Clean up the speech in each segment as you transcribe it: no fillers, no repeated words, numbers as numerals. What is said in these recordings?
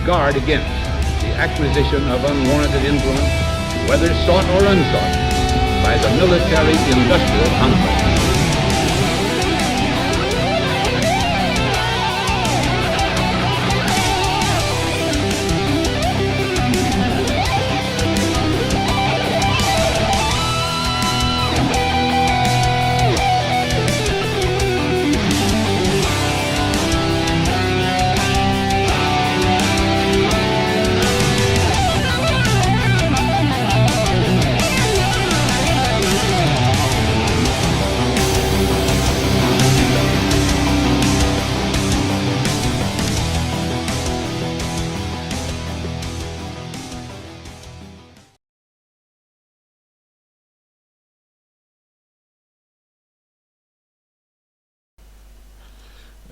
guard against the acquisition of unwarranted influence, whether sought or unsought, by the military-industrial complex.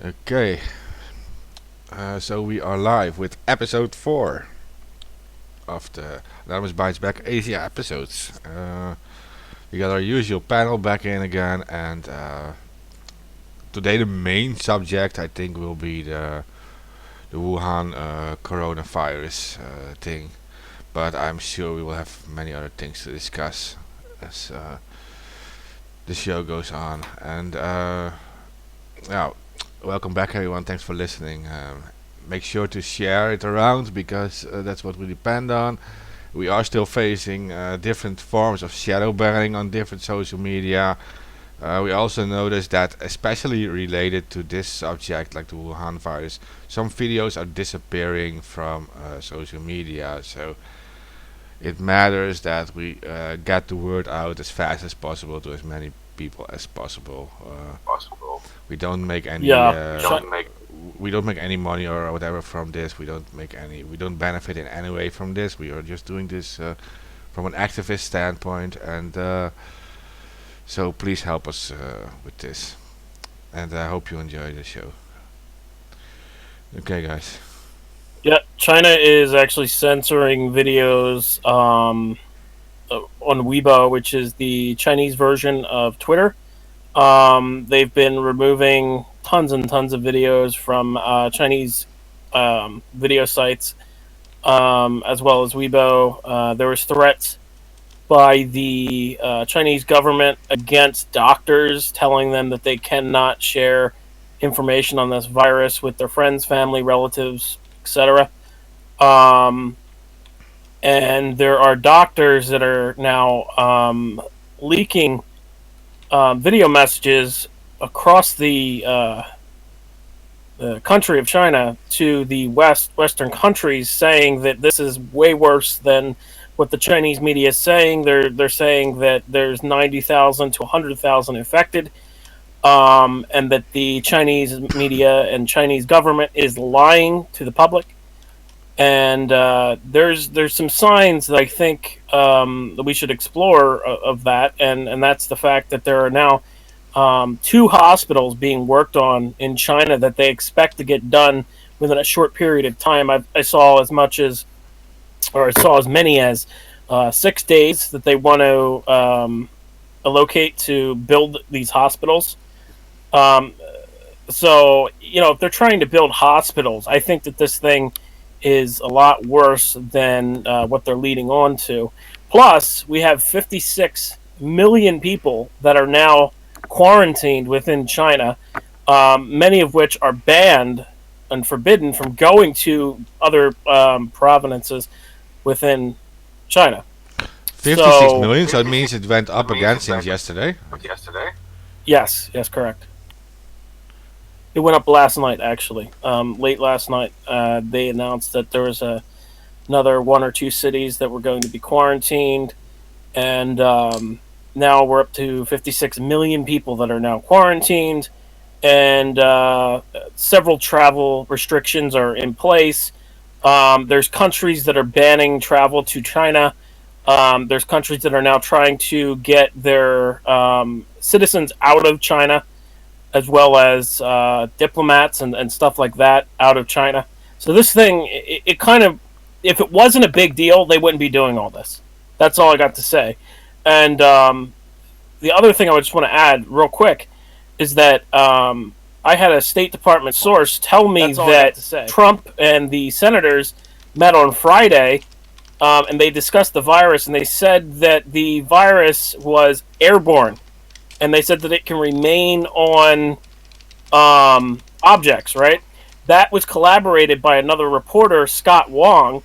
Okay, so we are live with episode 4 of the Anonymous Bites Back Asia episodes. We got our usual panel back in again, and today the main subject I think will be the Wuhan coronavirus thing, but I'm sure we will have many other things to discuss as the show goes on. And now, welcome back everyone, thanks for listening. Make sure to share it around because that's what we depend on. We are still facing different forms of shadow banning on different social media. We also noticed that, especially related to this subject, like the Wuhan virus, some videos are disappearing from social media. So it matters that we get the word out as fast as possible to as many people as possible. We don't make any. We don't make any money or whatever from this. We don't benefit in any way from this. We are just doing this from an activist standpoint, and so please help us with this. And I hope you enjoy the show. Okay, guys. Yeah, China is actually censoring videos on Weibo, which is the Chinese version of Twitter. They've been removing tons and tons of videos from Chinese video sites, as well as Weibo. There was threats by the Chinese government against doctors, telling them that they cannot share information on this virus with their friends, family, relatives, etc. And there are doctors that are now leaking video messages across the country of China to the Western countries, saying that this is way worse than what the Chinese media is saying. They're saying that there's 90,000 to 100,000 infected, and that the Chinese media and Chinese government is lying to the public. And there's some signs that I think that we should explore of that, and that's the fact that there are now 2 hospitals being worked on in China that they expect to get done within a short period of time. I saw as many as 6 days that they want to allocate to build these hospitals. So, if they're trying to build hospitals, I think that this thing is a lot worse than what they're leading on to. Plus, we have 56 million people that are now quarantined within China, many of which are banned and forbidden from going to other provinces within China. 56 million, so it means it went up again since yesterday. Yes, correct. It went up last night, actually. Late last night, they announced that there was another 1 or 2 cities that were going to be quarantined, and now we're up to 56 million people that are now quarantined, and several travel restrictions are in place. There's countries that are banning travel to China. There's countries that are now trying to get their citizens out of China, as well as diplomats and stuff like that out of China. So this thing, it kind of, if it wasn't a big deal, they wouldn't be doing all this. That's all I got to say. And the other thing I just want to add real quick is that I had a State Department source tell me That's all I got that to say. Trump and the senators met on Friday, and they discussed the virus, and they said that the virus was airborne, and they said that it can remain on objects. Right. That was collaborated by another reporter, Scott Wong,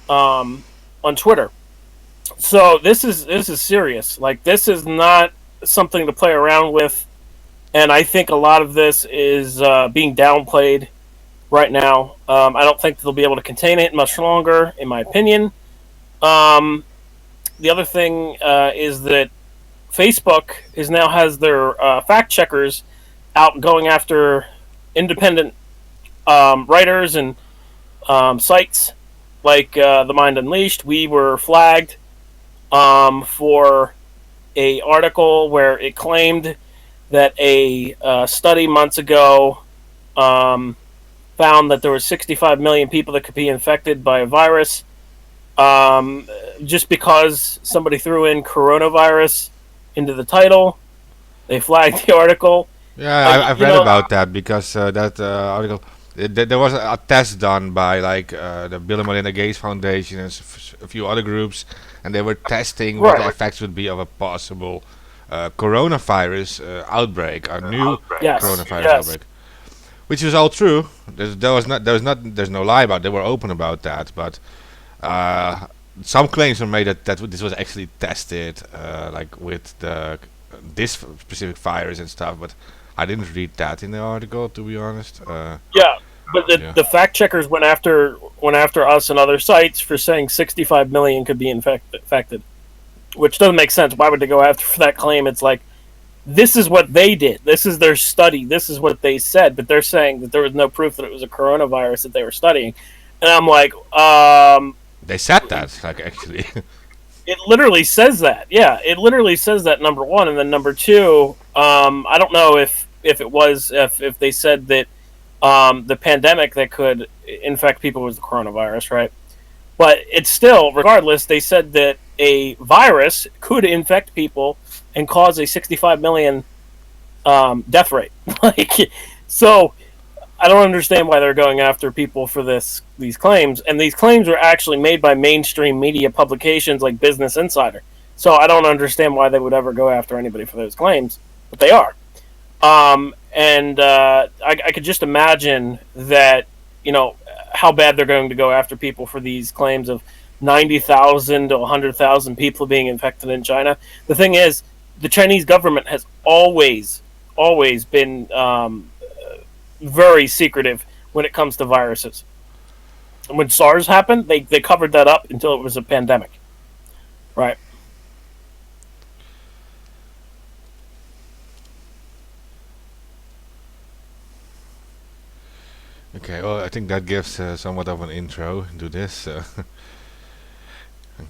on Twitter. So this is serious. Like, this is not something to play around with, and I think a lot of this is being downplayed right now. I don't think they'll be able to contain it much longer, in my opinion. Um, the other thing is that Facebook is now has their fact checkers out going after independent writers and sites like The Mind Unleashed. We were flagged for a article where it claimed that a study months ago um, found that there were 65 million people that could be infected by a virus. Just because somebody threw in coronavirus into the title, they flagged the article. Yeah, I've You read know, about that because that article. There was a test done by like the Bill and Melinda Gates Foundation and a few other groups, and they were testing what the right? effects would be of a possible coronavirus outbreak, a new Yes, coronavirus yes, outbreak, which was all true. There's no lie about it. They were open about that, but uh, some claims were made that this was actually tested, like with this specific virus and stuff. But I didn't read that in the article, to be honest. yeah. But Yeah. the fact checkers went after us and other sites for saying 65 million could be infected, which doesn't make sense. Why would they go after for that claim? It's like, this is what they did. This is their study. This is what they said. But they're saying that there was no proof that it was a coronavirus that they were studying. And I'm like, They said that, like actually. it literally says that. Yeah, it literally says that, number one. And then number two, I don't know if it was, if they said that the pandemic that could infect people was the coronavirus, right? But it's still, regardless, they said that a virus could infect people and cause a 65 million death rate. Like, so I don't understand why they're going after people for these claims. And these claims were actually made by mainstream media publications like Business Insider. So I don't understand why they would ever go after anybody for those claims, but they are. And I could just imagine that, how bad they're going to go after people for these claims of 90,000 to 100,000 people being infected in China. The thing is, the Chinese government has always been very secretive when it comes to viruses. When SARS happened, they covered that up until it was a pandemic. Right. Okay, well, I think that gives somewhat of an intro to this.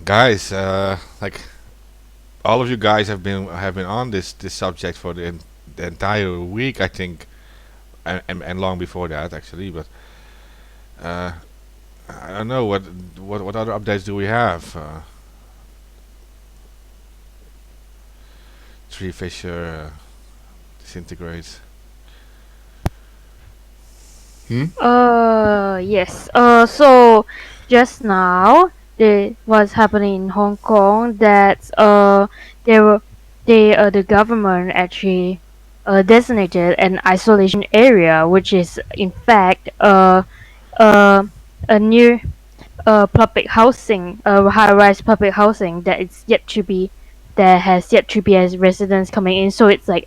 Guys, like all of you guys have been on this subject for the entire week, I think, and long before that actually. But uh, I don't know what other updates do we have. Tree Fisher disintegrates. Hmm. Yes. So just now, what's happening in Hong Kong that they were the government actually designated an isolation area, which is in fact uh a new public housing, high-rise public housing that has yet to be as residents coming in. So it's like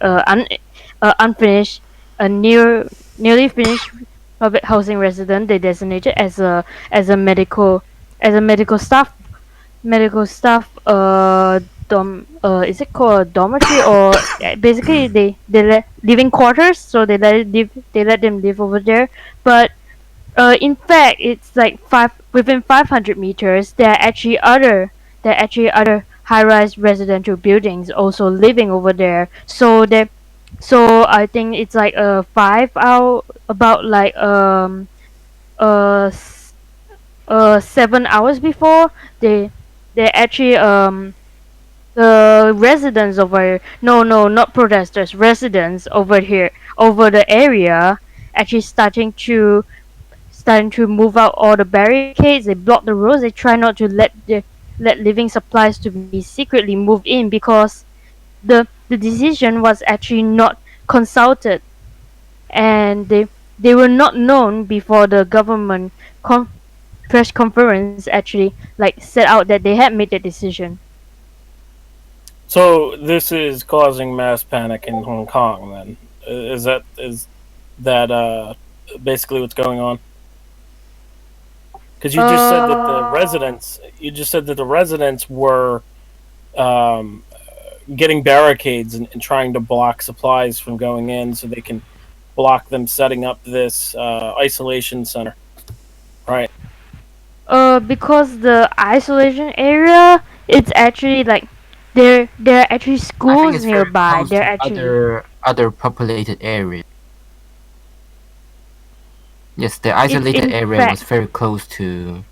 unfinished, a nearly finished public housing resident. They designated as a medical staff is it called dormitory, or basically they let living quarters, so they let them live over there. But in fact, it's like within 500 meters. There are actually other high-rise residential buildings also living over there. So I think it's like 5 hour, about like uh s- 7 hours before they actually the residents over, no, not protesters, residents over here, over the area, actually starting to move out all the barricades. They block the roads. They try not to let living supplies to be secretly moved in, because the decision was actually not consulted, and they were not known before the government press conference actually like set out that they had made that decision. So this is causing mass panic in Hong Kong. Then is that basically what's going on? Because you just said that the residents were um, getting barricades and trying to block supplies from going in, so they can block them setting up this isolation center. Right. Because the isolation area, it's actually like there are actually I think schools it's very nearby. close They're to actually other populated areas. Yes, the it's isolated in area was fact, very close to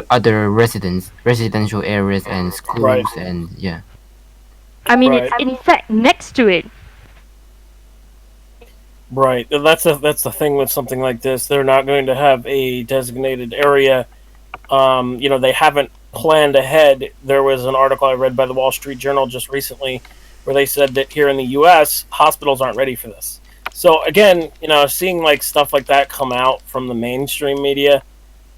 other residential areas and Right. schools, and yeah. I mean, Right. it's in fact next to it. Right. And that's the thing with something like this. They're not going to have a designated area. They haven't planned ahead. There was an article I read by the Wall Street Journal just recently where they said that here in the U.S., hospitals aren't ready for this. So again, seeing like stuff like that come out from the mainstream media,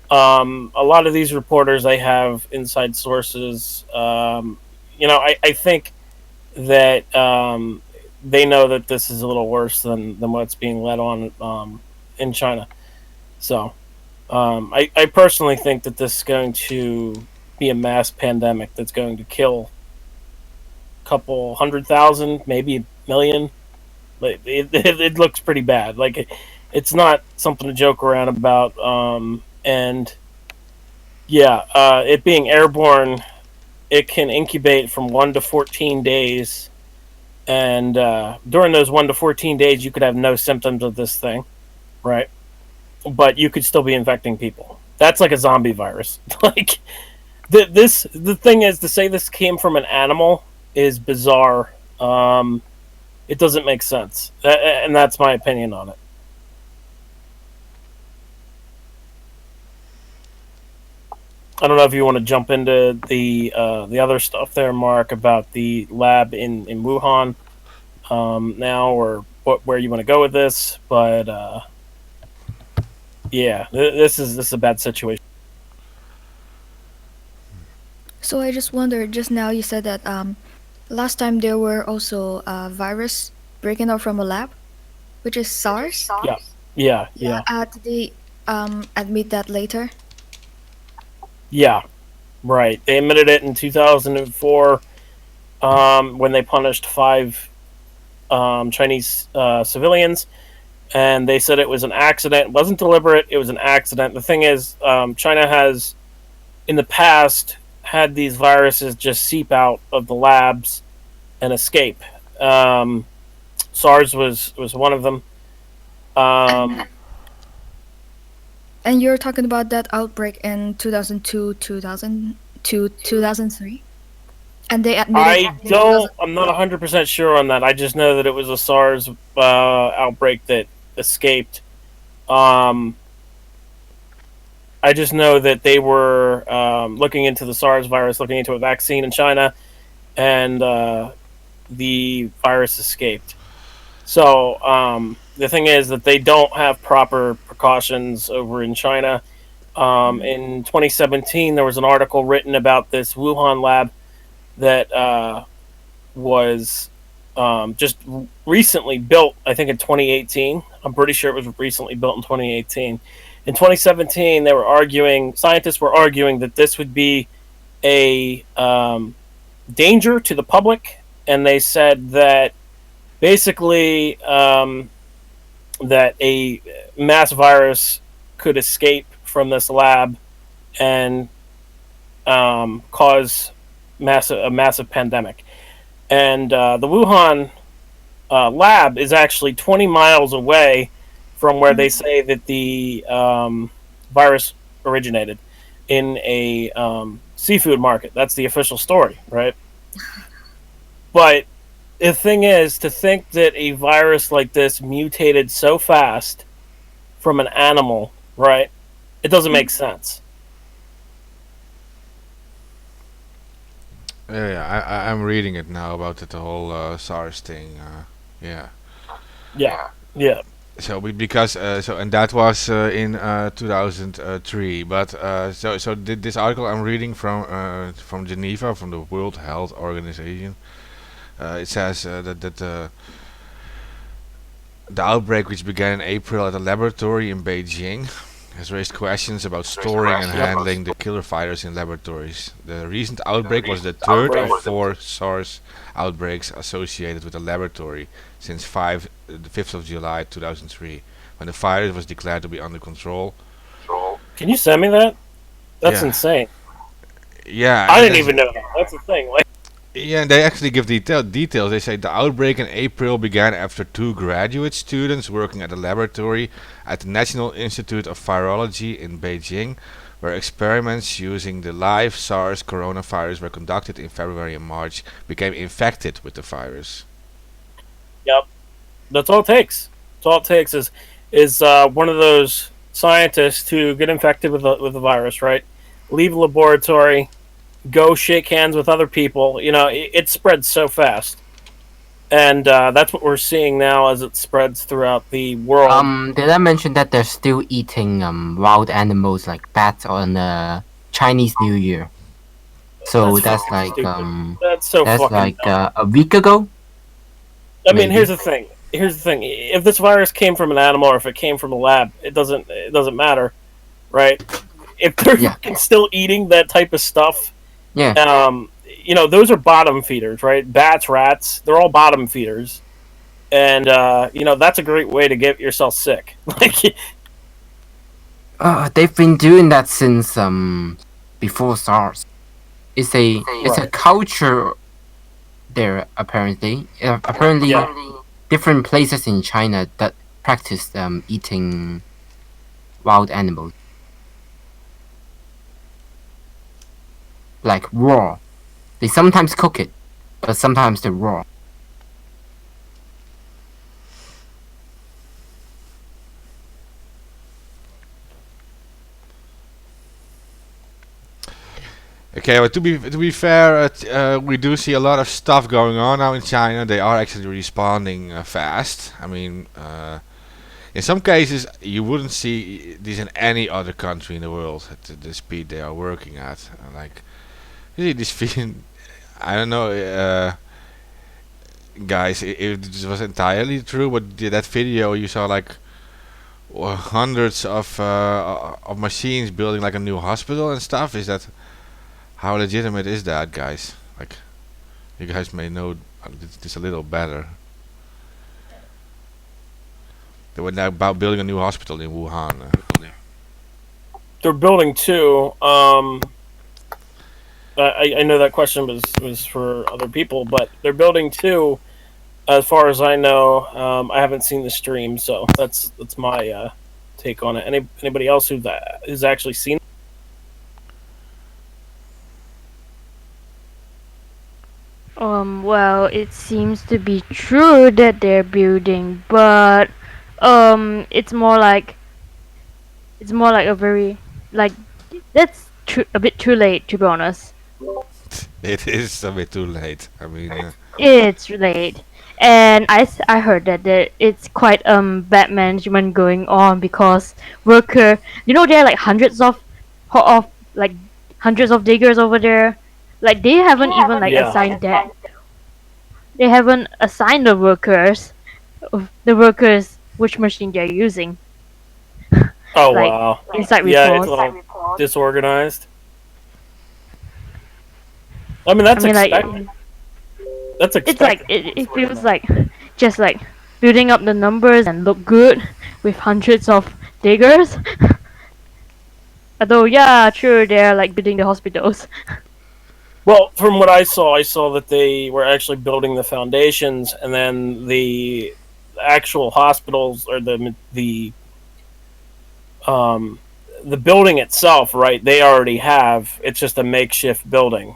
a lot of these reporters, they have inside sources. I think that they know that this is a little worse than what's being led on in China. So I personally think that this is going to be a mass pandemic that's going to kill a couple 100,000, maybe a million. It looks pretty bad. Like it's not something to joke around about. And yeah, it being airborne, it can incubate from 1 to 14 days, and during those 1 to 14 days, you could have no symptoms of this thing, right? But you could still be infecting people. That's like a zombie virus. Like the thing is, to say this came from an animal is bizarre. It doesn't make sense, and that's my opinion on it. I don't know if you want to jump into the other stuff there, Mark, about the lab in Wuhan now, or where you want to go with this. But yeah, this is a bad situation. So I just wondered, just now you said that last time there were also virus breaking out from a lab, which is SARS. Yeah, yeah, Yeah. yeah, Did they admit that later? yeah. Right. They admitted it in 2004 when they punished five Chinese civilians, and they said it was an accident. It wasn't deliberate. It was an accident. The thing is, China has in the past had these viruses just seep out of the labs and escape. Um, SARS was one of them. Um, And you're talking about that outbreak in 2002, 2002, 2003? And they admitted I in don't. 2000. I'm not 100% sure on that. I just know that it was a SARS outbreak that escaped. Um, I just know that they were looking into the SARS virus, looking into a vaccine in China, and the virus escaped. So the thing is that they don't have proper precautions over in China. In 2017, there was an article written about this Wuhan lab that was just recently built, I think in 2018. I'm pretty sure it was recently built in 2018. In 2017, scientists were arguing that this would be a danger to the public, and they said that basically that a mass virus could escape from this lab and cause a massive pandemic. And the Wuhan lab is actually 20 miles away from where they say that the virus originated in a seafood market. That's the official story, right? But the thing is, to think that a virus like this mutated so fast from an animal, right? It doesn't make sense. I'm reading it now about the whole SARS thing. Yeah. Yeah, yeah, Because and that was in 2003. But this article I'm reading from Geneva, from the World Health Organization. It says that the outbreak, which began in April at a laboratory in Beijing, has raised questions about storing and handling the killer virus in laboratories. The recent outbreak was the third of 4 SARS outbreaks associated with the laboratory since the 5th of July 2003, when the virus was declared to be under control. Can you send me that? That's Yeah. insane. Yeah, I didn't even know that. That's the thing. Like, yeah, they actually give details. They say the outbreak in April began after 2 graduate students working at a laboratory at the National Institute of Virology in Beijing, where experiments using the live SARS coronavirus were conducted in February and March, became infected with the virus. yep, that's all it takes. That's all it takes is one of those scientists to get infected with the virus, right? Leave a laboratory, go shake hands with other people. It spreads so fast, and that's what we're seeing now as it spreads throughout the world. Did I mention that they're still eating wild animals like bats on Chinese New Year? So that's fucking like stupid. That's so that's fucking like dumb. a week ago. I mean, maybe. here's the thing. If this virus came from an animal or if it came from a lab, it doesn't matter, right? If they're Yeah. fucking still eating that type of stuff, Yeah. those are bottom feeders, right? Bats, rats, they're all bottom feeders, and that's a great way to get yourself sick. Like, They've been doing that since before SARS. It's a Right. culture there apparently. Apparently, Yeah. different places in China that practice eating wild animals, like raw. They sometimes cook it, but sometimes they're raw. Okay, but to be fair, we do see a lot of stuff going on now in China. They are actually responding fast. I mean, in some cases, you wouldn't see this in any other country in the world at the speed they are working at. Like, you see this feeling. I don't know, guys, if this was entirely true, but that video you saw like hundreds of machines building like a new hospital and stuff. Is that how legitimate is that, guys? Like, you guys may know this a little better. They were now about building a new hospital in Wuhan. They're building two. I know that question was for other people, but they're building two. As far as I know, I haven't seen the stream, so that's my take on it. Anybody else who's actually seen? Well, it seems to be true that they're building, but it's more like a very like that's a bit too late, to be honest. It is a bit too late. I mean, It's late, and I heard that it's quite bad management going on because there are like like hundreds of diggers over there. Like they haven't even like Yeah. assigned that. They haven't assigned the workers which machine they're using. Oh Like wow. inside Yeah, it's reports. all disorganized. I mean, that's I mean, like expected. That's it's expected. like it feels like just like building up the numbers and look good with hundreds of diggers. Although yeah, true, they're like building the hospitals. Well, from what I saw that they were actually building the foundations, and then the actual hospitals or the the building itself, right? They already have. It's just a makeshift building.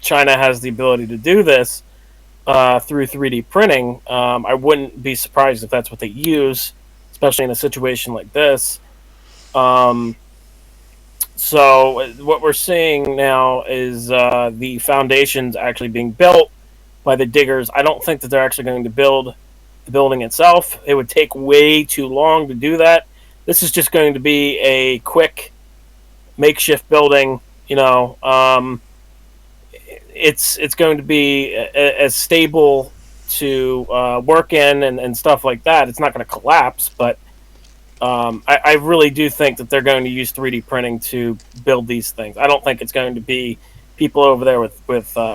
China has the ability to do this through 3D printing. I wouldn't be surprised if that's what they use, especially in a situation like this. Um, so what we're seeing now is the foundations actually being built by the diggers. I don't think that they're actually going to build the building itself. It would take way too long to do that. This is just going to be a quick makeshift building. It's going to be as stable to work in and stuff like that. It's not going to collapse, but I really do think that they're going to use 3D printing to build these things. I don't think it's going to be people over there with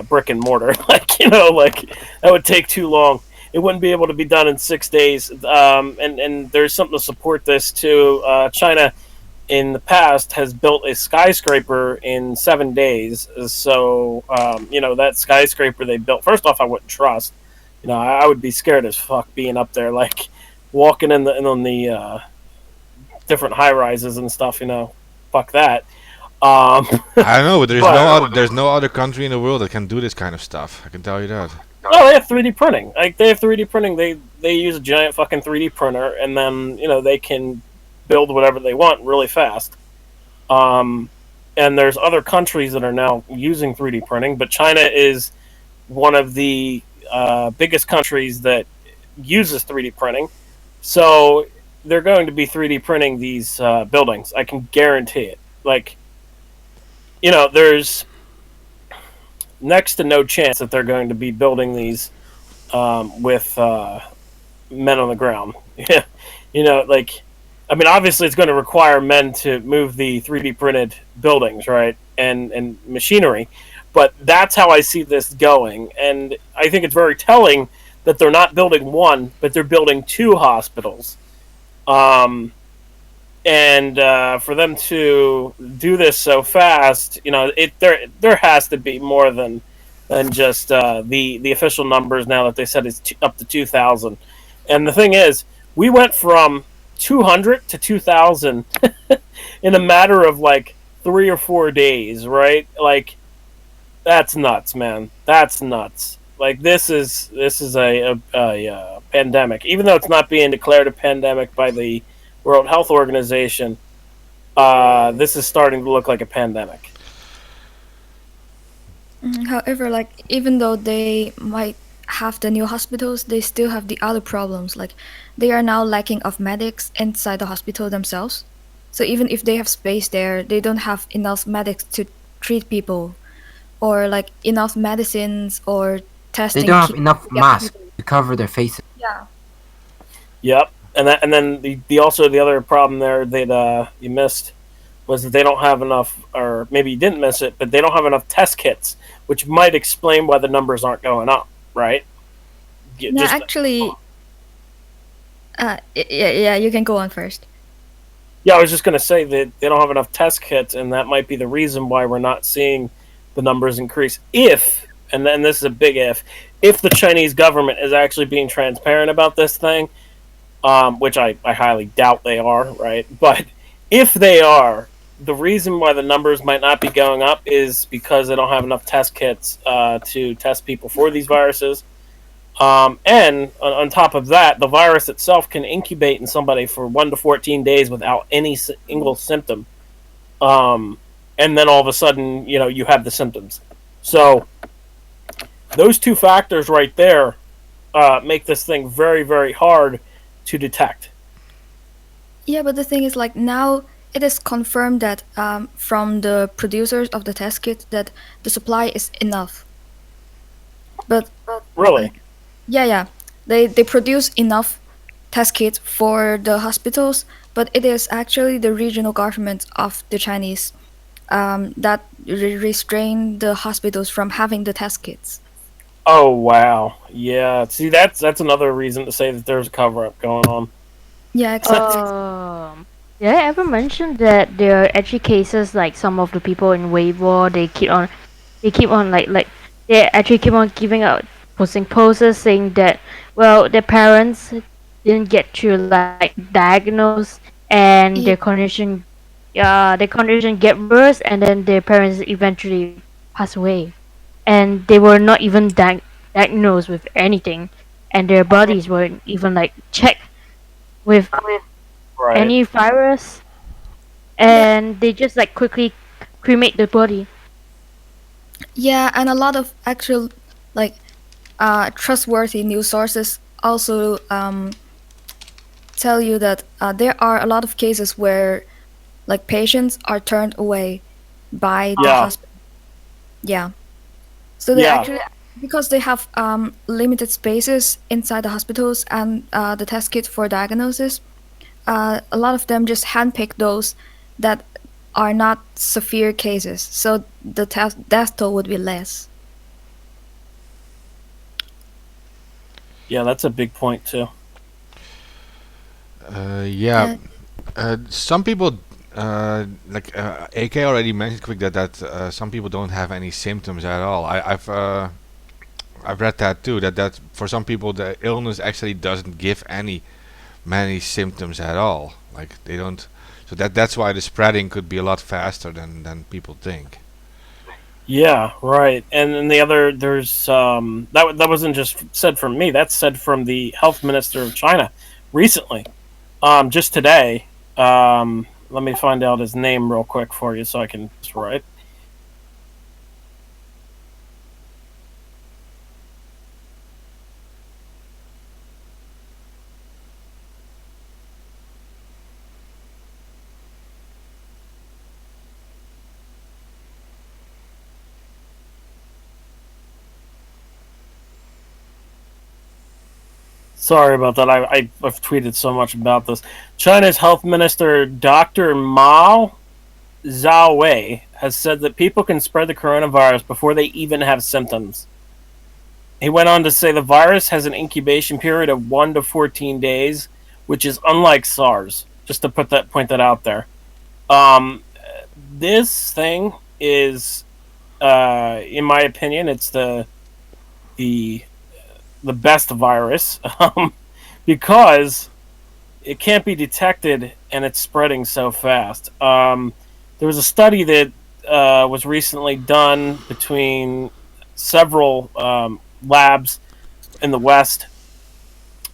brick and mortar. Like that would take too long. It wouldn't be able to be done in 6 days. And there's something to support this too. China in the past has built a skyscraper in 7 days. So that skyscraper they built. First off, I wouldn't trust. I would be scared as fuck being up there, like walking in the different high rises and stuff. Fuck that. Um, I don't know, but there's but no other country in the world that can do this kind of stuff. I can tell you that. no, they have 3D printing. Like they have 3D printing. They use a giant fucking 3D printer, and then they can build whatever they want really fast. And there's other countries that are now using 3D printing, but China is one of the biggest countries that uses 3D printing. So they're going to be 3D printing these buildings. I can guarantee it. Like, there's next to no chance that they're going to be building these with men on the ground. Like, I mean, obviously it's going to require men to move the 3D printed buildings, right, and machinery. But that's how I see this going, and I think it's very telling that they're not building one, but they're building two hospitals. And for them to do this so fast, there has to be more than just the official numbers now that they said it's up to 2,000. And the thing is, we went from 200 to 2,000 in a matter of like 3 or 4 days, right? Like that's nuts, man. That's nuts. Like this is a pandemic, even though it's not being declared a pandemic by the World Health Organization. This is starting to look like a pandemic. However, like even though they might have the new hospitals, they still have the other problems. Like they are now lacking of medics inside the hospital themselves. So even if they have space there, they don't have enough medics to treat people, or like enough medicines or They testing don't have kits. enough Yeah, masks to cover their faces. yeah. Yep, and then the other problem there that you missed was that they don't have enough, or maybe you didn't miss it, but they don't have enough test kits, which might explain why the numbers aren't going up, right? No, actually, yeah, you can go on first. Yeah, I was just going to say that they don't have enough test kits, and that might be the reason why we're not seeing the numbers increase. If, and then this is a big if the Chinese government is actually being transparent about this thing, which I highly doubt they are, right? But if they are, the reason why the numbers might not be going up is because they don't have enough test kits to test people for these viruses. And on top of that, the virus itself can incubate in somebody for 1 to 14 days without any single symptom. And then all of a sudden, you have the symptoms. So those two factors right there make this thing very, very hard to detect. Yeah, but the thing is, like now it is confirmed that from the producers of the test kit that the supply is enough. But Really? yeah, they produce enough test kits for the hospitals, but it is actually the regional government of the Chinese that restrain the hospitals from having the test kits. Oh wow, yeah. See, that's another reason to say that there's a cover up going on. Yeah, exactly. Did I ever mention that there are actually cases like some of the people in Weibo they keep on like they actually keep on giving out posting posts saying that well their parents didn't get to like diagnose and Yeah, their condition get worse, and then their parents eventually pass away, and they were not even diagnosed with anything, and their bodies weren't even like checked with Right. any virus, yeah, and they just like quickly cremate the body. yeah, and a lot of actual like trustworthy news sources also tell you that there are a lot of cases where like patients are turned away by the Yeah. hospital. Yeah. So they Yeah. actually, because they have limited spaces inside the hospitals and the test kit for diagnosis, a lot of them just handpick those that are not severe cases. So the death toll would be less. Yeah. That's a big point too. Yeah. Uh, Some people, AK already mentioned quick that some people don't have any symptoms at all. I've read that too. That for some people the illness actually doesn't give any many symptoms at all. Like they don't. So that's why the spreading could be a lot faster than people think. Yeah. Right. And then the other, there's that wasn't just said from me. That's said from the health minister of China recently. Just today. Let me find out his name real quick for you so I can just write. Sorry about that. I've tweeted so much about this. China's health minister, Dr. Mao Zhao has said that people can spread the coronavirus before they even have symptoms. He went on to say the virus has an incubation period of 1 to 14 days, which is unlike SARS. Just to point that out there. Um, this thing is, in my opinion, it's the the best virus because it can't be detected and it's spreading so fast. There was a study that was recently done between several labs in the West,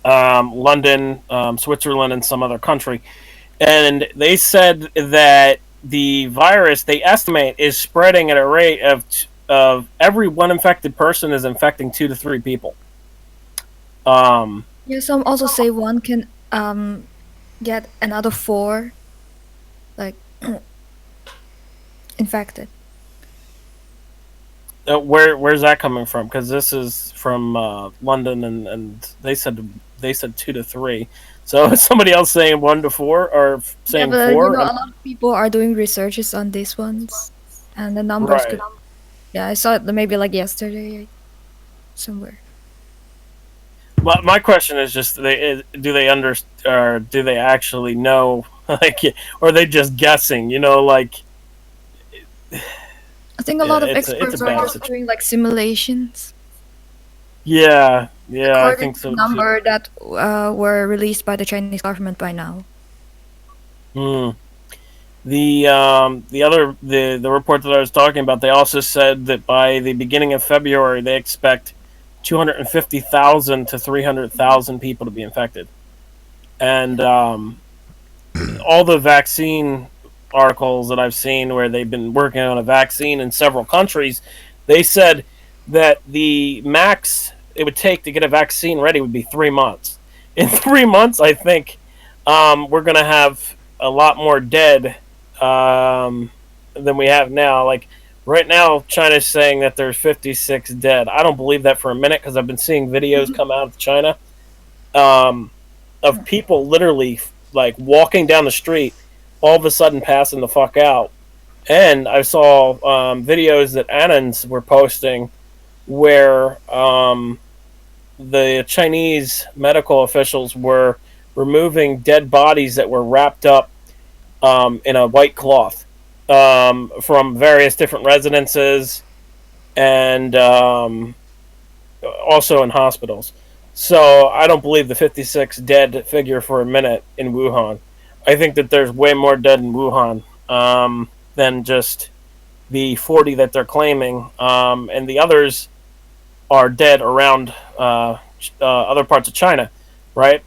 London, Switzerland, and some other country, and they said that the virus they estimate is spreading at a rate of every one infected person is infecting 2 to 3 people. Um, yeah, some also say one can get another four like infected. where's that coming from? Because this is from London, and they said 2 to 3. So is somebody else saying 1 to 4 or Yeah, saying but you know, four? a lot of people are doing researches on these ones, and the numbers could. Right. Yeah, I saw it maybe like yesterday somewhere. Well, my question is just do they under or do they actually know like, or are they just guessing? Like I think a lot of it's a experts are bad just situation. doing like simulations Yeah, I according think to the so too. number that were released by the Chinese government by now. Hmm. The report that I was talking about, they also said that by the beginning of February, they expect 250,000 to 300,000 people to be infected, and all the vaccine articles that I've seen where they've been working on a vaccine in several countries, they said that the max it would take to get a vaccine ready would be 3 months. In 3 months, I think we're going to have a lot more dead than we have now. Like right now, China's saying that there's 56 dead. I don't believe that for a minute because I've been seeing videos come out of China um, of people literally like walking down the street, all of a sudden passing the fuck out. And I saw videos that Annans were posting where the Chinese medical officials were removing dead bodies that were wrapped up in a white cloth from various different residences and also in hospitals. So I don't believe the 56 dead figure for a minute in Wuhan. I think that there's way more dead in Wuhan than just the 40 that they're claiming, and the others are dead around other parts of China, right?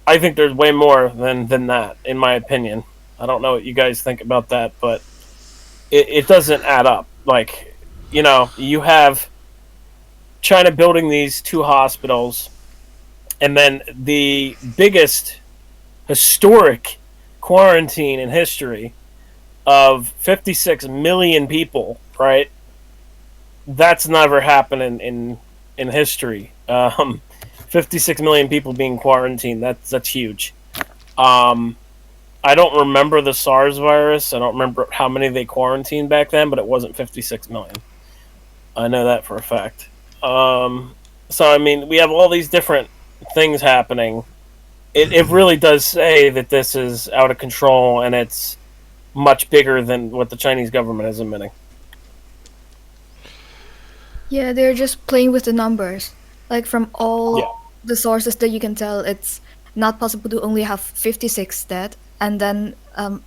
I think there's way more than that, in my opinion. I don't know what you guys think about that, but it doesn't add up. Like, you have China building these two hospitals, and then the biggest historic quarantine in history of 56 million people, right? That's never happened in history. 56 million people being quarantined. That's huge. Um, I don't remember the SARS virus. I don't remember how many they quarantined back then, but it wasn't 56 million. I know that for a fact. So I mean, we have all these different things happening. It really does say that this is out of control and it's much bigger than what the Chinese government is admitting. Yeah, they're just playing with the numbers. Like from all Yeah. the sources that you can tell, it's not possible to only have 56 dead and then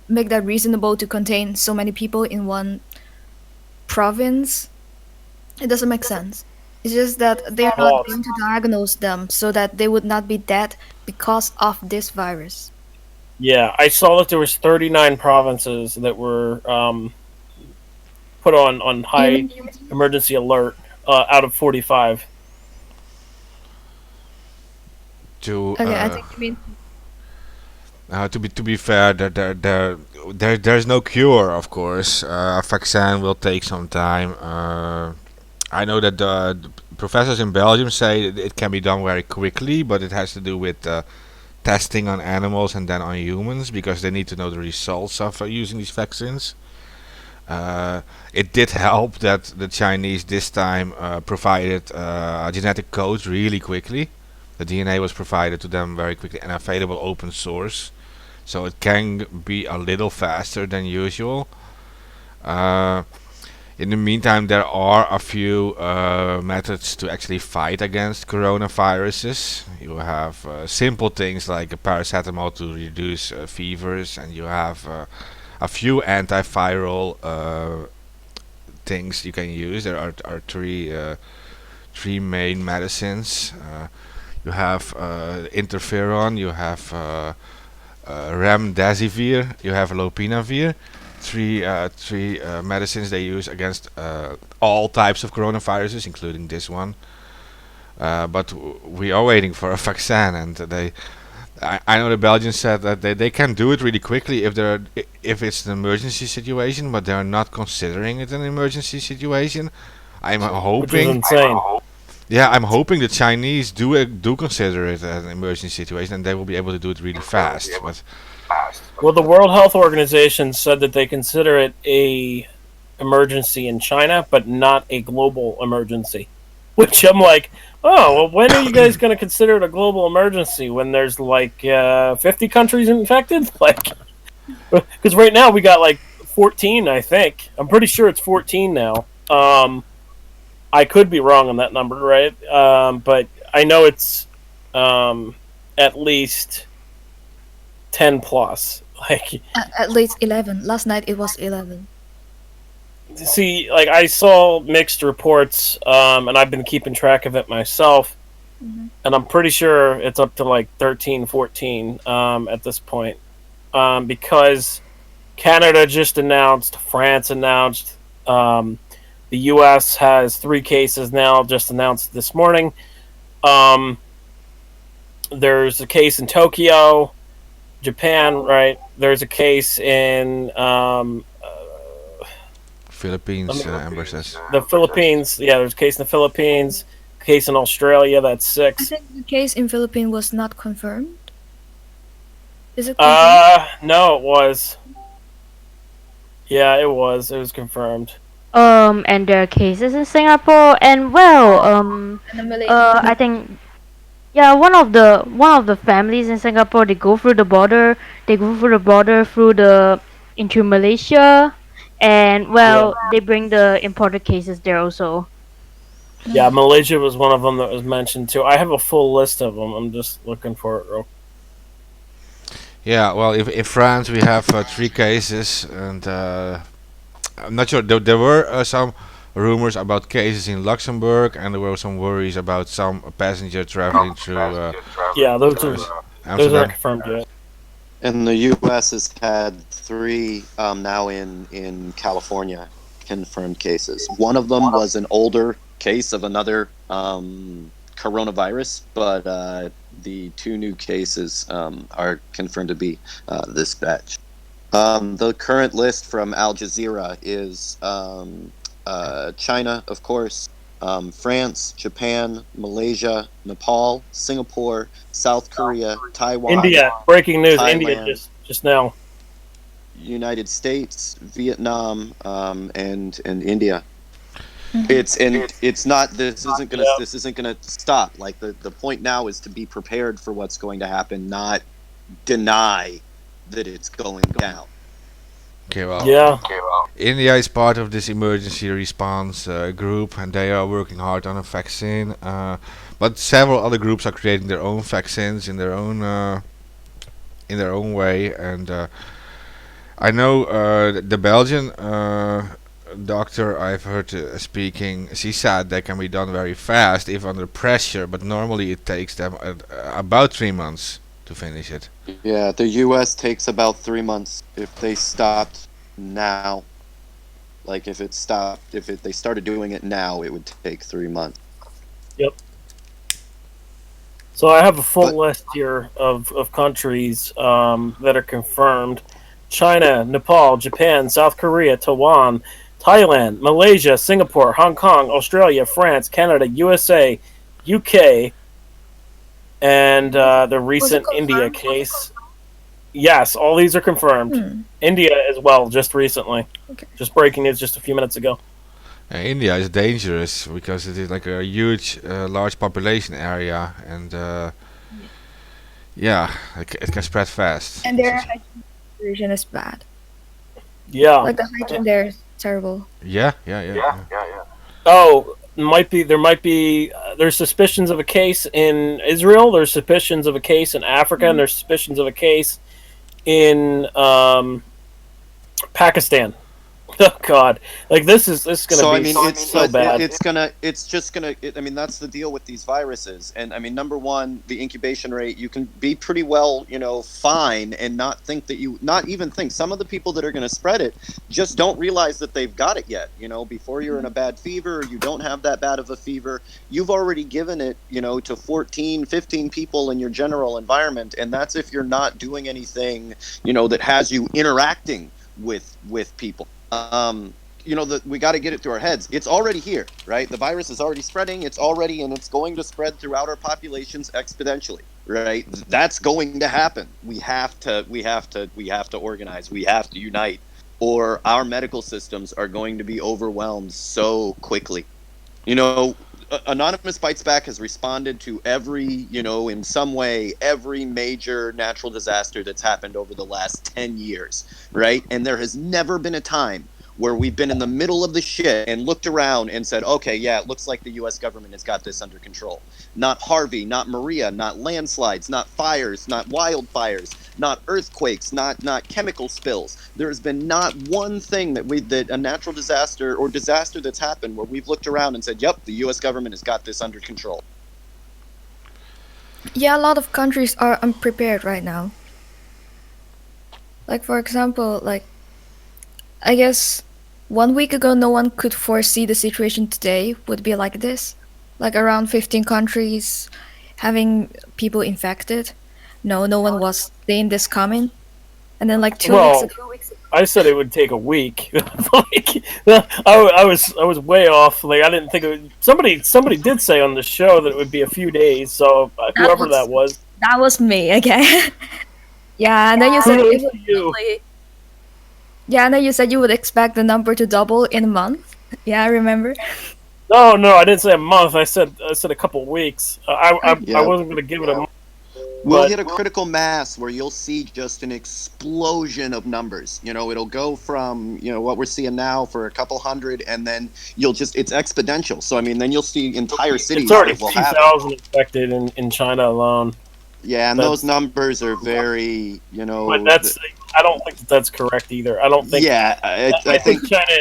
make that reasonable to contain so many people in one province. It doesn't make sense. It's just that they're not Well, going to diagnose them so that they would not be dead because of this virus. yeah, I saw that there was 39 provinces that were put on You high mean emergency alert out of 45. To okay, I think you mean to be fair, there's no cure, of course. A vaccine will take some time. I know that the professors in Belgium say that it can be done very quickly, but it has to do with testing on animals and then on humans because they need to know the results of using these vaccines. It did help that the Chinese this time provided genetic codes really quickly. The DNA was provided to them very quickly and available open source, so it can be a little faster than usual. Uh, in the meantime, there are a few methods to actually fight against coronaviruses. You have simple things like a paracetamol to reduce fevers, and you have a few antiviral things you can use. There are three main medicines. You have interferon, you have remdesivir, you have lopinavir. Three medicines they use against all types of coronaviruses, including this one. But we are waiting for a vaccine, and I know the Belgians said that they can do it really quickly if it's an emergency situation, but they are not considering it an emergency situation. I'm Which is hoping. insane. Yeah, I'm hoping the Chinese do consider it an emergency situation, and they will be able to do it really fast. But Well, the World Health Organization said that they consider it a emergency in China, but not a global emergency. Which I'm like, oh, well, when are you guys going to consider it a global emergency? When there's like 50 countries infected? Like, because right now we got like 14, I think. I'm pretty sure it's 14 now. I could be wrong on that number, right? But I know it's at least 10 plus. Like, at least 11. Last night it was 11. see, like I saw mixed reports, and I've been keeping track of it myself, and I'm pretty sure it's up to like 13, 14 at this point, because Canada just announced, France announced, the U.S. has 3 cases now, just announced this morning. Um, there's a case in Tokyo, Japan, right? There's a case in Philippines, Amber says. the Philippines. Yeah, there's a case in the Philippines, case in Australia. That's I 6. think the case in Philippines was not confirmed. Is it confirmed? No, it was. Yeah, it was. It was confirmed. And there are cases in Singapore, and well, And the I think, yeah, one of the families in Singapore, they go through the border. They go through the border through the into Malaysia, and well, they bring the imported cases there also. Yeah, Malaysia was one of them that was mentioned too. I have a full list of them. I'm just looking for it real. Yeah, well, if in France we have 3 cases, and I'm not sure. There were some rumors about cases in Luxembourg, and there were some worries about some passenger traveling through Yeah, those aren't Amsterdam. confirmed yet. And the U.S. has had three now in California confirmed cases. One of them was an older case of another coronavirus, but the two new cases are confirmed to be this batch. The current list from Al Jazeera is China, of course, France, Japan, Malaysia, Nepal, Singapore, South Korea, Taiwan, India, breaking news. India Thailand, just now. United States, Vietnam, and India. It's not. This isn't gonna stop. Like the point now is to be prepared for what's going to happen, not deny that it's going down. Okay, well, Yeah. India is part of this emergency response group, and they are working hard on a vaccine. But several other groups are creating their own vaccines in their own way. And I know the Belgian doctor I've heard speaking. She said they can be done very fast if under pressure, but normally it takes them about 3 months to finish it. Yeah, the U.S. takes about 3 months if they stopped now. Like if they started doing it now, it would take 3 months. Yep. So I have a full But- list here of countries that are confirmed: China, Nepal, Japan, South Korea, Taiwan, Thailand, Malaysia, Singapore, Hong Kong, Australia, France, Canada, USA, UK, and the recent India case. Yes, all these are confirmed. India as well, just recently. Okay. Just breaking news just a few minutes ago. India is dangerous because it is like a huge, large population area, and yeah, it can spread fast. And their hygiene situation is bad. Yeah. Like the hygiene there is terrible. Yeah. Oh, there's suspicions of a case in Israel. There's suspicions of a case in Africa, and there's suspicions of a case in Pakistan. Oh God! Like this is gonna So be I mean, so bad. I mean, that's the deal with these viruses. And I mean, number one, the incubation rate, you can be pretty well, fine and not even think. Some of the people that are going to spread it just don't realize that they've got it yet. Before you're in a bad fever, or you don't have that bad of a fever, you've already given it, to 14, 15 people in your general environment. And that's if you're not doing anything, that has you interacting with people. We got to get it through our heads. It's already here, right? The virus is already spreading. It's going to spread throughout our populations exponentially, right? That's going to happen. We have to organize. We have to unite, or our medical systems are going to be overwhelmed so quickly. Anonymous Bites Back has responded to in some way, every major natural disaster that's happened over the last 10 years, right? And there has never been a time where we've been in the middle of the shit and looked around and said, okay, yeah, it looks like the U.S. government has got this under control. Not Harvey, not Maria, not landslides, not fires, not wildfires, not earthquakes, not chemical spills. There has been not one thing that a natural disaster or disaster that's happened where we've looked around and said, yep, the U.S. government has got this under control. Yeah, a lot of countries are unprepared right now. Like, for example, I guess 1 week ago, no one could foresee the situation today would be like this. Like around 15 countries having people infected. No one was seeing this coming. And then like 2 weeks ago. I said it would take a week. I was way off. Like I didn't think it would, somebody did say on the show that it would be a few days. So whoever that was. That was me, okay. Yeah, and then you said it would probably. Yeah, and then you said you would expect the number to double in a month. Yeah, I remember. No, I didn't say a month. I said a couple weeks. I wasn't going to give it a month. We'll But- hit a critical mass where you'll see just an explosion of numbers. It'll go from, what we're seeing now for a couple hundred, and then it's exponential. So, I mean, then you'll see entire cities It's already that will have it. 2,000 infected in China alone. Yeah, and those That's numbers are very, but that's I don't think that that's correct either. I don't think yeah, I I think. think China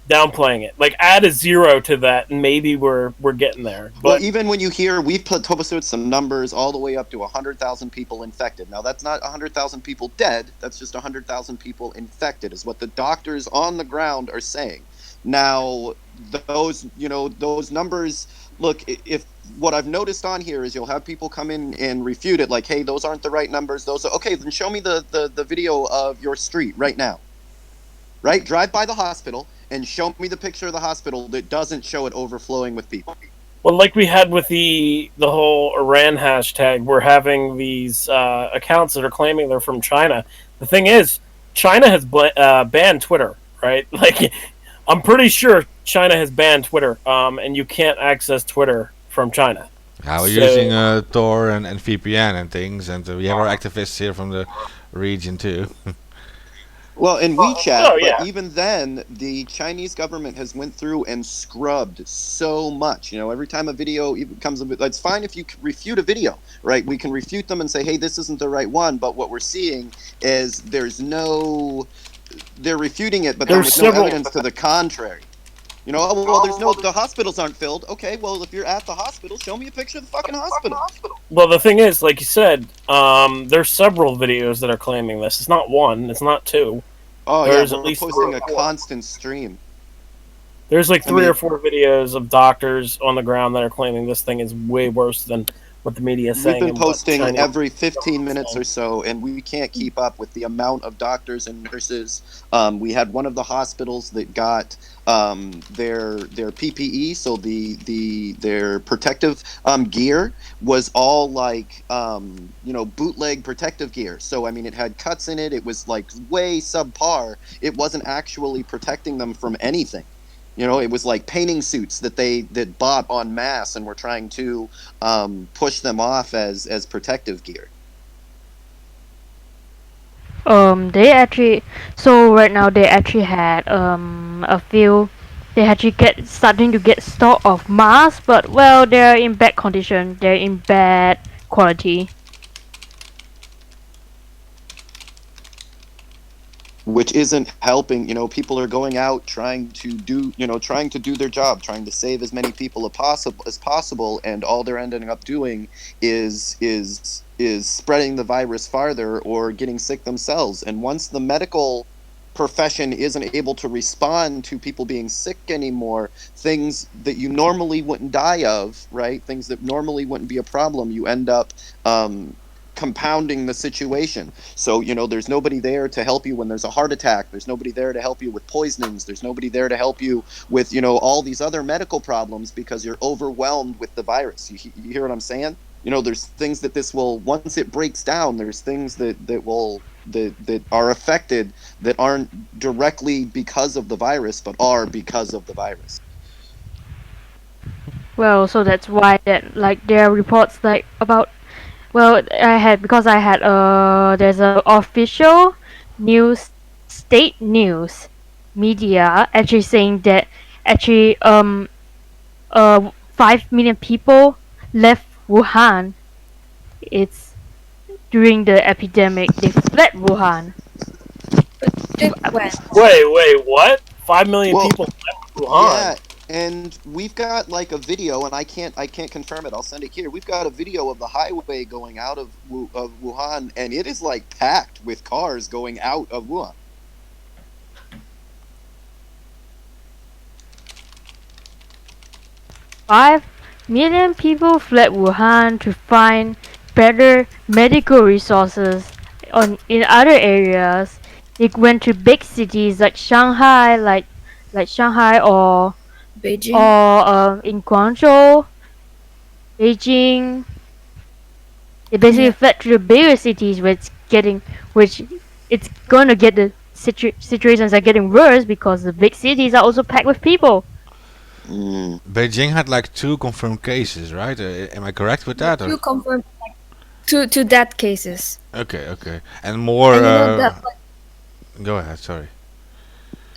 downplaying it. Like add a zero to that, and maybe we're getting there. Well, But even when you hear we've posted some numbers all the way up to 100,000 people infected. Now, that's not 100,000 people dead. That's just 100,000 people infected, is what the doctors on the ground are saying. Now, those numbers. Look, if what I've noticed on here is you'll have people come in and refute it, like, "Hey, those aren't the right numbers. Those are okay." Then show me the video of your street right now. Right, drive by the hospital and show me the picture of the hospital that doesn't show it overflowing with people. well, like we had with the whole Iran hashtag, we're having these accounts that are claiming they're from China. The thing is, China has banned Twitter, right? Like, I'm pretty sure China has banned Twitter, and you can't access Twitter from China. Yeah, we're using So, Tor and VPN and things, and we have our activists here from the region too. Well, in WeChat, oh but yeah, even then, the Chinese government has went through and scrubbed so much. Every time a video even comes, it's fine if you refute a video, right? We can refute them and say, "Hey, this isn't the right one." But what we're seeing is they're refuting it, but then there's with no several. evidence to the contrary. Oh, well, the hospitals aren't filled. Okay, well, if you're at the hospital, show me a picture of the fucking hospital. Well, the thing is, like you said, there's several videos that are claiming this. It's not one. It's not two. Oh yeah, There's at we're least posting a constant stream. there's like I three mean, or four videos of doctors on the ground that are claiming this thing is way worse than what the media is we've saying been and what posting Chinese. every 15 minutes or so, and we can't keep up with the amount of doctors and nurses. We had one of the hospitals that got their PPE, so their protective gear was all like bootleg protective gear. So I mean, it had cuts in it. It was like way subpar. It wasn't actually protecting them from anything. It was like painting suits that bought en masse and were trying to push them off as protective gear. They actually, so right now they actually had a few, they actually starting to get stock of masks, but well, they're in bad condition, they're in bad quality. Which isn't helping. People are going out trying to do their job, trying to save as many people as possible, and all they're ending up doing is spreading the virus farther or getting sick themselves. And once the medical profession isn't able to respond to people being sick anymore, things that you normally wouldn't die of, right? Things that normally wouldn't be a problem, you end up compounding the situation. So, there's nobody there to help you when there's a heart attack. There's nobody there to help you with poisonings. There's nobody there to help you with, all these other medical problems because you're overwhelmed with the virus. You hear what I'm saying? There's things that this will, once it breaks down, there's things that are affected that aren't directly because of the virus, but are because of the virus. Well, so that's why that like there are reports like about, well, I had there's a official news, state news media actually saying that actually 5 million people left Wuhan. It's during the epidemic they fled Wuhan. It went. Wait, what? 5 million Well, people left Wuhan. yeah, and we've got like a video, and I can't confirm it. I'll send it here. We've got a video of the highway going out of Wuhan, and it is like packed with cars going out of Wuhan. 5 million people fled Wuhan to find better medical resources in other areas. They went to big cities like Shanghai, like Shanghai Beijing. or in Guangzhou, Beijing. They basically Yeah. fled to the bigger cities which it's gonna get the situations are getting worse because the big cities are also packed with people. Beijing had like 2 confirmed cases, right? Am I correct with that? Two Or? confirmed, like, two death cases. Okay. And more. And you know that, like, Go ahead. Sorry.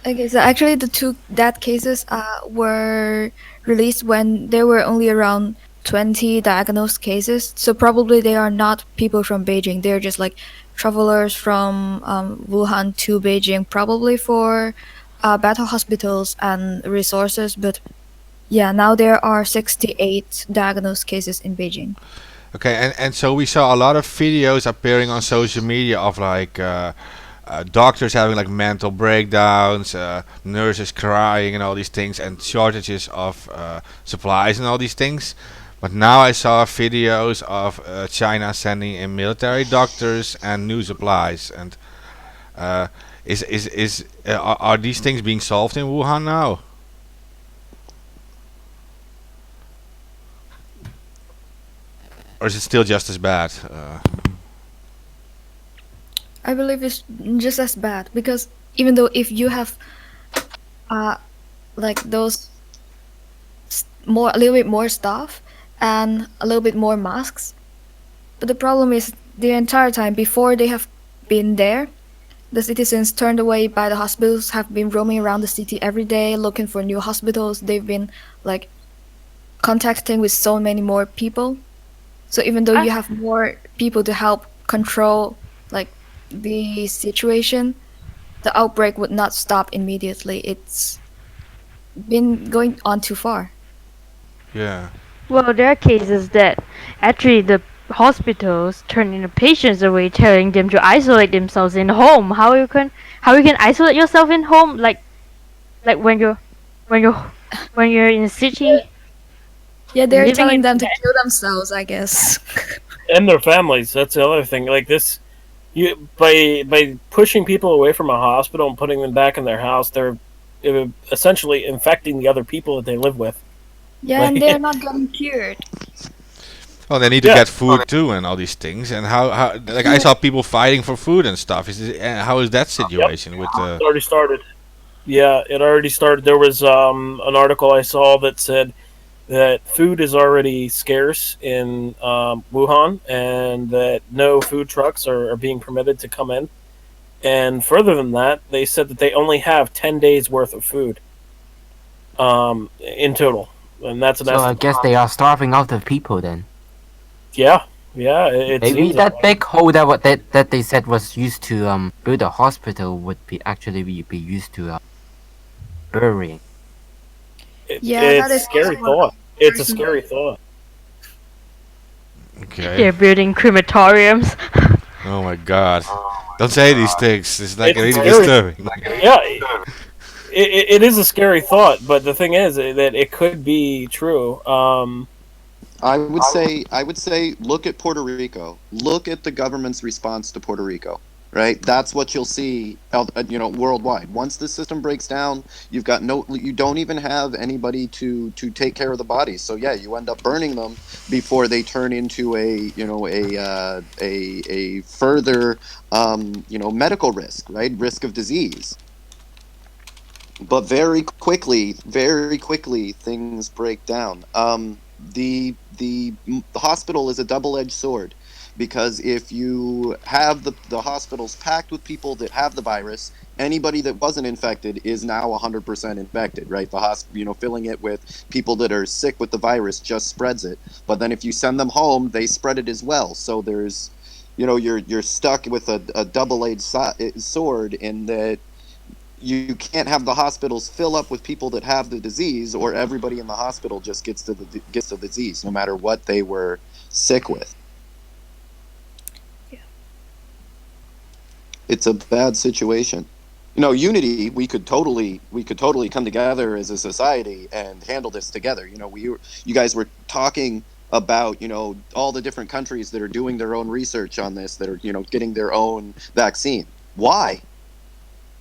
okay, so actually the two death cases were released when there were only around 20 diagnosed cases. So probably they are not people from Beijing. They're just like travelers from Wuhan to Beijing, probably for better hospitals and resources. But yeah, now there are 68 diagnosed cases in Beijing. Okay, and so we saw a lot of videos appearing on social media of like doctors having like mental breakdowns, nurses crying and all these things, and shortages of supplies and all these things. But now I saw videos of China sending in military doctors and new supplies. And uh, are these things being solved in Wuhan now? Or is it still just as bad? I believe it's just as bad because even though if you have uh like those more a little bit more stuff and a little bit more masks, but the problem is the entire time before they have been there, the citizens turned away by the hospitals have been roaming around the city every day looking for new hospitals. They've been like contacting with so many more people. So even though you I, have more people to help control like the situation, the outbreak would not stop immediately. It's been going on too far. Yeah. well, there are cases that actually the hospitals turning the patients away, telling them to isolate themselves in home. How you can isolate yourself in home? Like when you're when you're in the city Yeah, they're living telling in them to kill themselves, I guess. And their families. That's the other thing. Like this, you by pushing people away from a hospital and putting them back in their house, they're essentially infecting the other people that they live with. Yeah, and Like, they're not getting cured. Well, they need to yeah, get food too and all these things. And how like I saw people fighting for food and stuff. How is that situation with it already started. Yeah, it already started. There was an article I saw that said that food is already scarce in Wuhan, and that no food trucks are being permitted to come in. And further than that, they said that they only have 10 days worth of food in total, and that's an So I estimate. guess they are starving out of people then. Yeah, yeah, it Maybe seems that that way. big hole that they said was used to build a hospital would be used to burying. Yeah, that It's a is also scary what I thought. It's a personally. scary thought. okay? they're building crematoriums. Oh my God! Don't say these things. It's like It's really scary. disturbing. Yeah, it is a scary thought, but the thing is that it could be true. I would say look at Puerto Rico. Look at the government's response to Puerto Rico. Right? That's what you'll see worldwide. Once the system breaks down, you don't even have anybody to take care of the bodies. So yeah, you end up burning them before they turn into a further medical risk, right? Risk of disease. But very quickly, things break down. The hospital is a double-edged sword because if you have the hospitals packed with people that have the virus, anybody that wasn't infected is now 100% infected, right? Filling it with people that are sick with the virus just spreads it. But then if you send them home, they spread it as well. So you're stuck with a double-edged sword in that you can't have the hospitals fill up with people that have the disease, or everybody in the hospital just gets the disease, no matter what they were sick with. It's a bad situation. Unity. We could totally come together as a society and handle this together. You guys were talking about all the different countries that are doing their own research on this, that are getting their own vaccine. Why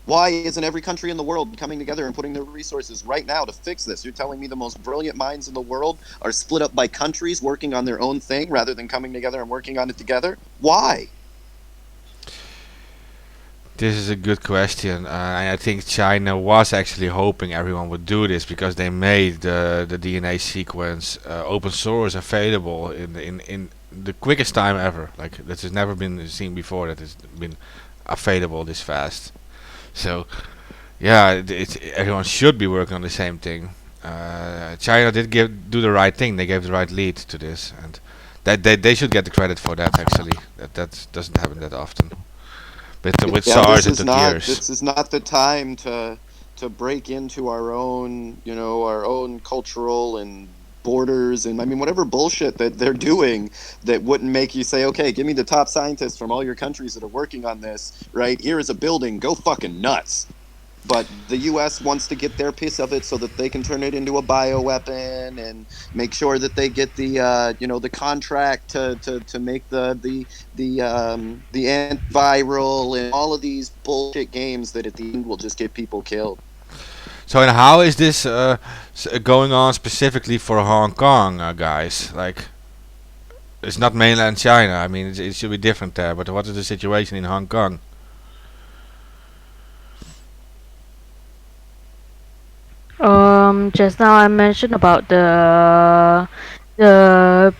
isn't every country in the world coming together and putting their resources right now to fix this? You're telling me the most brilliant minds in the world are split up by countries working on their own thing rather than coming together and working on it together? Why? This is a good question. I think China was actually hoping everyone would do this because they made the DNA sequence open source available in the quickest time ever. Like that has never been seen before. That has been available this fast. So yeah, everyone should be working on the same thing. China did do the right thing. They gave the right lead to this, and they should get the credit for that. Actually, that doesn't happen that often. With Yeah, SARS, it took years. this is not the time to break into our own, you know, our own cultural and borders, and I mean whatever bullshit that they're doing that wouldn't make you say, okay, give me the top scientists from all your countries that are working on this, right? Here is a building, go fucking nuts. But the U.S. wants to get their piece of it so that they can turn it into a bioweapon and make sure that they get the you know, the contract to make the antiviral and all of these bullshit games that at the end will just get people killed. So, and how is this going on specifically for Hong Kong, guys? Like, it's not mainland China. I mean, it should be different there. But what is the situation in Hong Kong? Just now I mentioned about the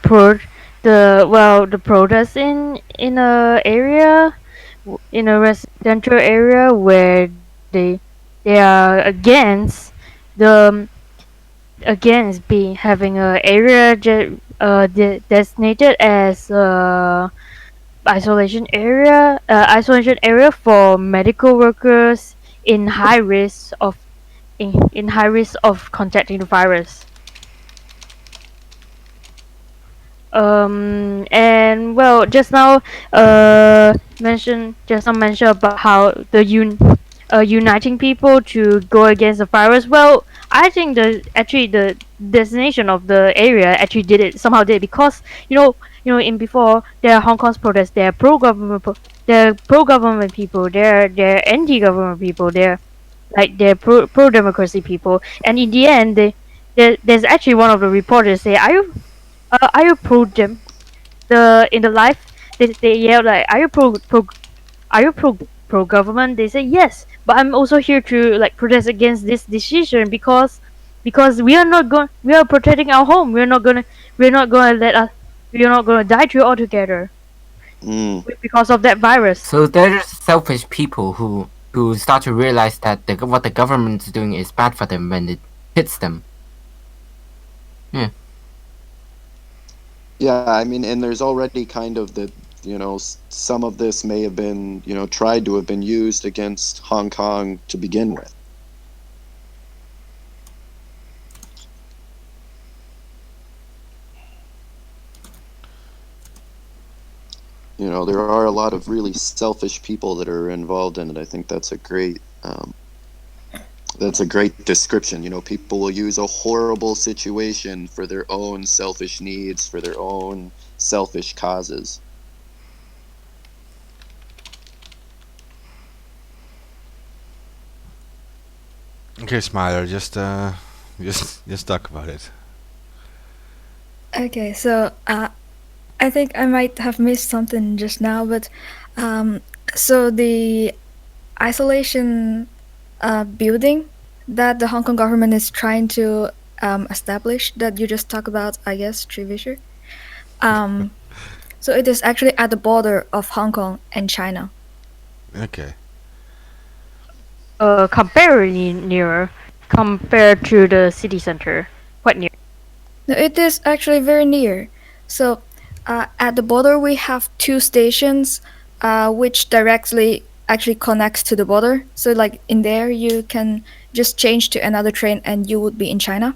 pro the protests in a area in a residential area where they are against the against being having a area designated as isolation area for medical workers in high risk of in high risk of contracting the virus. And well, just now mentioned about how the uniting people to go against the virus. Well, I think the destination of the area actually did it because in before there are Hong Kong's protests, there are pro government people, there are anti government people, they're pro democracy people, and in the end there's actually one of the reporters say, are you pro dem in the live, they yell like, are you pro government? They say yes, but I'm also here to like protest against this decision because we are protecting our home. We're not gonna let us we're not gonna die through altogether Mm. because of that virus. So there's selfish people who start to realize that what the government is doing is bad for them when it hits them. Yeah. Yeah, I mean, and there's already kind of the, you know, some of this may have been, you know, tried to have been used against Hong Kong to begin with. You know, there are a lot of really selfish people that are involved in it. I think that's a great description. You know, people will use a horrible situation for their own selfish needs, for their own selfish causes. Okay, Smiler, just talk about it. Okay, so I think I might have missed something just now, but so the isolation building that the Hong Kong government is trying to establish that you just talked about, I guess, Trevisher. So it is actually at the border of Hong Kong and China. Okay. Comparatively nearer compared to the city center, quite near. No, it is actually very near. So at the border we have two stations which directly actually connects to the border. So like in there you can just change to another train and you would be in China.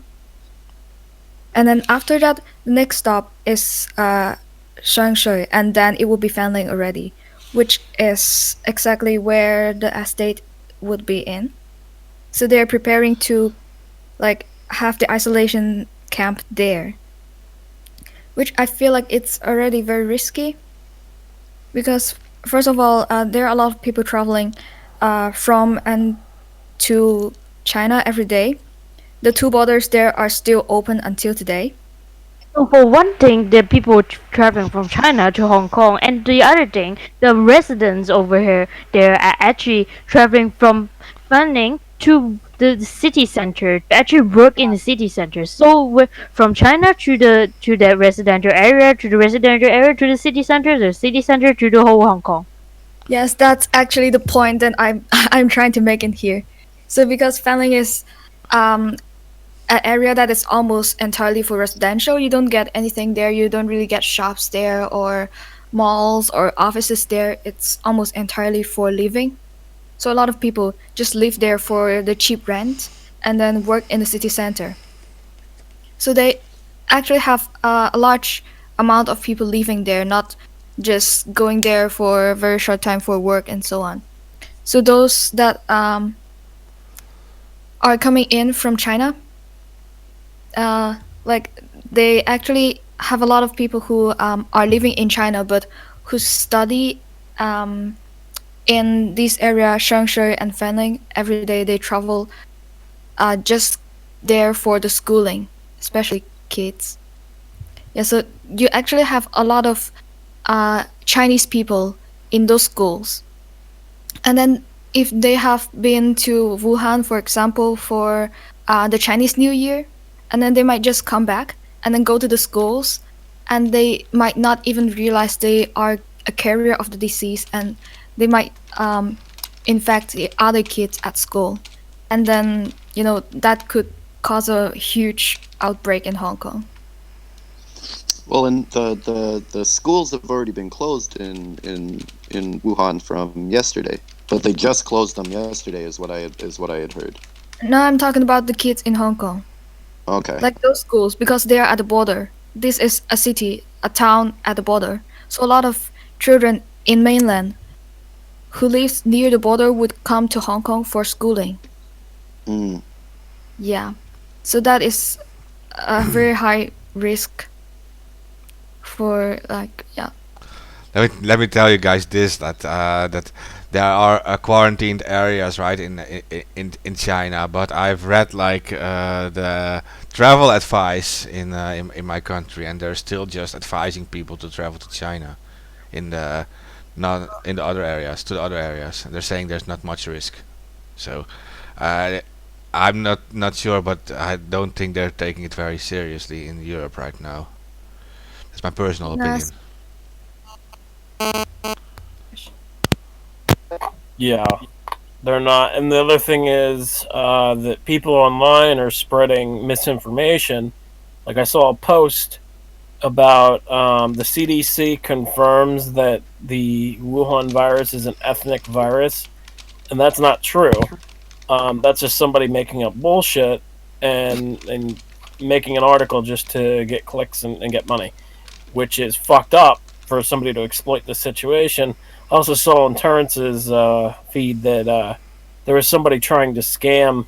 And then after that, the next stop is Shangshui, and then it will be Fanling already, which is exactly where the estate would be in. So they're preparing to like have the isolation camp there, which I feel like it's already very risky because first of all, there are a lot of people traveling from and to China every day. The two borders there are still open until today. So for one thing, the people traveling from China to Hong Kong, and the other thing, the residents over here, they're actually traveling from Fanling to the city center to actually work in the city center. So from China to the residential area, to the residential area to the city center to the whole Hong Kong. Yes, that's actually the point that I'm I'm trying to make in here. So because Fanling is an area that is almost entirely for residential. You don't get anything there. You don't really get shops there or malls or offices there. It's almost entirely for living. So a lot of people just live there for the cheap rent and then work in the city center. So they actually have a large amount of people living there, not just going there for a very short time for work and so on. So those that are coming in from China, like they actually have a lot of people who are living in China but who study in this area, Shangshui and Fanling. Every day they travel just there for the schooling, especially kids. Yeah, so you actually have a lot of Chinese people in those schools. And then if they have been to Wuhan, for example, for the Chinese New Year, and then they might just come back and then go to the schools, and they might not even realize they are a carrier of the disease, and they might infect the other kids at school. And then, that could cause a huge outbreak in Hong Kong. Well, and the schools have already been closed in Wuhan from yesterday, but they just closed them yesterday, is what I had heard. No, I'm talking about the kids in Hong Kong. Okay. Like those schools, because they are at the border. This is a city, a town at the border. So a lot of children in mainland who lives near the border would come to Hong Kong for schooling. Mm. Yeah. So that is a very high risk for yeah. Let me tell you guys this, that there are quarantined areas, right, in China, but I've read like the travel advice in my country, and they're still just advising people to travel to China in the not in the other areas, to the other areas. They're saying there's not much risk. So I'm not sure, but I don't think they're taking it very seriously in Europe right now. That's my personal opinion. Yeah, they're not. And the other thing is that people online are spreading misinformation. Like I saw a post about the CDC confirms that the Wuhan virus is an ethnic virus, and that's not true. That's just somebody making up bullshit and making an article just to get clicks and get money, which is fucked up for somebody to exploit the situation. I also saw on Terrence's feed that there was somebody trying to scam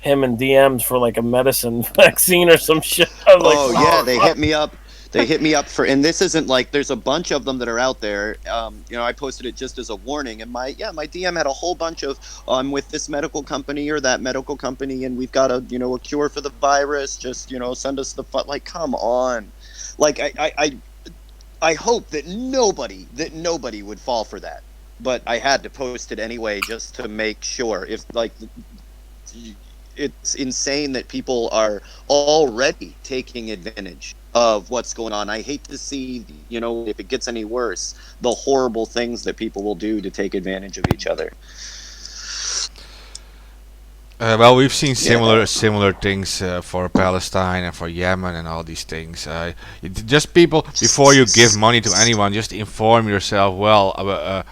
him in DMs for like a medicine vaccine or some shit. I was Oh like, yeah, they hit me up. They hit me up for, and this isn't like, there's a bunch of them that are out there. I posted it just as a warning, and my DM had a whole bunch of, I'm with this medical company or that medical company, and we've got a cure for the virus. Just send us the like, come on, like I hope that nobody would fall for that, but I had to post it anyway just to make sure. If like, it's insane that people are already taking advantage of what's going on. I hate to see, if it gets any worse, the horrible things that people will do to take advantage of each other. Well, we've seen similar things for Palestine and for Yemen and all these things. Just people, before you give money to anyone, just inform yourself well about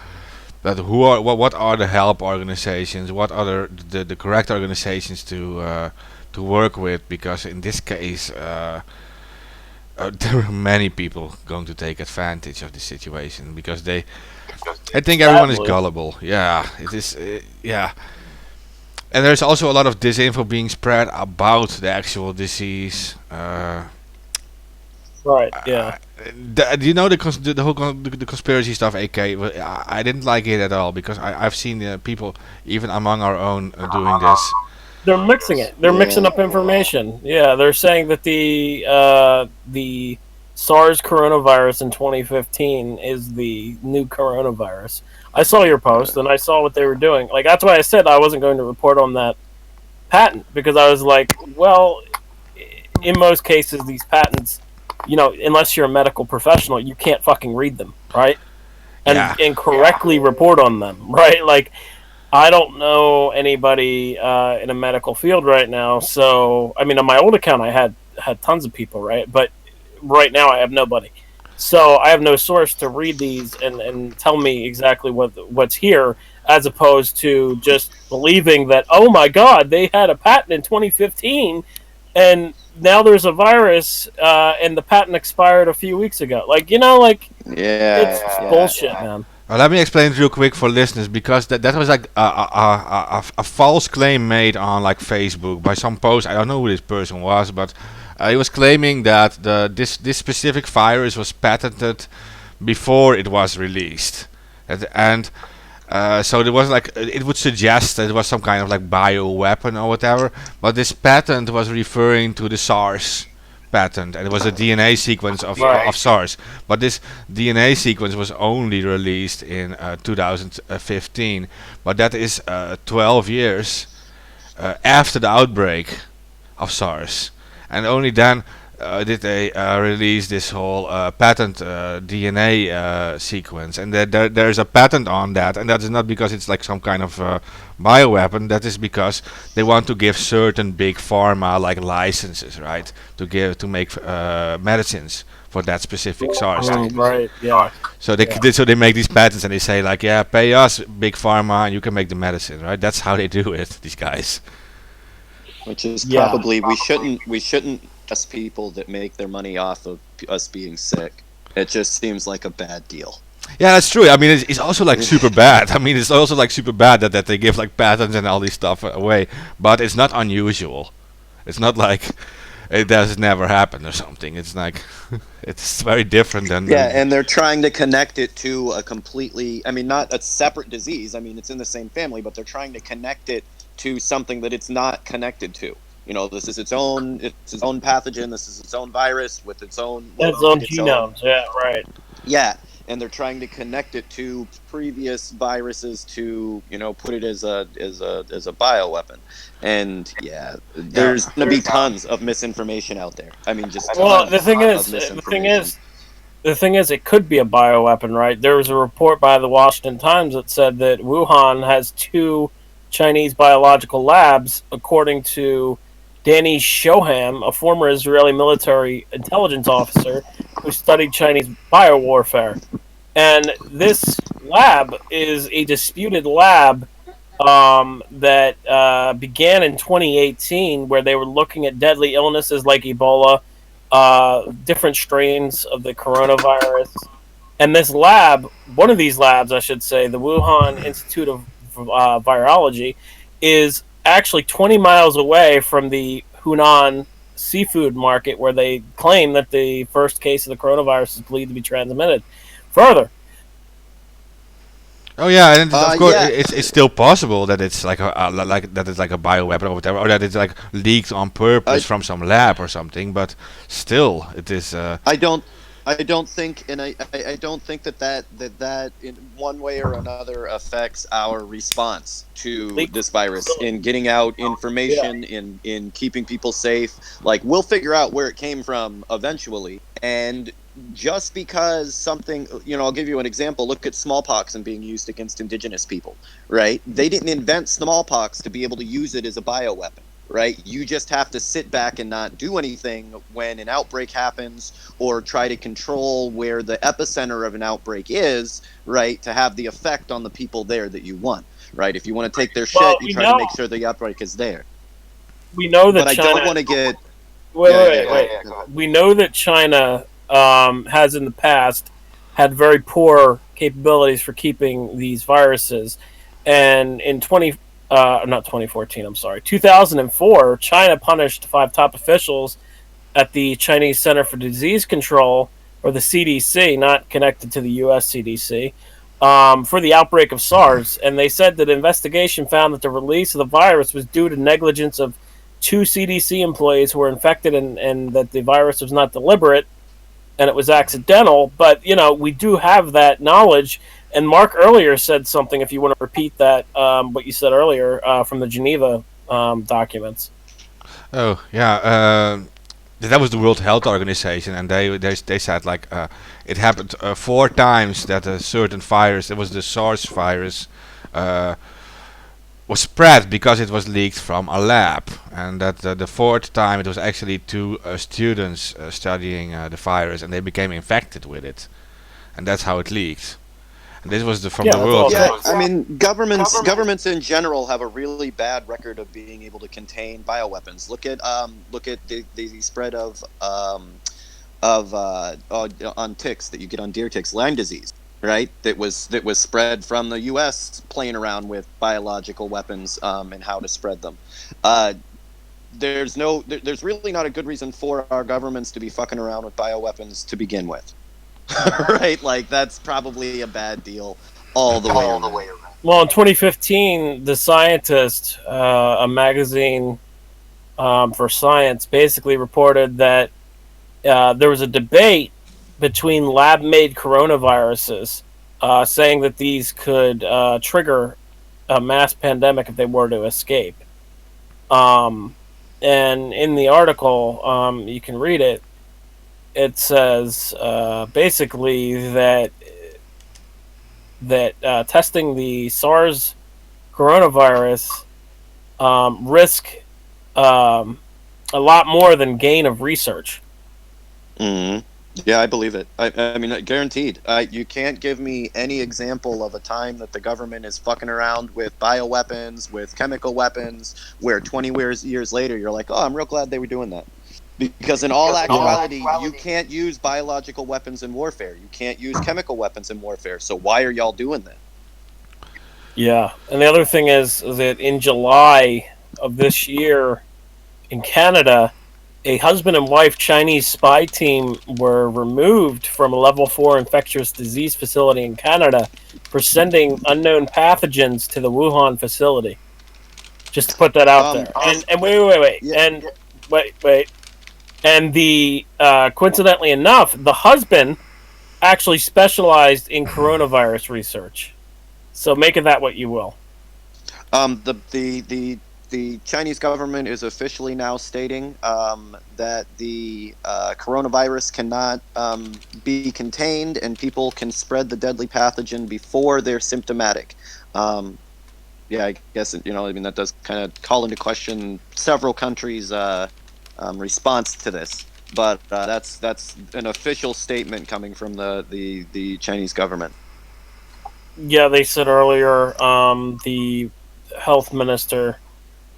that what are the help organizations, what are the correct organizations to work with, because in this case there are many people going to take advantage of the situation because I think everyone is gullible. Yeah, it is. Yeah. And there's also a lot of disinfo being spread about the actual disease. right, yeah. Do you know the whole the conspiracy stuff, AK? I didn't like it at all because I've seen people, even among our own, doing this. They're mixing it. They're mixing up information. Yeah, they're saying that the SARS coronavirus in 2015 is the new coronavirus. I saw your post and I saw what they were doing. Like, that's why I said I wasn't going to report on that patent, because I was like, well, in most cases these patents, unless you're a medical professional, you can't fucking read them, right? And correctly report on them, right? Like, I don't know anybody in a medical field right now. So, I mean, on my old account, I had tons of people, right? But right now, I have nobody. So I have no source to read these and tell me exactly what's here, as opposed to just believing that, oh my God, they had a patent in 2015, and now there's a virus, and the patent expired a few weeks ago. Like, like Yeah, it's yeah. bullshit, man. Let me explain it real quick for listeners, because that was like a false claim made on like Facebook by some post. I don't know who this person was, but he was claiming that this specific virus was patented before it was released, and so there was like it would suggest that it was some kind of like bio weapon or whatever. But this patent was referring to the SARS patent, and it was a DNA sequence of SARS. But this DNA sequence was only released in 2015. But that is 12 years after the outbreak of SARS, and only then did they release this whole patent DNA sequence. And there's a patent on that, and that is not because it's like some kind of bioweapon. That is because they want to give certain big pharma like licenses, right, to make medicines for that specific SARS thing. Right? Yeah. So they make these patents, and they say like, yeah, pay us big pharma and you can make the medicine, right? That's how they do it, these guys. Which is probably we shouldn't trust people that make their money off of us being sick. It just seems like a bad deal. Yeah, that's true. I mean, it's also like super bad. I mean, it's also like super bad that they give like patents and all this stuff away. But it's not unusual. It's not like it does never happen or something. It's like it's very different than and they're trying to connect it to a completely, I mean, not a separate disease. I mean, it's in the same family, but they're trying to connect it to something that it's not connected to. This is its own pathogen. This is its own virus with its own genomes. Yeah, right. Yeah, and they're trying to connect it to previous viruses to put it as a bioweapon. And there's gonna be tons of misinformation out there. I mean, just the thing is, it could be a bioweapon, right? There was a report by the Washington Times that said that Wuhan has 2 Chinese biological labs, according to Danny Shoham, a former Israeli military intelligence officer who studied Chinese biowarfare. And this lab is a disputed lab that began in 2018, where they were looking at deadly illnesses like Ebola, different strains of the coronavirus. And this lab, one of these labs, I should say, the Wuhan Institute of Virology, is actually 20 miles away from the Hunan seafood market, where they claim that the first case of the coronavirus is believed to be transmitted. Further, oh yeah, and of course it's still possible that it's like that it's like a bioweapon or whatever, or that it's like leaked on purpose from some lab or something. But still, it is. I don't think, and I don't think that in one way or another affects our response to this virus in getting out information, in keeping people safe. Like, we'll figure out where it came from eventually, and just because something, I'll give you an example. Look at smallpox and being used against indigenous people, right? They didn't invent smallpox to be able to use it as a bioweapon. Right? You just have to sit back and not do anything when an outbreak happens, or try to control where the epicenter of an outbreak is, right? To have the effect on the people there that you want, right? If you want to take their shit, you try to make sure the outbreak is there. We know that but China... I don't want to get... Wait. We know that China has in the past had very poor capabilities for keeping these viruses. And in 2004, China punished 5 top officials at the Chinese Center for Disease Control, or the CDC, not connected to the U.S. CDC, for the outbreak of SARS. And they said that investigation found that the release of the virus was due to negligence of 2 CDC employees who were infected, and that the virus was not deliberate and it was accidental. But, we do have that knowledge. And Mark earlier said something, if you want to repeat that, what you said earlier from the Geneva documents. Oh, yeah. That was the World Health Organization, and they said like it happened 4 times that a certain virus, it was the SARS virus, was spread because it was leaked from a lab, and that the fourth time it was actually two students studying the virus, and they became infected with it, and that's how it leaked. And this was from Yeah, the that's world. all it Yeah, takes. I mean, governments in general have a really bad record of being able to contain bioweapons. Look at the spread of on ticks that you get on deer ticks, Lyme disease, right? That was spread from the U.S. playing around with biological weapons and how to spread them. Uh, there's really not a good reason for our governments to be fucking around with bioweapons to begin with. Right? Like that's probably a bad deal all the way around. Well, in 2015, The Scientist, a magazine for science, basically reported that there was a debate between lab-made coronaviruses, saying that these could trigger a mass pandemic if they were to escape. Um, and in the article, you can read it. It says basically that testing the SARS coronavirus risk a lot more than gain of research. Mm-hmm. Yeah, I believe it. I mean, guaranteed. You can't give me any example of a time that the government is fucking around with bioweapons, with chemical weapons, where 20 years later you're like, oh, I'm real glad they were doing that. Because in all actuality, you can't use biological weapons in warfare. You can't use chemical weapons in warfare. So why are y'all doing that? Yeah, and the other thing is that in July of this year in Canada, a husband and wife Chinese spy team were removed from a level 4 infectious disease facility in Canada for sending unknown pathogens to the Wuhan facility. Just to put that out there. And wait. Yeah. And wait. And the coincidentally enough, the husband actually specialized in coronavirus research. So make of that what you will. The Chinese government is officially now stating that the coronavirus cannot be contained and people can spread the deadly pathogen before they're symptomatic. Yeah, I guess I mean that does kind of call into question several countries' response to this, but that's an official statement coming from the Chinese government. Yeah, they said earlier, the health minister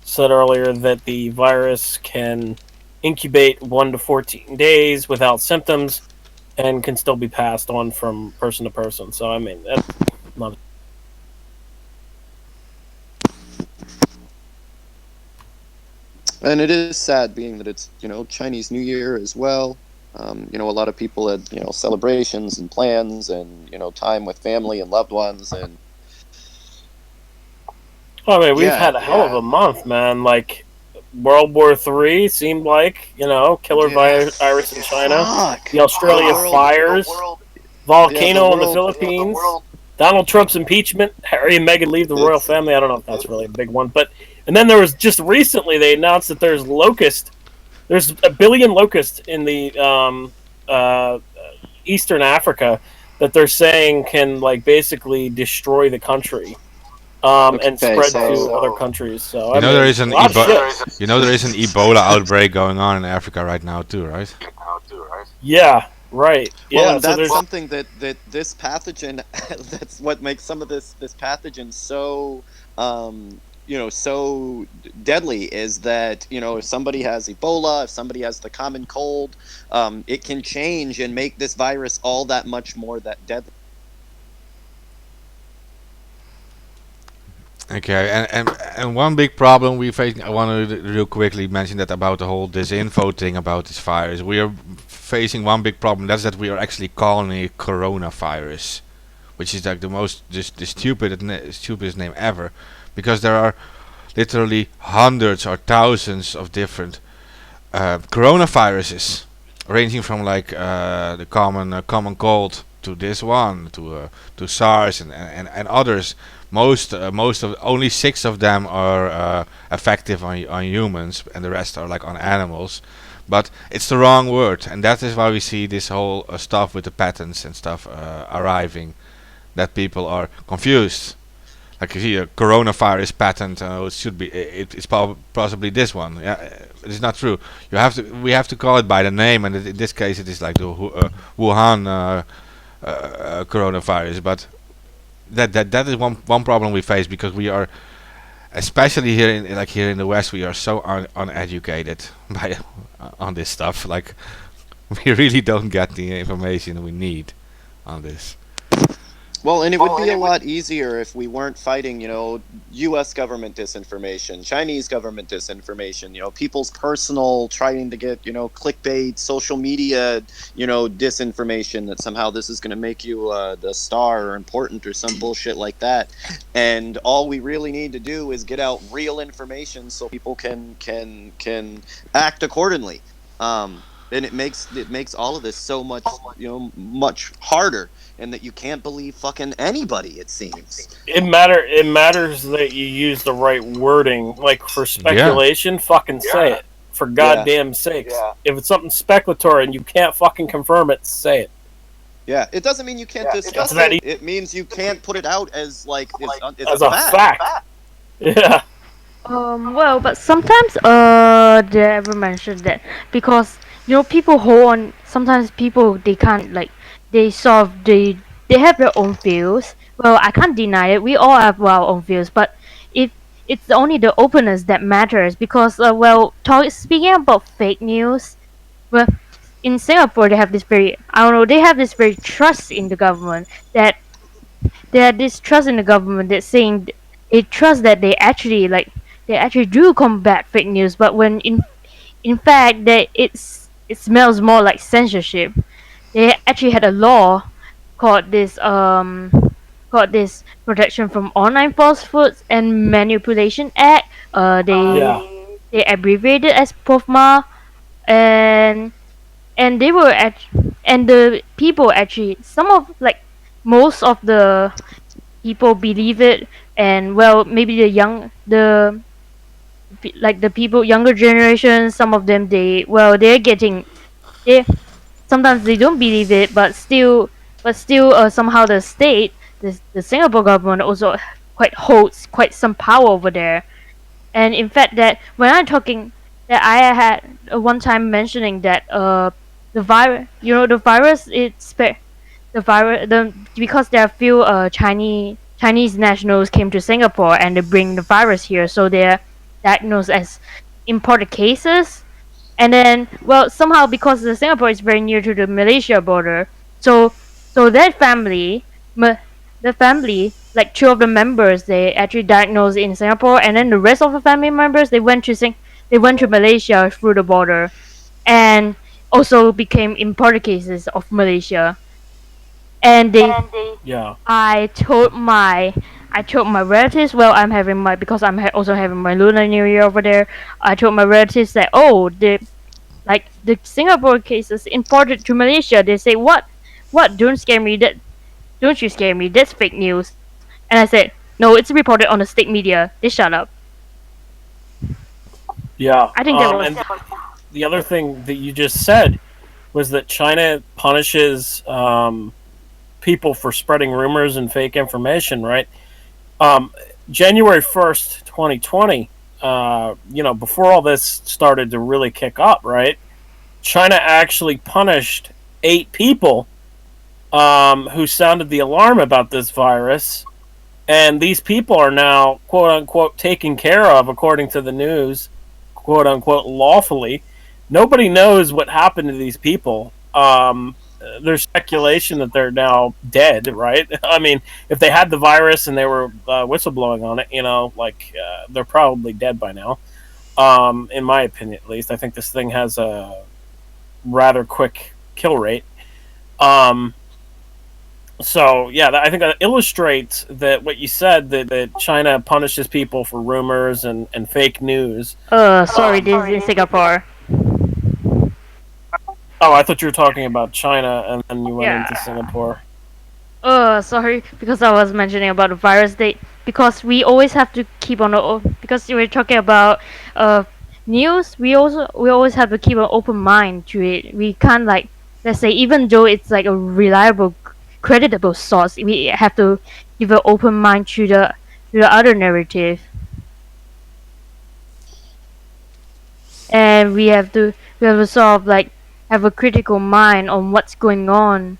said earlier that the virus can incubate 1 to 14 days without symptoms and can still be passed on from person to person. So, I mean, that's not. And it is sad, being that it's Chinese New Year as well. A lot of people had celebrations and plans and time with family and loved ones, and I mean, we've Yeah, had a hell of a month, man. Like, World War III seemed like, killer virus in China, fuck. the Australia fires, volcano in the Philippines, Donald Trump's impeachment, Harry and Meghan leave the royal It's- family. I don't know if that's really a big one, but and then there was just recently they announced that there's 1 billion locusts in the Eastern Africa that they're saying can basically destroy the country. And Okay, spread so- to other countries. So You know there is a an lot of shit. there is an Ebola outbreak going on in Africa right now too, right? Yeah, right. Well, Yeah, and so that's there's something that this pathogen, that's what makes some of this pathogen so so deadly, is that if somebody has Ebola, if somebody has the common cold, it can change and make this virus all that much more that deadly. Okay, and one big problem we face. I want to real quickly mention that about the whole disinfo thing about this virus. We are facing one big problem. That's that we are actually calling it coronavirus, which is like the most the stupidest name ever, because there are literally hundreds or thousands of different coronaviruses, ranging from the common cold to this one to SARS and others. Most of only 6 of them are effective on humans, and the rest are on animals. But it's the wrong word, and that is why we see this whole stuff with the patents and stuff arriving. That people are confused. like you see a coronavirus patent, it should be it's possibly this one. Yeah, it's not true. We have to call it by the name, and in this case it is like the Wuhan coronavirus. But that is one problem we face, because we are, especially here in the West, we are so uneducated by on this stuff. Like, we really don't get the information we need on this. Well, and it would be a lot easier if we weren't fighting, U.S. government disinformation, Chinese government disinformation, people's personal trying to get, clickbait, social media, disinformation that somehow this is going to make you the star or important or some bullshit like that. And all we really need to do is get out real information so people can act accordingly. And it makes all of this so much, much harder, and that you can't believe fucking anybody, it seems. It matters that you use the right wording. Like, for speculation, fucking say it. For goddamn sakes. If it's something speculatory and you can't fucking confirm it, say it. Yeah, it doesn't mean you can't discuss it. It means you can't put it out as as a fact. Yeah. Well, but sometimes they ever mention that because people hold on. Sometimes people they can't they have their own views. Well, I can't deny it. We all have our own views, but it's only the openness that matters because speaking about fake news, well, in Singapore they have this they have this very trust in the government that they have this trust in the government that saying they trust that they actually do combat fake news, but when in fact that it smells more like censorship. They actually had a law called this Protection from Online Falsehoods and Manipulation Act. They abbreviated as POFMA, and the people actually most of the people believe it, and maybe the people younger generation, some of them they're getting they sometimes they don't believe it, but still somehow the Singapore government also holds quite some power over there. And in fact that when I'm talking that I had one time mentioning that the virus the virus because there are few Chinese nationals came to Singapore and they bring the virus here, so they're diagnosed as imported cases. And then somehow because the Singapore is very near to the Malaysia border, so that the family, like two of the members, they actually diagnosed in Singapore, and then the rest of the family members they went to Malaysia through the border, and also became imported cases of Malaysia. And Yeah. I told my relatives. Well, I'm having because I'm also having my Lunar New Year over there. I told my relatives that the Singapore cases imported to Malaysia. They say what? Don't scare me. Don't you scare me. That's fake news. And I said no. It's reported on the state media. They shut up. Yeah. I think that was. And the other thing that you just said was that China punishes people for spreading rumors and fake information, right? January 1st, 2020, before all this started to really kick up, right? China actually punished 8 people who sounded the alarm about this virus. And these people are now, quote unquote, taken care of, according to the news, quote unquote, lawfully. Nobody knows what happened to these people. There's speculation that they're now dead, right? I mean, if they had the virus and they were whistleblowing on it, they're probably dead by now. In my opinion, at least. I think this thing has a rather quick kill rate. So, yeah, I think that illustrates that what you said, that China punishes people for rumors and fake news. Sorry, this is in Singapore. Oh, I thought you were talking about China, and then you went into Singapore. Sorry, because I was mentioning about the virus date. Because we always have to keep on because we were talking about news. We always have to keep an open mind to it. We can't let's say even though it's like a reliable, creditable source, we have to give an open mind to the other narrative, and we have to sort of like have a critical mind on what's going on.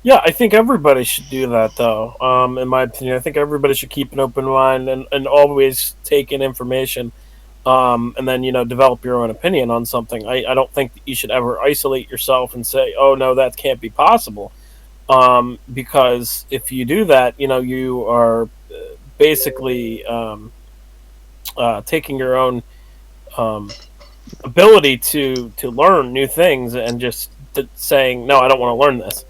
Yeah, I think everybody should do that, though. In my opinion, I think everybody should keep an open mind and always take in information, and then develop your own opinion on something. I don't think that you should ever isolate yourself and say, "Oh no, that can't be possible," because if you do that, you are basically taking your own um, ability to learn new things and just saying, "No, I don't want to learn this."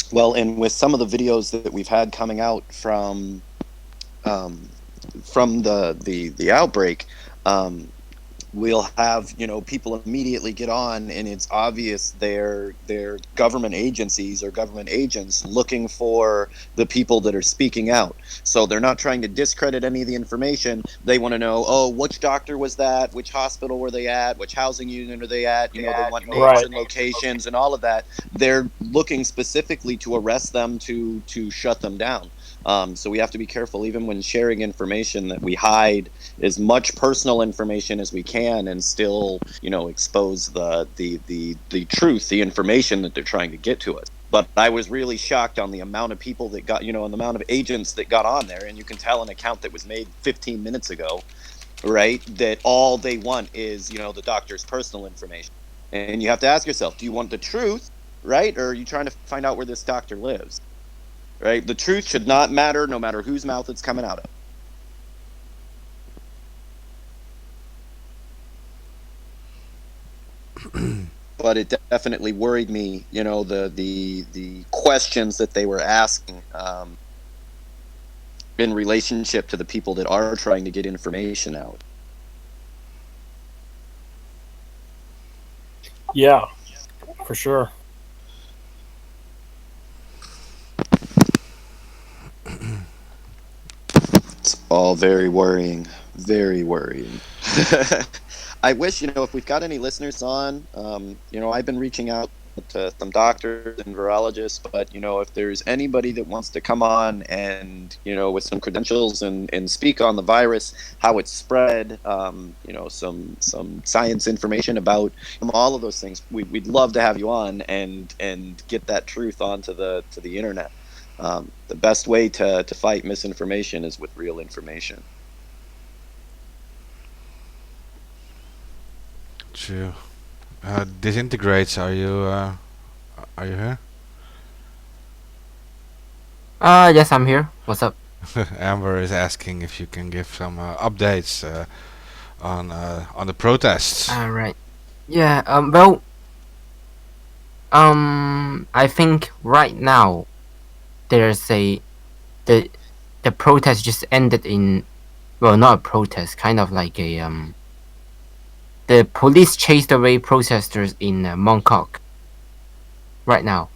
Well, and with some of the videos that we've had coming out um, from the outbreak, um, we'll have people immediately get on, and it's obvious they're government agencies or government agents looking for the people that are speaking out. So they're not trying to discredit any of the information. They want to know, oh, which doctor was that, which hospital were they at, which housing unit are they at. They want names Right. and locations and all of that. They're looking specifically to arrest them, to shut them down. So we have to be careful, even when sharing information, that we hide as much personal information as we can and still expose the truth, the information that they're trying to get to us. But I was really shocked on the amount of people that got, and the amount of agents that got on there. And you can tell an account that was made 15 minutes ago, right, that all they want is the doctor's personal information. And you have to ask yourself, do you want the truth, right, or are you trying to find out where this doctor lives? Right? The truth should not matter, no matter whose mouth it's coming out of. But it definitely worried me, the questions that they were asking, in relationship to the people that are trying to get information out. Yeah, for sure. It's all very worrying, very worrying. I wish, if we've got any listeners on, I've been reaching out to some doctors and virologists, but, if there's anybody that wants to come on and, with some credentials and speak on the virus, how it's spread, some science information about all of those things, we'd love to have you on and get that truth onto the internet. The best way to fight misinformation is with real information. True. Disintegrates. Are you here? Yes, I'm here. What's up? Amber is asking if you can give some updates on the protests. Right. Yeah. Well. I think right now there's the protest just ended in, well, not a protest, kind of like the police chased away protesters in Mongkok. Right now,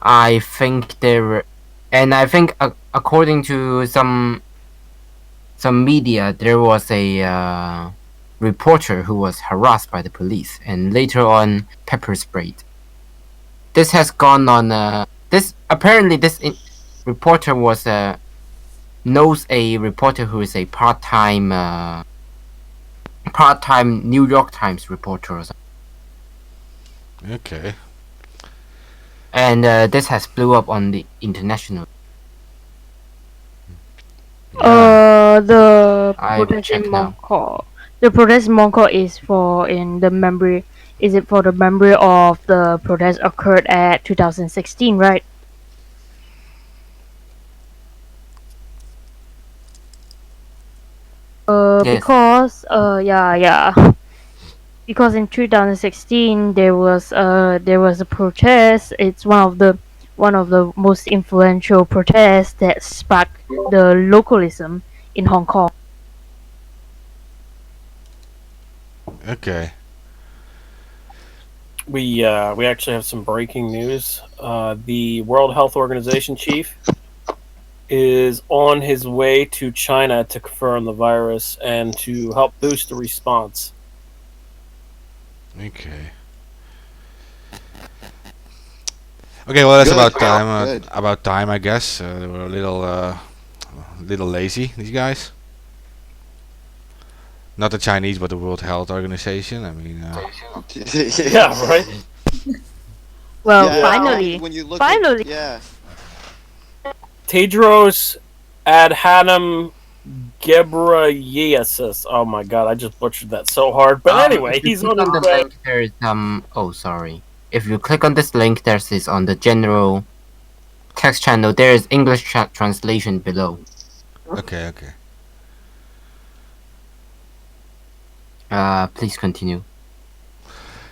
I think I think according to some media, there was a reporter who was harassed by the police and later on pepper sprayed. This has gone on. This reporter knows a reporter who is a part-time New York Times reporter or something. Okay. And this has blew up on the international. The I will protest in check now. Mongkok. The protest in Mongkok is for in the memory. Is it for the memory of the protest occurred at 2016, right? Yes. Because yeah. Because in 2016 there was a protest. It's one of the most influential protests that sparked the localism in Hong Kong. Okay. We actually have some breaking news. The World Health Organization chief is on his way to China to confirm the virus and to help boost the response. Okay. Okay, well that's Good. about time. Good. About time, I guess. They were a little lazy. These guys. Not the Chinese, but the World Health Organization. I mean, Yeah, right. Well, Yeah, Yeah. and finally, when you look at finally. yeah, Tedros Adhanom Ghebreyesus. Oh my god, I just butchered that so hard. But If anyway, you he's click on on his the way. link, there's Oh, sorry. If you click on this link, there's this on the general text channel. There is English translation below. okay, okay. Please continue.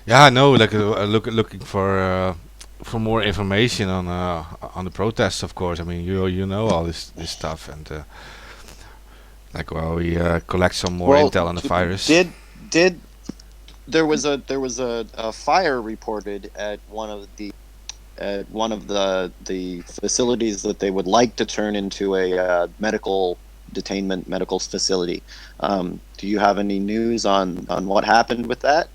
Yeah, I know. Like, looking for more information on the protests. Of course, I mean, you know all this stuff, and like, well, we collect some more well, intel on the virus. did there was a fire reported at one of the facilities that they would like to turn into a medical detainment medical facility. Do you have any news on what happened with that?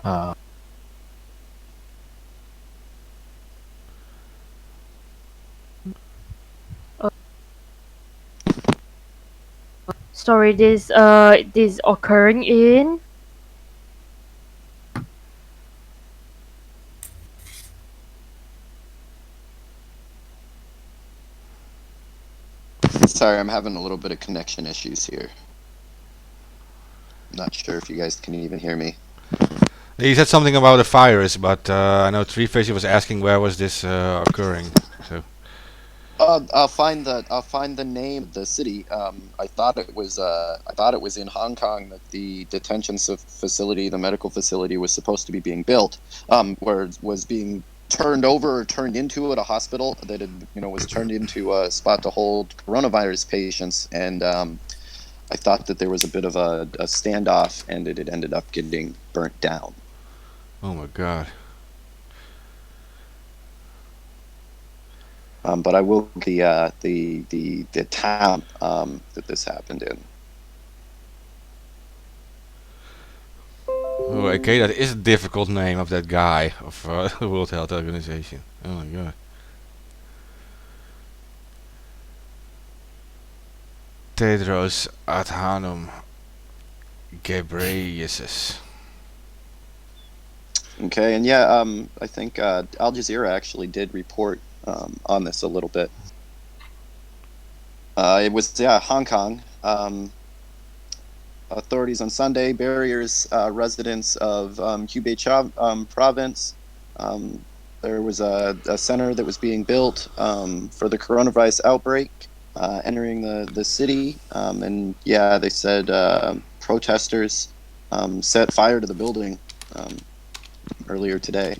Uh, Sorry, this occurring in. Sorry, I'm having a little bit of connection issues here. Not sure if you guys can even hear me. He said something about a virus, but I know Three Fishy was asking where was this occurring. So I'll find the name of the city. I thought it was in Hong Kong that the detention facility, the medical facility, was supposed to be being built, where it was being turned over or turned into at a hospital that was turned into a spot to hold coronavirus patients, and I thought that there was a bit of a standoff, and it had ended up getting burnt down. oh my god. But I will the town that this happened in. Oh, okay, that is a difficult name of that guy of the World Health Organization. Oh my god. Tedros Adhanom Ghebreyesus. Okay, and yeah, I think Al Jazeera actually did report on this a little bit. It was Hong Kong. Authorities on Sunday barriers residents of Hubei province. There was a center that was being built for the coronavirus outbreak entering the city, and yeah, they said protesters set fire to the building earlier today.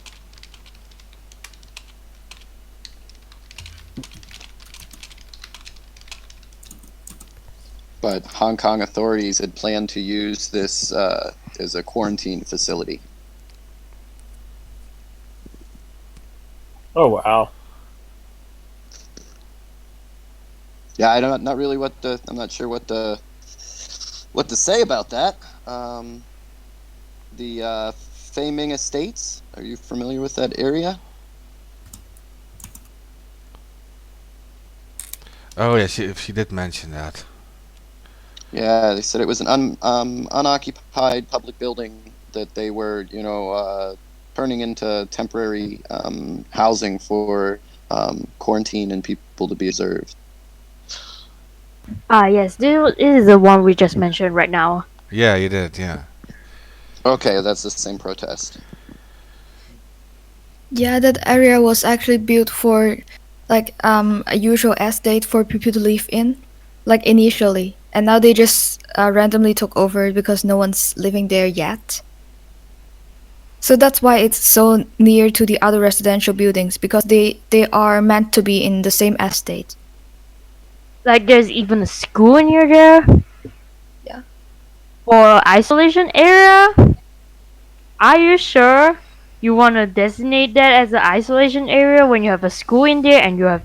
But Hong Kong authorities had planned to use this as a quarantine facility. Oh wow. Yeah, not really I'm not sure what to say about that. The Fei Ming Estates. Are you familiar with that area? Oh yeah, she did mention that. Yeah, they said it was an unoccupied public building that they were, turning into temporary housing for quarantine and people to be observed. Ah, yes, this is the one we just mentioned right now. Yeah, you did. Yeah. Okay, that's the same protest. Yeah, that area was actually built for like a usual estate for people to live in, like initially, and now they just randomly took over it because no one's living there yet. So that's why it's so near to the other residential buildings because they are meant to be in the same estate. Like, there's even a school near there. Yeah. For isolation area. Are you sure? you want to designate that as an isolation area when you have a school in there and you have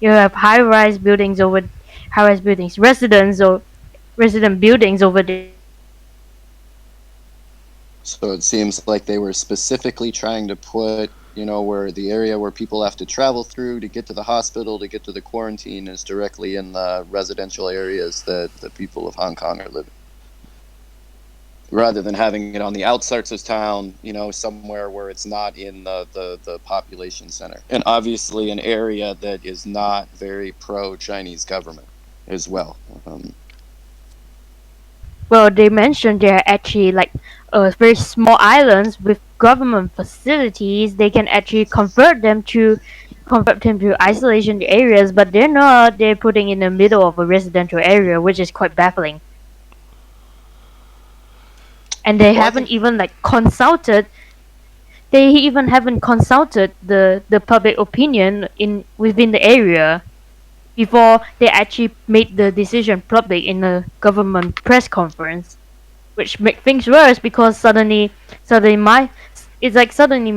you have high-rise buildings over high-rise buildings, residents or resident buildings over there. So it seems like they were specifically trying to put, where the area where people have to travel through to get to the hospital, to get to the quarantine, is directly in the residential areas that the people of Hong Kong are living, rather than having it on the outskirts of town, somewhere where it's not in the population center. And obviously an area that is not very pro-Chinese government as well. Well, they mentioned there are actually like very small islands with government facilities. They can actually convert them to isolation areas, but they're not. They're putting in the middle of a residential area, which is quite baffling. And they Well, I haven't think even like consulted. They even haven't consulted the public opinion in within the area before they actually made the decision public in a government press conference, which make things worse because suddenly my it's like suddenly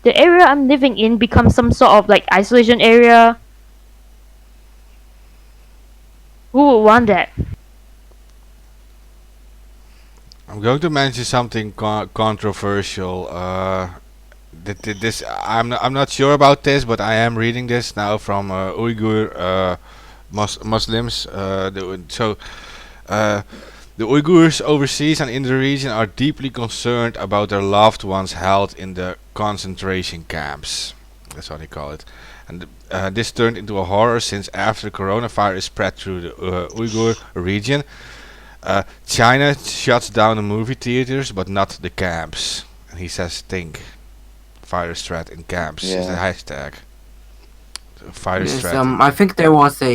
the area I'm living in becomes some sort of like isolation area. Who would want that? I'm going to mention something controversial. This I'm not sure about this, but I am reading this now from Uyghur Muslims. Uh, the Uyghurs overseas and in the region are deeply concerned about their loved ones held in the concentration camps. That's what they call it. And this turned into a horror since after the coronavirus spread through the Uyghur region, China shuts down the movie theaters, but not the camps. And he says, "Think, virus threat in camps is the Yeah. hashtag. Virus Yes, threat." I think there was a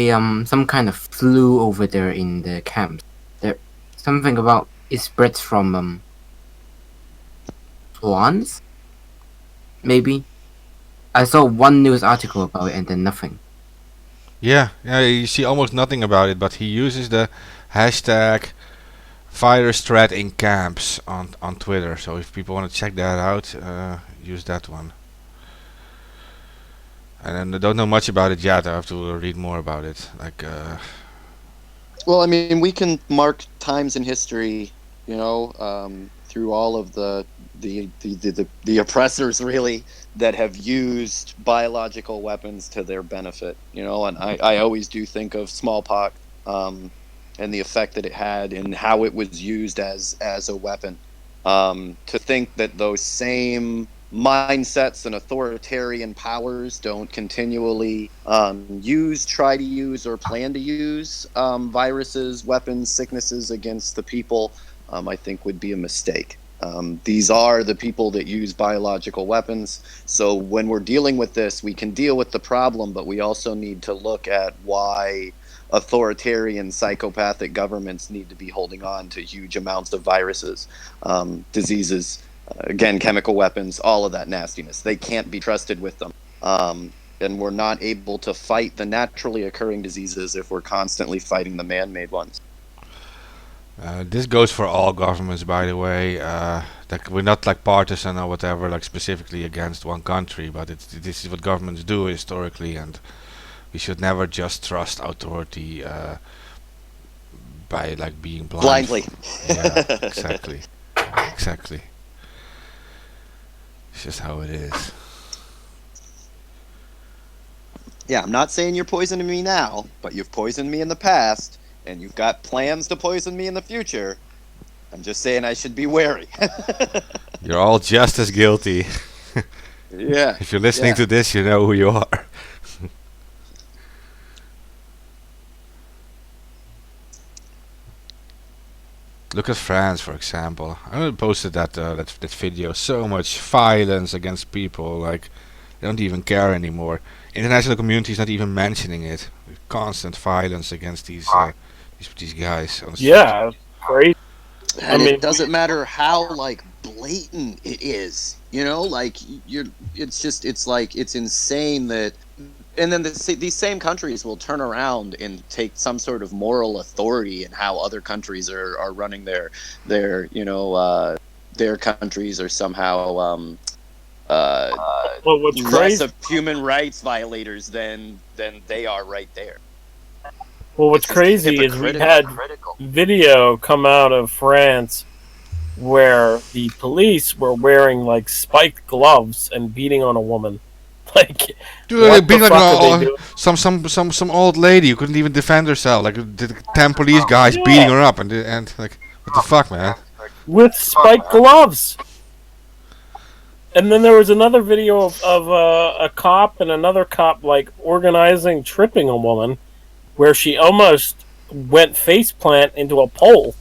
some kind of flu over there in the camps. There, something about it spreads from swans, maybe. I saw one news article about it and then nothing. Yeah, you see almost nothing about it, but he uses the hashtag virus threat in camps on Twitter. So if people want to check that out, use that one. And I don't know much about it yet. I have to read more about it. Well, I mean, we can mark times in history, through all of the oppressors really that have used biological weapons to their benefit. And I always do think of smallpox, and the effect that it had and how it was used as a weapon. To think that those same mindsets and authoritarian powers don't continually try to use, or plan to use viruses, weapons, sicknesses against the people, I think would be a mistake. These are the people that use biological weapons. So when we're dealing with this, we can deal with the problem, but we also need to look at why authoritarian, psychopathic governments need to be holding on to huge amounts of viruses, diseases, again, chemical weapons, all of that nastiness. They can't be trusted with them. And we're not able to fight the naturally occurring diseases if we're constantly fighting the man-made ones. This goes for all governments, by the way. We're not like partisan or whatever, like specifically against one country, but this is what governments do historically, and we should never just trust authority by like being blind. Blindly. Yeah, exactly. Exactly. It's just how it is. Yeah, I'm not saying you're poisoning me now, but you've poisoned me in the past, and you've got plans to poison me in the future. I'm just saying I should be wary. You're all just as guilty. Yeah. If you're listening to this, you know who you are. Look at France, for example. I posted that video. So much violence against people. Like, they don't even care anymore. International community is not even mentioning it. Constant violence against these guys. On the street. Yeah, great. And it doesn't matter how blatant it is. It's insane that. And then these same countries will turn around and take some sort of moral authority in how other countries are running their their countries are somehow uh, Well, what's less crazy? of human rights violators than they are right there. Well, what's It's just crazy is we hypocritical. had video come out of France where the police were wearing like spiked gloves and beating on a woman. Like, Dude, what the being like fuck are they doing? some old lady who couldn't even defend herself. Like the 10 police guys beating Yeah, her up, and like, what the fuck, man? with spiked gloves. And then there was another video of a cop and another cop like organizing tripping a woman, where she almost went face plant into a pole.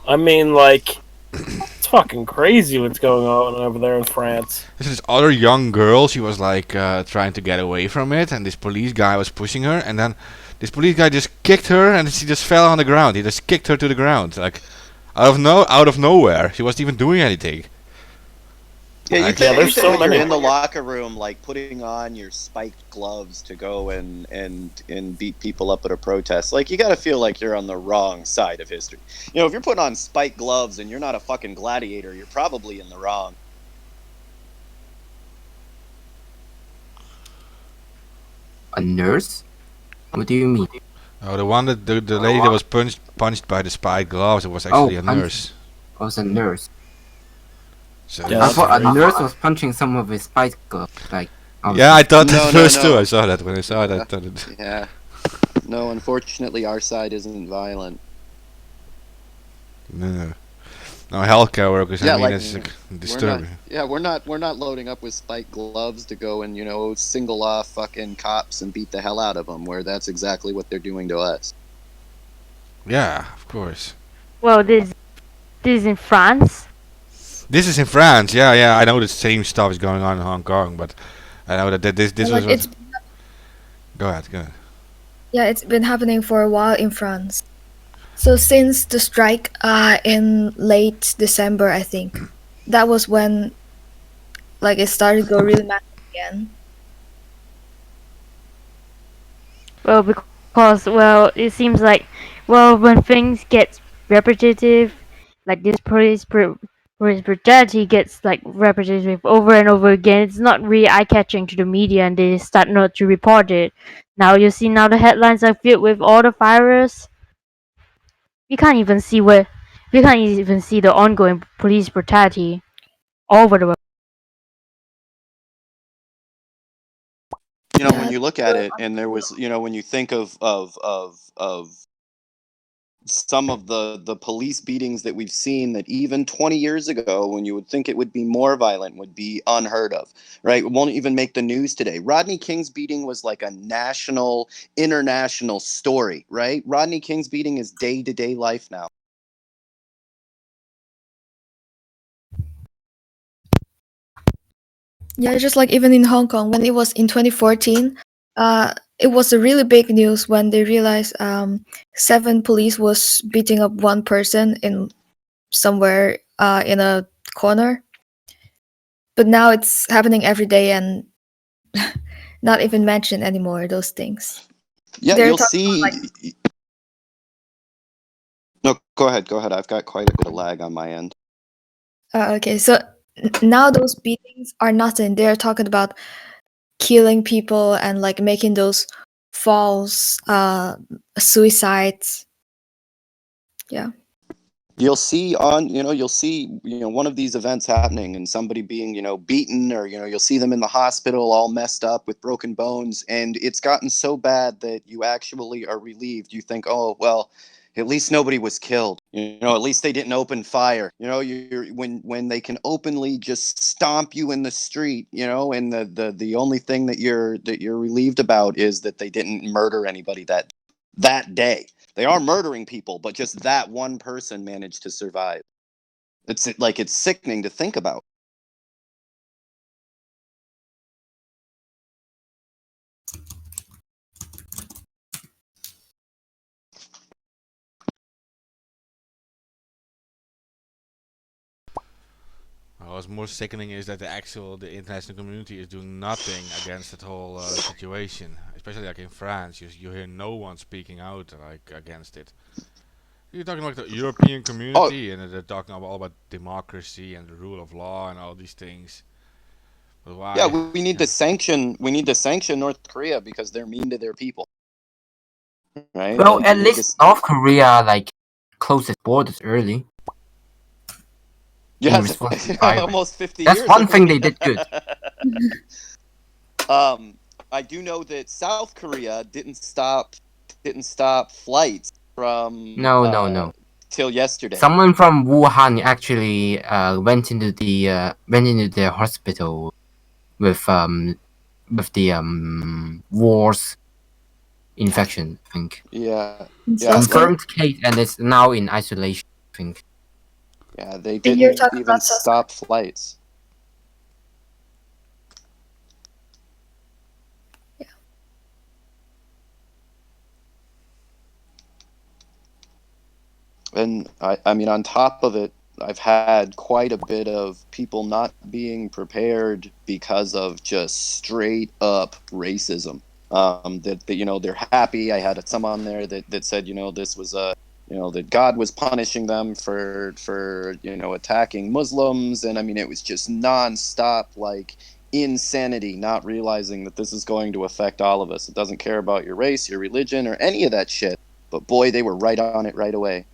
I mean, like, it's fucking crazy what's going on over there in France. This other young girl, she was like trying to get away from it, and this police guy was pushing her, and then this police guy just kicked her, and she just fell on the ground. He just kicked her to the ground, like out of nowhere. She wasn't even doing anything. Yeah, you Like, think, there's so when many. you're in the locker room, like putting on your spiked gloves to go and beat people up at a protest, like you got to feel like you're on the wrong side of history. You know, if you're putting on spiked gloves and you're not a fucking gladiator, you're probably in the wrong. A nurse? What do you mean? oh, the one that the lady that was punched by the spiked gloves, it was actually a nurse. I was a nurse. So Yeah, I that's thought a crazy. nurse was punching someone with spike gloves. Like, yeah, I thought No, that no, first too. no. I saw that when I saw it. I thought it. Yeah. No, unfortunately, our side isn't violent. No, no, healthcare workers. Yeah, I mean, like, it's like, We're not. disturbing. Yeah, we're not loading up with spiked gloves to go and single off fucking cops and beat the hell out of them. Where that's exactly what they're doing to us. Yeah, of course. Well, this is in France. This is in France. Yeah, yeah. I know the same stuff is going on in Hong Kong, but I know that this was. Like it's Go ahead, go ahead. yeah, it's been happening for a while in France. So since the strike in late December, I think that was when like it started to go really mad again. Well, because it seems like when things get repetitive, like this police brutality gets like repetitive over and over again, it's not really eye catching to the media, and they start not to report it. Now you see, now the headlines are filled with all the virus. We can't even see the ongoing police brutality all over the world. You know, when Yeah, you look at it, and there was, when you think of some of the police beatings that we've seen, that even 20 years ago, when you would think it would be more violent, would be unheard of, right? It won't even make the news today. Rodney King's beating was like a national, international story, right? Rodney King's beating is day-to-day life now. yeah, just like even in Hong Kong when it was in 2014, it was a really big news when they realized 7 police was beating up one person in somewhere in a corner. But now it's happening every day and not even mentioned anymore. Those things. Yeah, They're you'll talking see. about like No, go ahead, go ahead. I've got quite a bit of lag on my end. okay, so now those beatings are nothing. They're talking about killing people and like making those false suicides. Yeah. You'll see one of these events happening and somebody being beaten, or you'll see them in the hospital all messed up with broken bones, and it's gotten so bad that you actually are relieved. You think, oh well, at least nobody was killed, at least they didn't open fire. You're when they can openly just stomp you in the street, and the only thing that you're relieved about is that they didn't murder anybody that day. They are murdering people, but just that one person managed to survive. It's sickening to think about. What's more sickening is that the international community is doing nothing against that whole situation. Especially like in France, you hear no one speaking out like against it. You're talking like the European community, and they're talking all about democracy and the rule of law and all these things. But Yeah, why? we need to sanction. We need to sanction North Korea because they're mean to their people, right? Well, Like at we need least to. North Korea like closed its borders early in Yes, response to the virus. almost 50 That's years one ago. thing they did good. I do know that South Korea didn't stop flights from No. till yesterday. Someone from Wuhan actually went into the hospital with the wars infection, I think. Yeah, In yeah, South Korea? Confirmed case, and it's now in isolation, I think. yeah. They And you're didn't talking even about South stop flights. And I mean, on top of it, I've had quite a bit of people not being prepared because of just straight up racism. That they're happy. I had some on there that said this was that God was punishing them for attacking Muslims, and I mean it was just nonstop like insanity, not realizing that this is going to affect all of us. It doesn't care about your race, your religion, or any of that shit. But boy, they were right on it right away.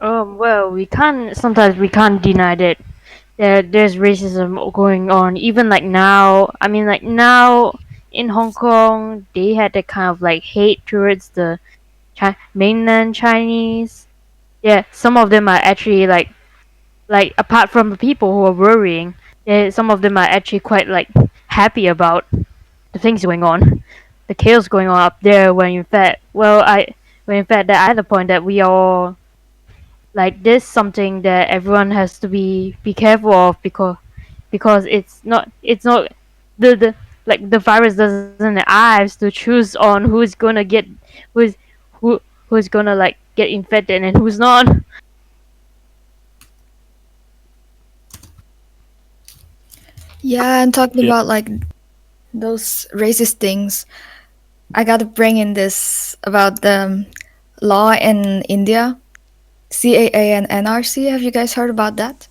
Well, sometimes we can't deny that there's racism going on. Even like now, I mean, like now in Hong Kong, they had that kind of like hate towards the mainland Chinese. Yeah, some of them are actually like apart from the people who are worrying, some of them are actually quite like happy about the things going on, the chaos going on up there. When in fact, that other point that we are like this something that everyone has to be careful of because it's not the like the virus doesn't have eyes to choose on who's who who's gonna like get infected and who's not. Yeah, and talking Yeah. about like those racist things, I gotta bring in this about the law in India, CAA and NRC. Have you guys heard about that?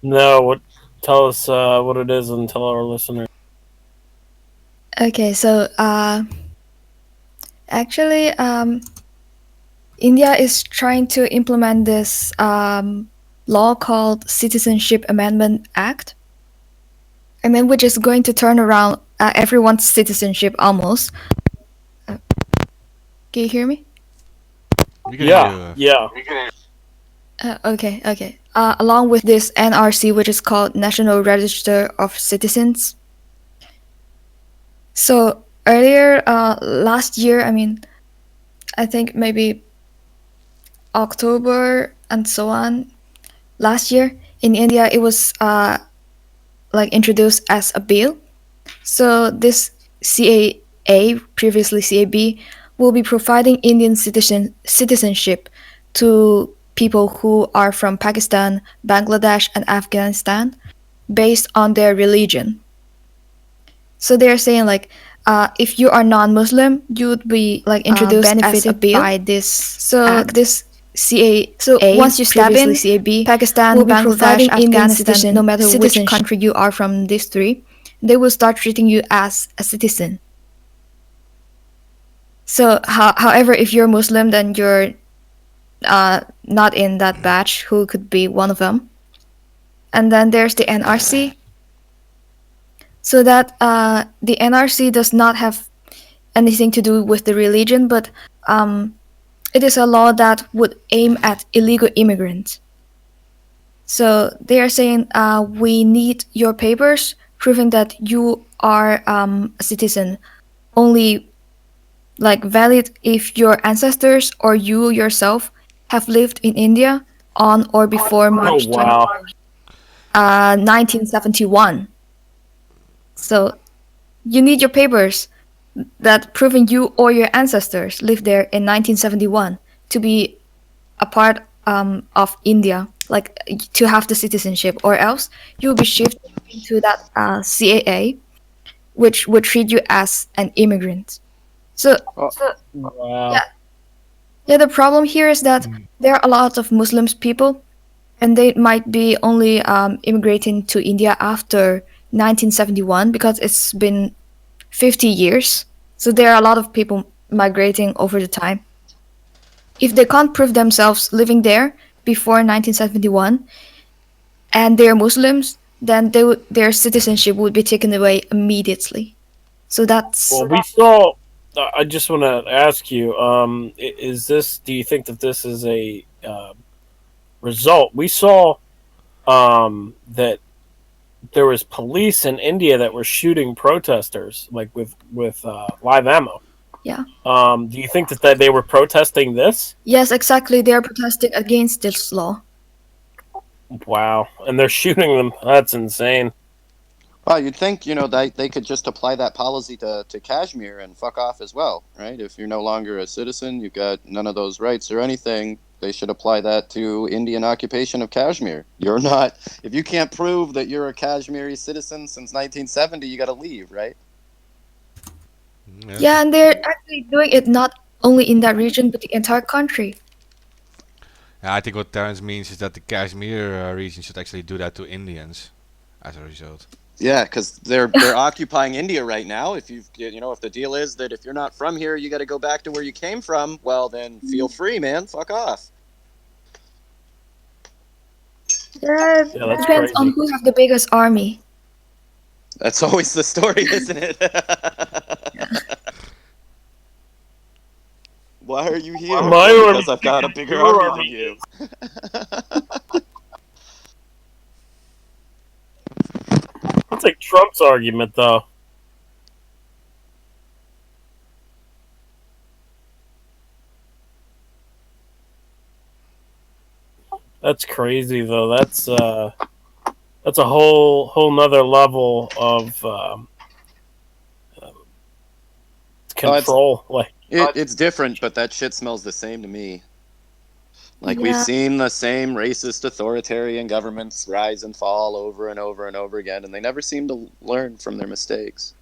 No, what? Tell us what it is and tell our listeners. Okay, so actually, India is trying to implement this law called Citizenship Amendment Act, and then which is going to turn around everyone's citizenship almost. Can you hear me? We can hear you. Yeah. Okay. Along with this NRC, which is called National Register of Citizens. So earlier, last year, I mean, I think maybe October and so on. Last year in India, it was like introduced as a bill. So this CAA, previously CAB, will be providing Indian citizenship to people who are from Pakistan, Bangladesh, and Afghanistan based on their religion. So they're saying like if you are non-Muslim, you would be like introduced as a bill by this. So act. This CA. So once you step in, CAB, Pakistan will be providing Indian citizen, no matter which country you are from these three, they will start treating you as a citizen. So, however, if you're Muslim, then you're not in that batch. Who could be one of them? And then there's the NRC. So that the NRC does not have anything to do with the religion, but it is a law that would aim at illegal immigrants. So they are saying we need your papers proving that you are a citizen, only like valid if your ancestors or you yourself have lived in India on or before March 1971. So you need your papers that proving you or your ancestors lived there in 1971 to be a part of India. like to have the citizenship, or else you'll be shifted into that CAA, which would treat you as an immigrant. So Wow. yeah, yeah. The problem here is that there are a lot of Muslims people, and they might be only immigrating to India after 1971 because it's been 50 years. So there are a lot of people migrating over the time. If they can't prove themselves living there before 1971 and they're Muslims, then their citizenship would be taken away immediately. So that's Well, we saw. I just want to ask you: is this? Do you think that this is a result? We saw that there was police in India that were shooting protesters, like with live ammo. yeah. Do you think that they were protesting this? Yes, exactly. They are protesting against this law. Wow, and they're shooting them. That's insane. Well, you'd think, they could just apply that policy to Kashmir and fuck off as well, right? If you're no longer a citizen, you've got none of those rights or anything, they should apply that to Indian occupation of Kashmir. You're not, if you can't prove that you're a Kashmiri citizen since 1970, you got to leave, right? Yeah. Yeah, and they're actually doing it not only in that region but the entire country. Yeah, I think what Terence means is that the Kashmir region should actually do that to Indians as a result. Yeah, because they're occupying India right now. If if the deal is that if you're not from here, you got to go back to where you came from. Well, then feel free, man. Fuck off. Yeah, Yeah, that's depends on crazy. who have the biggest army. That's always the story, isn't it? Why are you here? My Well, army because I've got a bigger your army than you. I'll take Trump's argument though. That's crazy though. That's a whole nother level of control. Like It's different, but that shit smells the same to me. Like we've Yeah. seen the same racist authoritarian governments rise and fall over and over and over again, and they never seem to learn from their mistakes.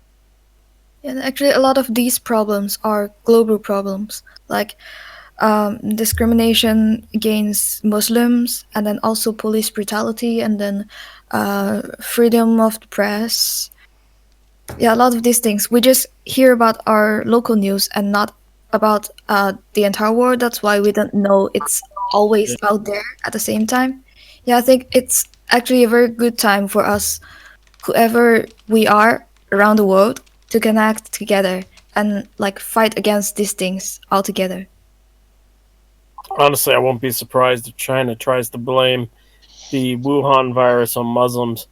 Yeah, and actually, a lot of these problems are global problems, like discrimination against Muslims, and then also police brutality, and then freedom of the press. Yeah, a lot of these things. We just hear about our local news and not about the entire world. That's why we don't know it's always out there at the same time. Yeah, I think it's actually a very good time for us, whoever we are around the world, to connect together and like fight against these things all together. honestly, I won't be surprised if China tries to blame the Wuhan virus on Muslims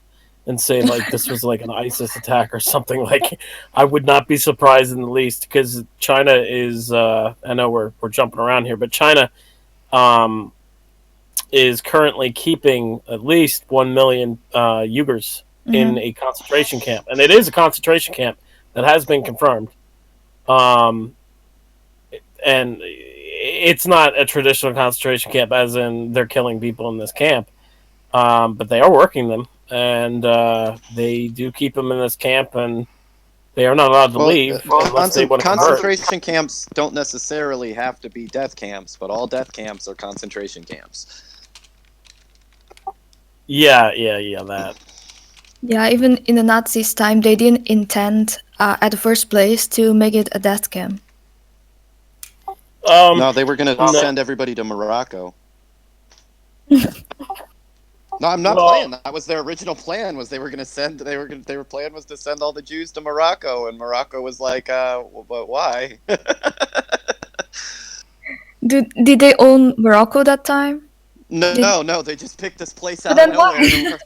and say like this was like an ISIS attack or something. Like I would not be surprised in the least because China is. I know we're jumping around here, but China um, is currently keeping at least 1 million Uyghurs in a concentration camp, and it is a concentration camp that has been confirmed. Um, and it's not a traditional concentration camp, as in they're killing people in this camp, but they are working them, and they do keep them in this camp, and they are not allowed to Well, leave unless they want to convert. concentration camps don't necessarily have to be death camps, but all death camps are concentration camps. Yeah, that. Yeah, even in the Nazis' time, they didn't intend at the first place to make it a death camp. No, they were going to no. send everybody to Morocco. No, I'm not Well- playing. That was their original plan. Was they were going to send. Their plan was to send all the Jews to Morocco, and Morocco was like, but why? Did they own Morocco that time? No. They just picked this place out then of nowhere.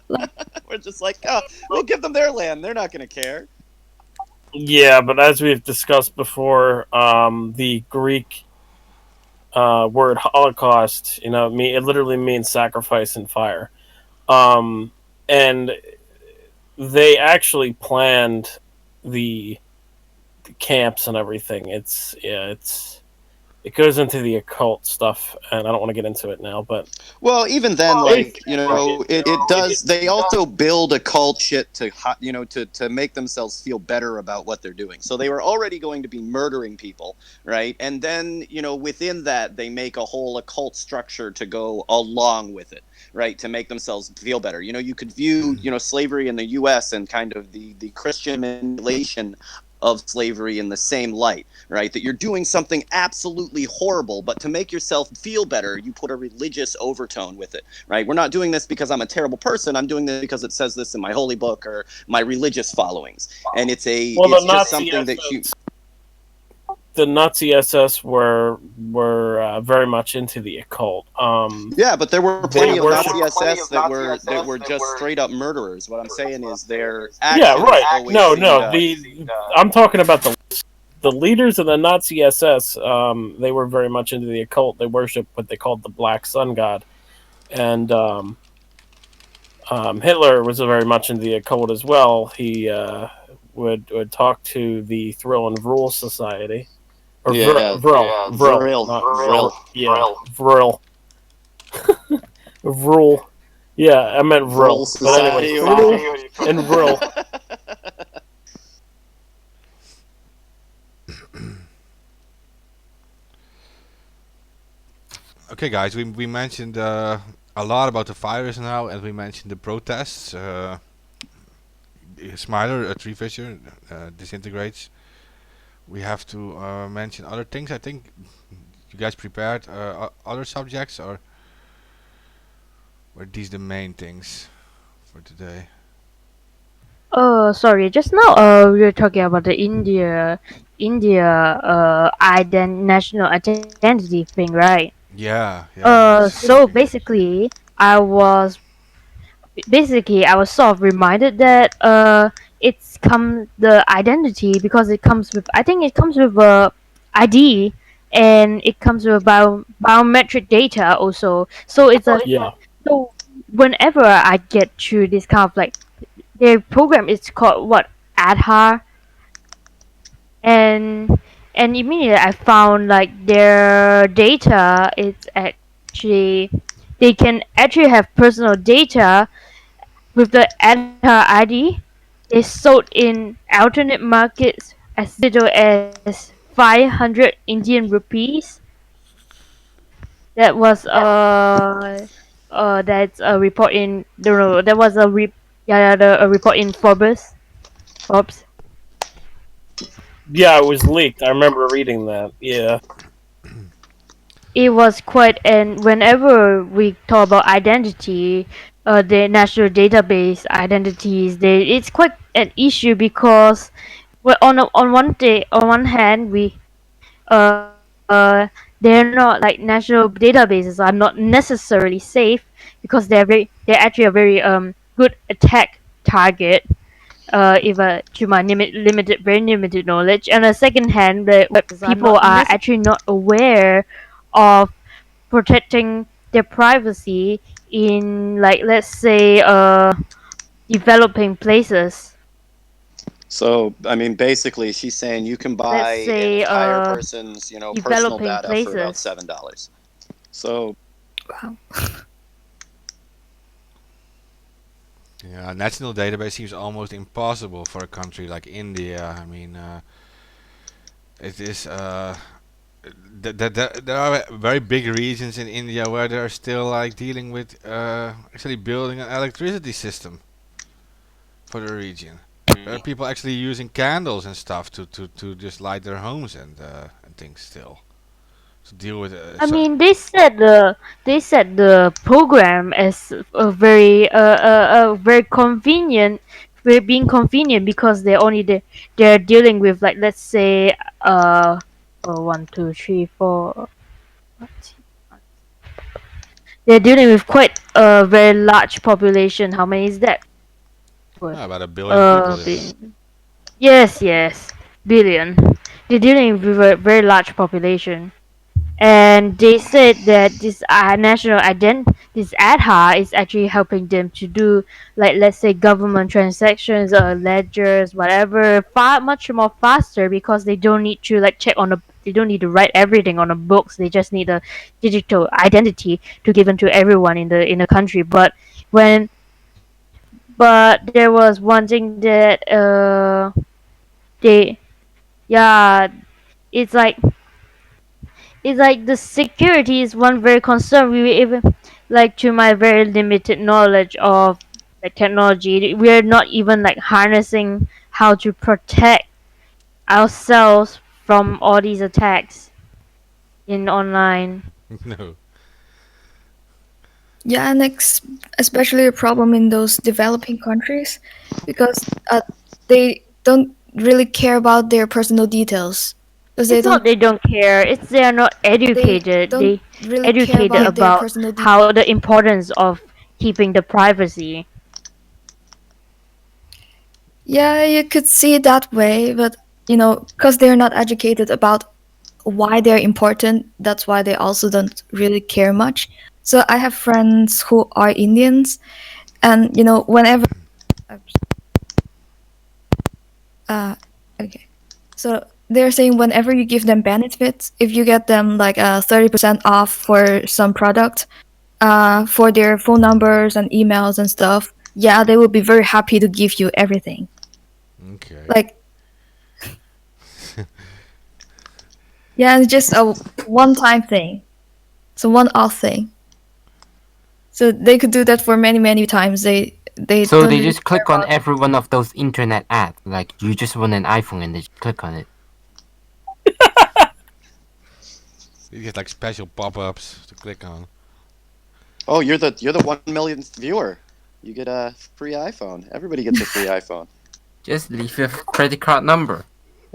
why? and we're just like, oh, we'll give them their land. They're not going to care. Yeah, but as we've discussed before, the Greek word Holocaust, it literally means sacrifice and fire. And they actually planned the camps and everything. It's it goes into the occult stuff, and I don't want to get into it now. But Well, even then, like, you basically, know, it does. They also build a cult shit to, you know, to make themselves feel better about what they're doing. So they were already going to be murdering people, right? And then, you know, within that, they make a whole occult structure to go along with it, right? To make themselves feel better. You know, you could view, you know, slavery in the U.S. and kind of the Christian manipulation of slavery in the same light, right? That you're doing something absolutely horrible, but to make yourself feel better, you put a religious overtone with it, right? We're not doing this because I'm a terrible person. I'm doing this because it says this in my holy book or my religious followings. And well, it's just something that you. the Nazi SS were very much into the occult. Yeah, but there were plenty of worship- Nazi SS that were just straight up murderers. What I'm saying is their Yeah, actions right. always No, seemed, no. I'm talking about the leaders of the Nazi SS. They were very much into the occult. They worshipped what they called the Black Sun God, and Hitler was very much into the occult as well. He would talk to the Thrill and Vril Society. Or Yeah, Vril, not Vril. Yeah, Vril. Vril. Yeah, I meant Vril. Vril But anyway, Society. Vril and Vril. Okay, guys, we mentioned a lot about the virus now, and we mentioned the protests. Smiler, a tree fisher, disintegrates. We have to mention other things. I think you guys prepared other subjects, or were these the main things for today? Oh, sorry. Just now, we were talking about the national identity thing, right? Yeah, yeah. So basically, I was sort of reminded that it's come the identity because it comes with I think it comes with a ID and it comes with biometric data also. So it's a Yeah. so whenever I get through this kind of like their program is called what Aadhaar and immediately I found like their data it's actually they can actually have personal data with the Aadhaar ID. They sold in alternate markets as little as 500 Indian rupees. That was that's a report in no, that was a report in Forbes. Yeah, it was leaked. I remember reading that. Yeah. It was quite, and whenever we talk about identity, the national database identities, it's quite an issue because well, on one hand they're not like national databases are not necessarily safe because they're actually a very good attack target if to my very limited knowledge. And on the second hand, the people are actually not aware of protecting their privacy in like let's say developing places. So, I mean, basically, she's saying you can buy Let's an say entire person's, you know, personal developing data for about places. $7. So, Wow. Yeah, national database seems almost impossible for a country like India. I mean, it is. There are very big regions in India where they're still like dealing with actually building an electricity system for the region. There are people actually using candles and stuff to just light their homes and things still to deal with. I mean, they said the program is very convenient, very being convenient because they're dealing with like let's say one two three four. They're dealing with quite a very large population. How many is that? About a billion people. Yes, billion. They're dealing with a very large population. And they said that this this Aadhaar is actually helping them to do like let's say government transactions or ledgers whatever far much more faster because they don't need to like check on the They don't need to write everything on a books. They just need a digital identity to give to everyone in the country. When but there was one thing that they yeah it's like the security is one very concern. We even like to my very limited knowledge of like technology, we are not even like harnessing how to protect ourselves from all these attacks in online. No. Yeah, and especially a problem in those developing countries because they don't really care about their personal details because It's not they don't care, it's they are not they educated. don't They really care educated about their about personal details. how the importance of keeping the privacy. Yeah, you could see it that way, but because they're not educated about why they're important, that's why they also don't really care much. So I have friends who are Indians, and whenever okay, so they're saying whenever you give them benefits, if you get them like 30% off for some product, for their phone numbers and emails and stuff, yeah, they will be very happy to give you everything. Okay. Like, yeah, it's just a one-time thing. It's a one-off thing. So they could do that for many, many times. They So don't they really just care click on about. every one of those internet ads. Like you just want an iPhone and they just click on it. You get like special pop-ups to click on. Oh, you're the 1 millionth viewer. You get a free iPhone. Everybody gets a free iPhone. Just leave your credit card number.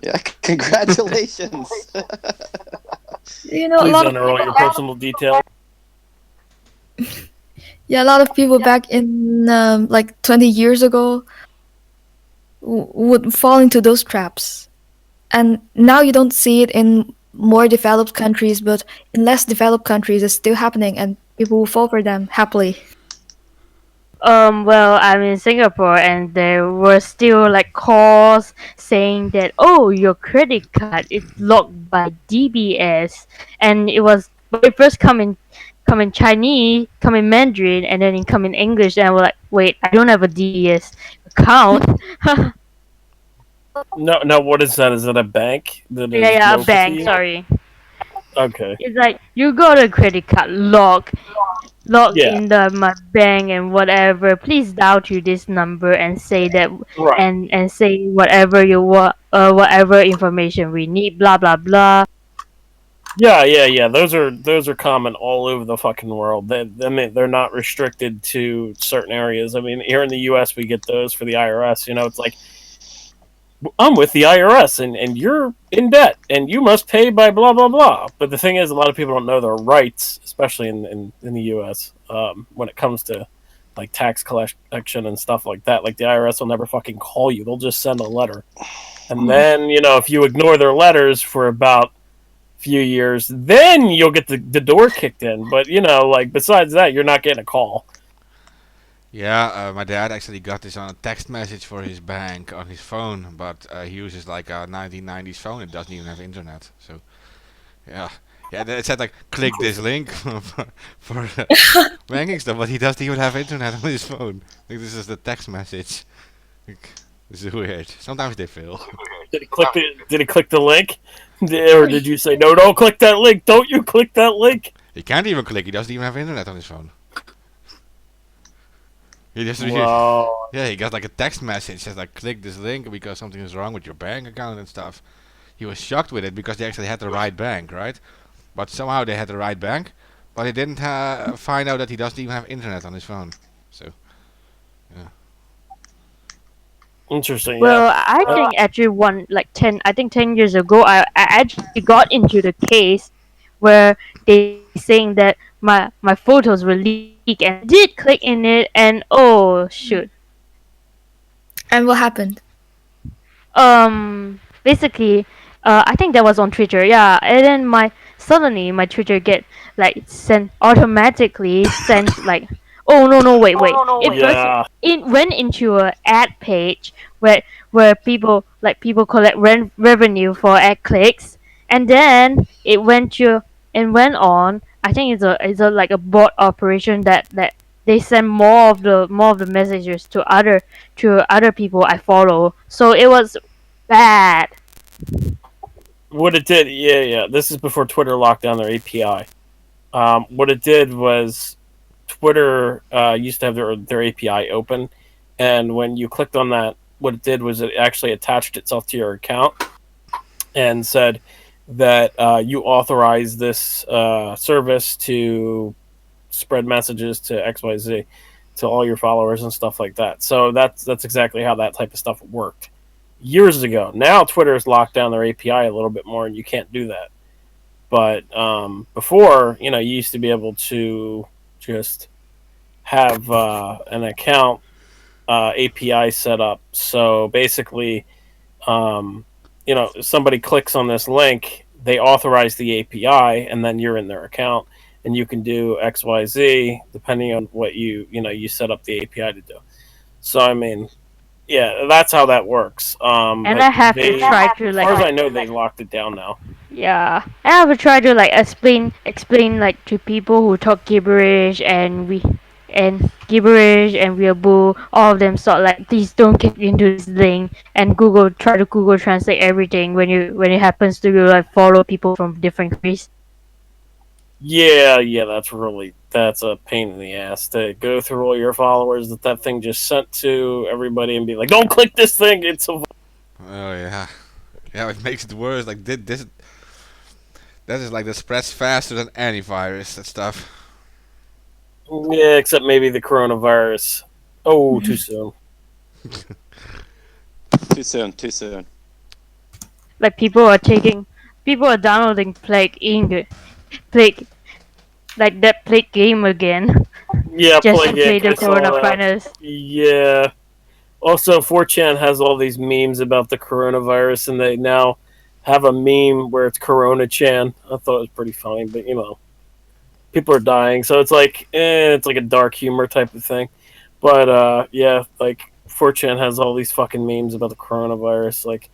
Yeah, congratulations. A Please lot of don't enroll your personal details. yeah, a lot of people back in like 20 years ago would fall into those traps, and now you don't see it in more developed countries, but in less developed countries, it's still happening, and people will fall for them happily. Well, I'm in Singapore, and there were still like calls saying that, oh, your credit card is locked by DBS, and it was when it first come in Chinese, come in Mandarin, and then it come in English, and we're like, wait, I don't have a DBS account. No, no. What is that? Is it a bank that Yeah, is yeah, a local to bank. you? Sorry, Okay. it's like you got a credit card logged Yeah. in the my bank and whatever. Please dial to this number and say that Right. and say whatever you want, whatever information we need. Blah blah blah. Yeah, yeah, yeah. Those are common all over the fucking world. I mean, they're not restricted to certain areas. I mean, here in the U.S., we get those for the IRS. It's like I'm with the IRS, and you're in debt, and you must pay by blah blah blah. But the thing is, a lot of people don't know their rights, especially in the U.S. When it comes to like tax collection and stuff like that. Like the IRS will never fucking call you; they'll just send a letter, and then if you ignore their letters for about few years, then you'll get the door kicked in. But like besides that, you're not getting a call. Yeah, my dad actually got this on a text message for his bank on his phone, but he uses like a 1990s phone. It doesn't even have internet. So yeah, yeah. It said like click this link for banking stuff, but he doesn't even have internet on his phone. Like this is the text message. Like, this is weird. Sometimes they fail. Did he click the link? Or did you say no? Don't click that link. Don't you click that link? He can't even click. He doesn't even have internet on his phone. He just Wow. yeah, he got like a text message says like click this link because something is wrong with your bank account and stuff. He was shocked with it because they actually had the right bank, right? But somehow they had the right bank, but he didn't find out that he doesn't even have internet on his phone. So yeah. Interesting. Well, Yeah. I think actually one like 10 years ago, I actually got into the case where they saying that my photos were leaked, and I did click in it, and oh shoot. And what happened? Basically, I think that was on Twitter, yeah, and then suddenly my Twitter get like sent automatically sent like, oh no no wait, it first Yeah. it went into a ad page where people collect revenue for ad clicks, and then it went on. I think it's a like a bot operation that they send more of the messages to other people I follow. So it was bad. What it did, yeah. This is before Twitter locked down their API. What it did was Twitter used to have their API open, and when you clicked on that, what it did was it actually attached itself to your account and said that you authorize this service to spread messages to XYZ to all your followers and stuff like that. So that's exactly how that type of stuff worked years ago. Now Twitter has locked down their API a little bit more, and you can't do that. But before, you used to be able to just have an account API set up. So basically, somebody clicks on this link, they authorize the API, and then you're in their account, and you can do X, Y, Z depending on what you set up the API to do. So I mean, yeah, that's how that works. And But I have to they, try to as far as I like know, they locked it down now. yeah, I have to try to like explain like to people who talk gibberish and weeaboo. All of them sort like please don't click into this link, and try to Google translate everything when it happens to you like follow people from different countries. Yeah, that's a pain in the ass to go through all your followers that thing just sent to everybody and be like, don't click this thing. It's a Oh yeah, yeah. It makes it worse. Like this, that is like the spreads faster than any virus and stuff. yeah, except maybe the coronavirus. Oh, too soon. Too soon. Too soon. Like people are downloading Plague like that Plague game again, Yeah, just to play Plague. the I saw that. coronavirus. Yeah. Also, 4chan has all these memes about the coronavirus, and they now have a meme where it's Corona Chan. I thought it was pretty funny, but people are dying, so it's like a dark humor type of thing. But yeah, like 4chan has all these fucking memes about the coronavirus. Like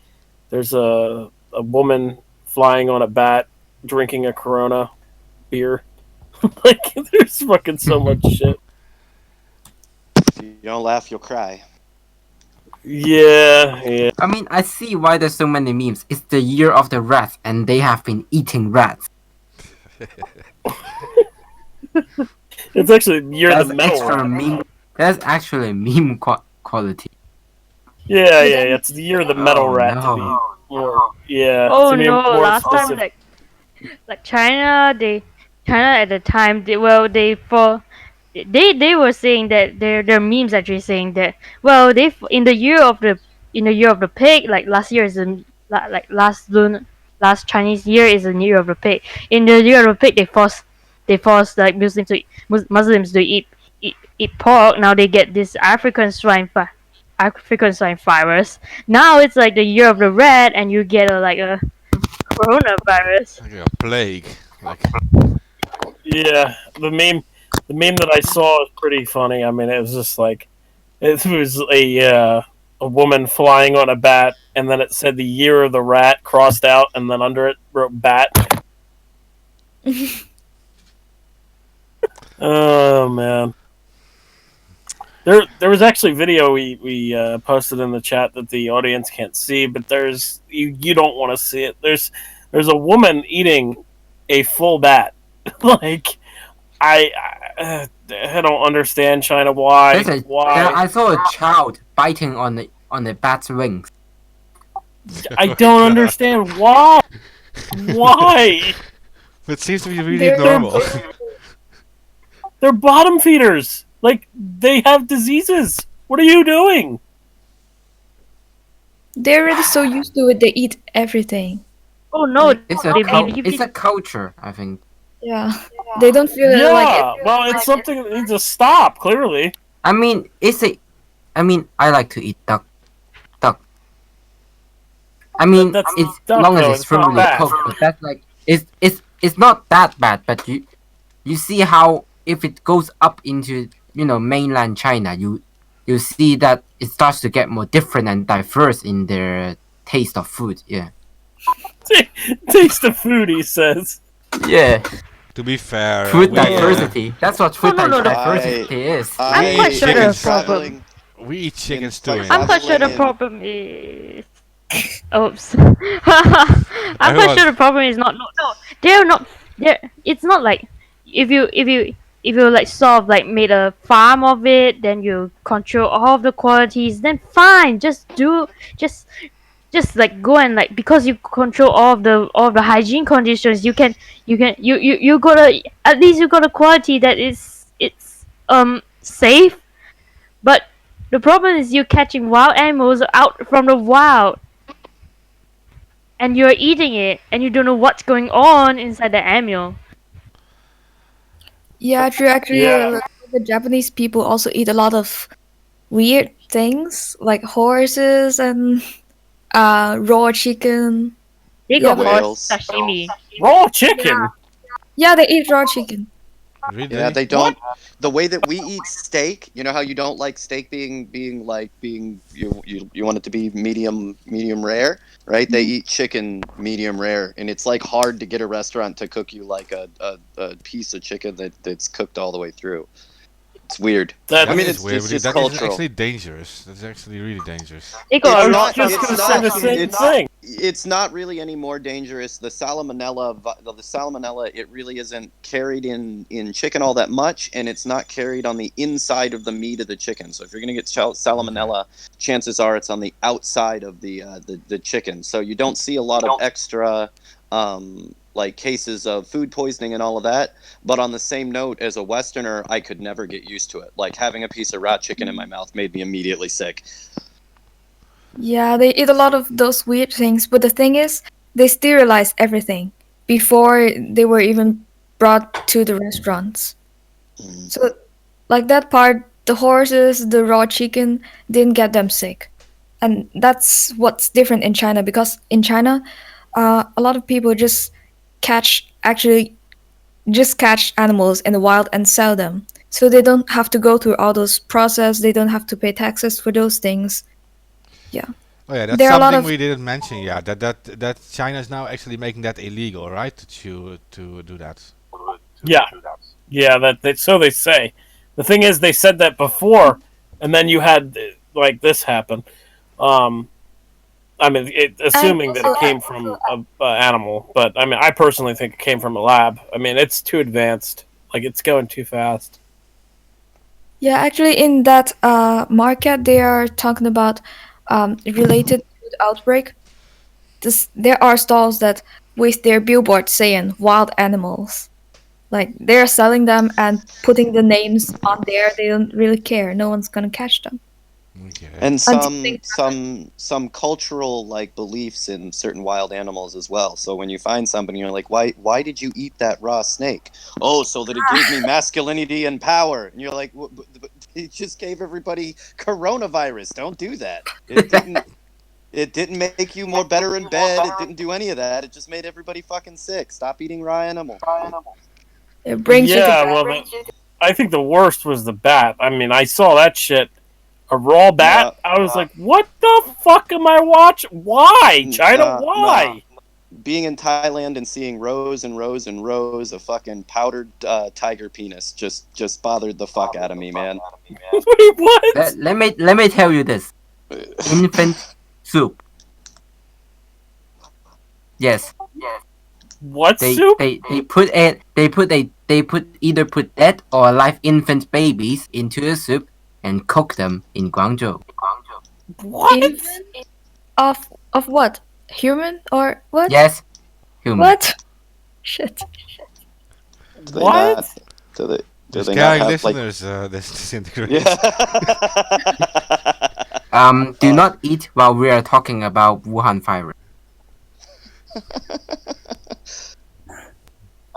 there's a woman flying on a bat, drinking a Corona beer. Like there's fucking so much shit. If you don't laugh, you'll cry. Yeah. I mean, I see why there's so many memes. It's the year of the rats, and they have been eating rats. It's actually you're That's the metal extra rat. meme. That's actually meme quality. Yeah. It's the year of the metal Oh, rat no. to be more. Yeah. Oh to be no! more Last time, specific. like China at the time, they were saying that their memes actually saying that they in the year of the pig, like last year is like last Chinese year is the year of the pig. In the year of the pig, they forced like Muslims to eat pork. Now they get this African swine virus. Now it's like the year of the rat, and you get a coronavirus. Like a plague. Like Yeah, the meme that I saw was pretty funny. I mean, it was just like it was a woman flying on a bat, and then it said the year of the rat crossed out, and then under it wrote bat. Oh man, there was actually video we posted in the chat that the audience can't see, but there's you don't want to see it. There's a woman eating a full bat. Like I don't understand China why. I saw a child biting on the bat's wings. I don't understand why. Why? it seems to be really They're- normal. They're bottom feeders. Like they have diseases. What are you doing? They're already so used to it. They eat everything. Oh no! It's they- a culture, I think. Yeah, they don't feel Yeah, like well, it's something that needs to stop. Clearly, I mean, I like to eat duck. I mean, That's it's duck, long as though, it's it's not thoroughly bad. cooked, but that's like it's not that bad. But you see how if it goes up into mainland China, you see that it starts to get more different and diverse in their taste of food. Yeah. Taste the food, he says. Yeah, To be fair, food we, diversity. That's what food no, no. diversity is. I'm quite sure chicken the problem. traveling. we eat chickens like too. I'm quite sure the in- problem is. Oops. I'm quite Everyone- sure the problem is no. They're not. They're. It's not like if you like sort of like made a farm of it, then you control all of the qualities. Then fine, just just like go and like because you control all of the hygiene conditions, you got a at least you got a quality that is it's safe. But the problem is you're catching wild animals out from the wild and you're eating it and you don't know what's going on inside the animal. Yeah, true. Actually, Yeah. like, the Japanese people also eat a lot of weird things like horses and raw chicken. They Yeah, got hot Whales. sashimi. Raw chicken. Yeah, they eat raw chicken. Really? Yeah, they don't. The way that we eat steak, you know how you don't like steak being like being you want it to be medium rare, right? They eat chicken medium rare, and it's like hard to get a restaurant to cook you like a piece of chicken that's cooked all the way through. It's weird. That I mean, is it's weird, just but that is cultural. actually dangerous. That's actually really dangerous. They got I a was lot just it's gonna not- say the same it's thing. It's not really any more dangerous. The salmonella, it really isn't carried in chicken all that much, and it's not carried on the inside of the meat of the chicken. So if you're gonna get salmonella, chances are it's on the outside of the chicken. So you don't see a lot of extra like cases of food poisoning and all of that. But on the same note, as a Westerner, I could never get used to it. Like having a piece of raw chicken in my mouth made me immediately sick. Yeah, they eat a lot of those weird things, but the thing is, they sterilize everything before they were even brought to the restaurants. Mm. So, like that part, the horses, the raw chicken didn't get them sick. And that's what's different in China because in China, a lot of people actually just catch animals in the wild and sell them. So they don't have to go through all those process. They don't have to pay taxes for those things. Yeah. Oh yeah, that's There are a lot something of- we didn't mention. Yeah, that China is now actually making that illegal, right? To do that. Yeah, yeah. So they say. The thing is, they said that before, and then you had like this happen. I mean, assuming that it came from a animal, but I mean, I personally think it came from a lab. I mean, it's too advanced. Like it's going too fast. Yeah, actually, in that market, they are talking about related to the outbreak. There are stalls that with their billboard saying "wild animals," like they're selling them and putting the names on there. They don't really care. No one's gonna catch them. Okay. And Until some things some cultural like beliefs in certain wild animals as well. So when you find somebody, you're like, why did you eat that raw snake? Oh, so that it gave me masculinity and power. And you're like, it just gave everybody coronavirus. Don't do that. It didn't make you more better in bed. It didn't do any of that. It just made everybody fucking sick. Stop eating raw animal. it brings you Yeah, to well, I think the worst was the bat. I mean, I saw that shit. A raw bat. Yeah. I was like, what the fuck am I watching? Why, China? Why? Being in Thailand and seeing rows and rows and rows of fucking powdered tiger penis just bothered the fuck out of me, man. Wait, what? Let me tell you this. Infant soup. Yes, What they soup? they put either put dead or alive infant babies into the soup and cook them in Guangzhou. What? of what? Human or what? Yes, human. What? Shit. Do they What? not- do they? Do There's they not caring have like? listeners. This disintegrates. Yeah. Do not eat while we are talking about Wuhan virus.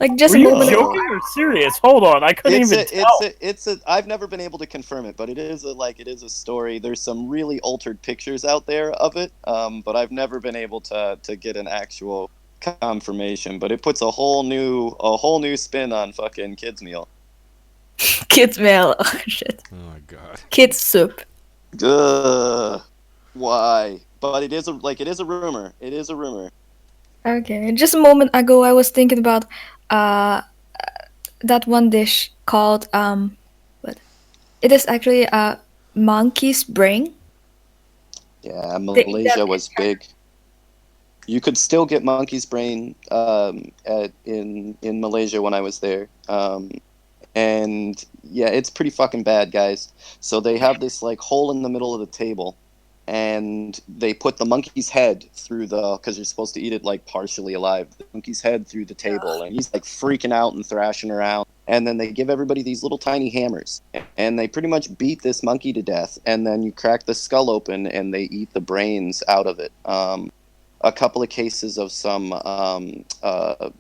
Like just Were a you moment ago. joking or serious? Hold on, I couldn't even tell. It's a. I've never been able to confirm it, but it is a story. There's some really altered pictures out there of it, but I've never been able to get an actual confirmation. But it puts a whole new spin on fucking kids meal. Kids meal. Oh shit. Oh my god. Kids soup. Ugh. Why? But it is a rumor. It is a rumor. Okay, just a moment ago, I was thinking about uh that one dish called what? It is actually a monkey's brain. Yeah, They eat that Malaysia in was big. You could still get monkey's brain in Malaysia when I was there. And yeah, it's pretty fucking bad, guys. So they have this like hole in the middle of the table, and they put the monkey's head through the because you're supposed to eat it like partially alive. The monkey's head through the table, and he's like freaking out and thrashing around. And then they give everybody these little tiny hammers, and they pretty much beat this monkey to death. And then you crack the skull open, and they eat the brains out of it. A couple of cases of some uh,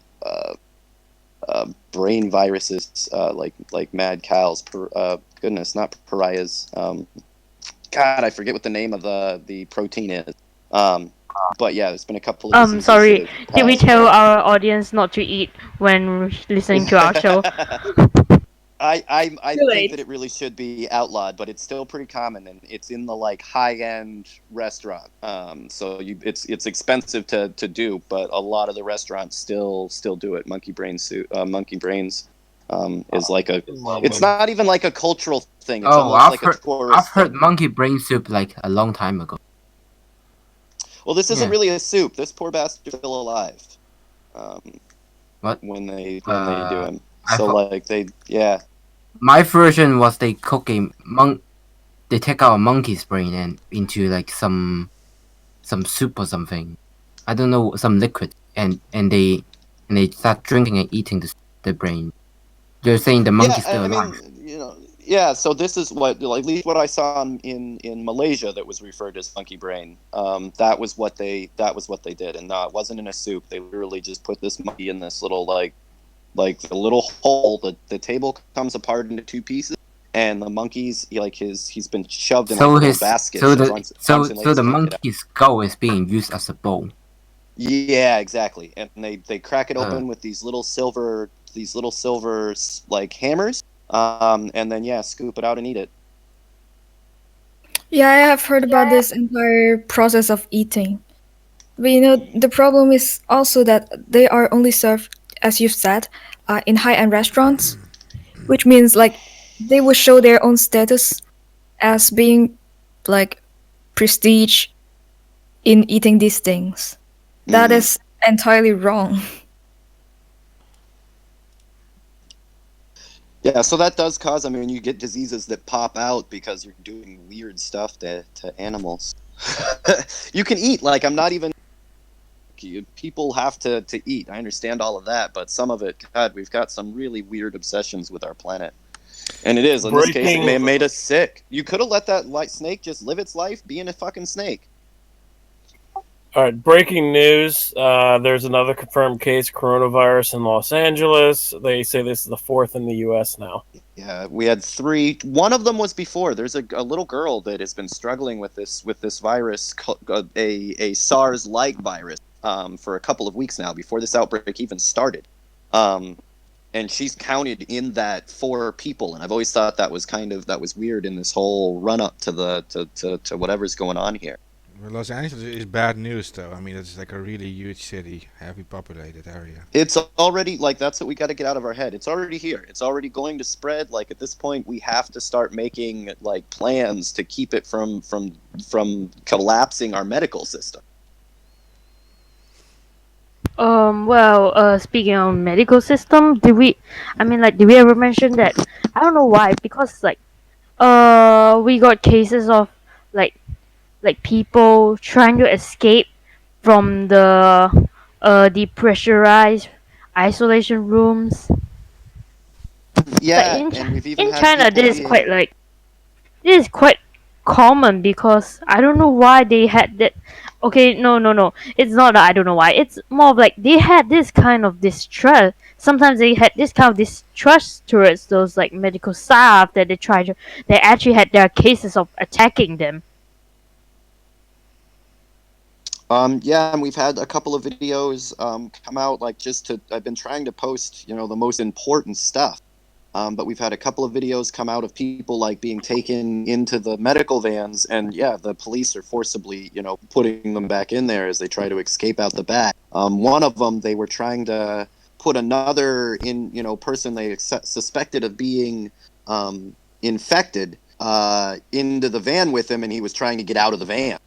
brain viruses, like mad cows. Goodness, not pariahs. God, I forget what the name of the protein is. Um, but yeah, there's been a couple of diseases that Sorry. have Did we passed. tell our audience not to eat when listening to our show? I too think late. that it really should be outlawed, but it's still pretty common, and it's in the like high end restaurant. So it's expensive to do, but a lot of the restaurants still do it. Monkey brains, is like a. It's not even like a cultural thing. It's Oh, almost like a I've tourist heard thing. monkey brain soup like a long time ago. Well, this isn't Yeah. really a soup. This poor bastard's still alive. Um, What? when they do him. I So thought like yeah. my version was they cook a they take out a monkey's brain and into like some soup or something. I don't know, some liquid, and they start drinking and eating the brain. You're saying the Yeah, monkey's still I alive? mean, yeah. So this is what, like, at least what I saw in Malaysia that was referred as monkey brain. That was what they did, and no, it wasn't in a soup. They literally just put this monkey in this little like the little hole. The table comes apart into two pieces, and the monkey's he's been shoved in like a So little his basket. so And the arms and so legs the can't get out. monkey's skull is being used as a bowl. Yeah, exactly. And they crack it Uh, open with these little silver like hammers, and then yeah, scoop it out and eat it. Yeah, I have heard about this entire process of eating. But the problem is also that they are only served, as you've said, in high-end restaurants, which means like they will show their own status as being like prestige in eating these things. That Hmm. is entirely wrong. Yeah, so that does cause. I mean, you get diseases that pop out because you're doing weird stuff to animals. You can eat. Like, I'm not even. People have to eat. I understand all of that, but some of it, God, we've got some really weird obsessions with our planet. And it is. In this case, it may have Breaking made us sick. You could have let that snake just live its life being a fucking snake. All right, breaking news. There's another confirmed case of coronavirus in Los Angeles. They say this is the fourth in the U.S. now. Yeah, we had three. One of them was before. There's a little girl that has been struggling with this virus, a SARS-like virus, for a couple of weeks now before this outbreak even started. Um, and she's counted in that for people. And I've always thought that was weird in this whole run up to to whatever's going on here. Well, Los Angeles is bad news, though. I mean, it's like a really huge city, heavy populated area. It's already like that's what we got to get out of our head. It's already here. It's already going to spread. Like at this point, we have to start making like plans to keep it from collapsing our medical system. Speaking of medical system, did we ever mention that? I don't know why, because we got cases of like people trying to escape from the depressurized isolation rooms. Like Yeah, and we've even in had China, people being. this is quite common because I don't know why they had that. Okay, no. It's not that I don't know why. It's more of like they had this kind of distrust. Sometimes they had this kind of distrust towards those like medical staff that they actually had their cases of attacking them. Yeah, and we've had a couple of videos come out like just to. I've been trying to post, the most important stuff. But we've had a couple of videos come out of people like being taken into the medical vans, and yeah, the police are forcibly, putting them back in there as they try to escape out the back. One of them, they were trying to put another person they suspected of being infected into the van with him, and he was trying to get out of the van.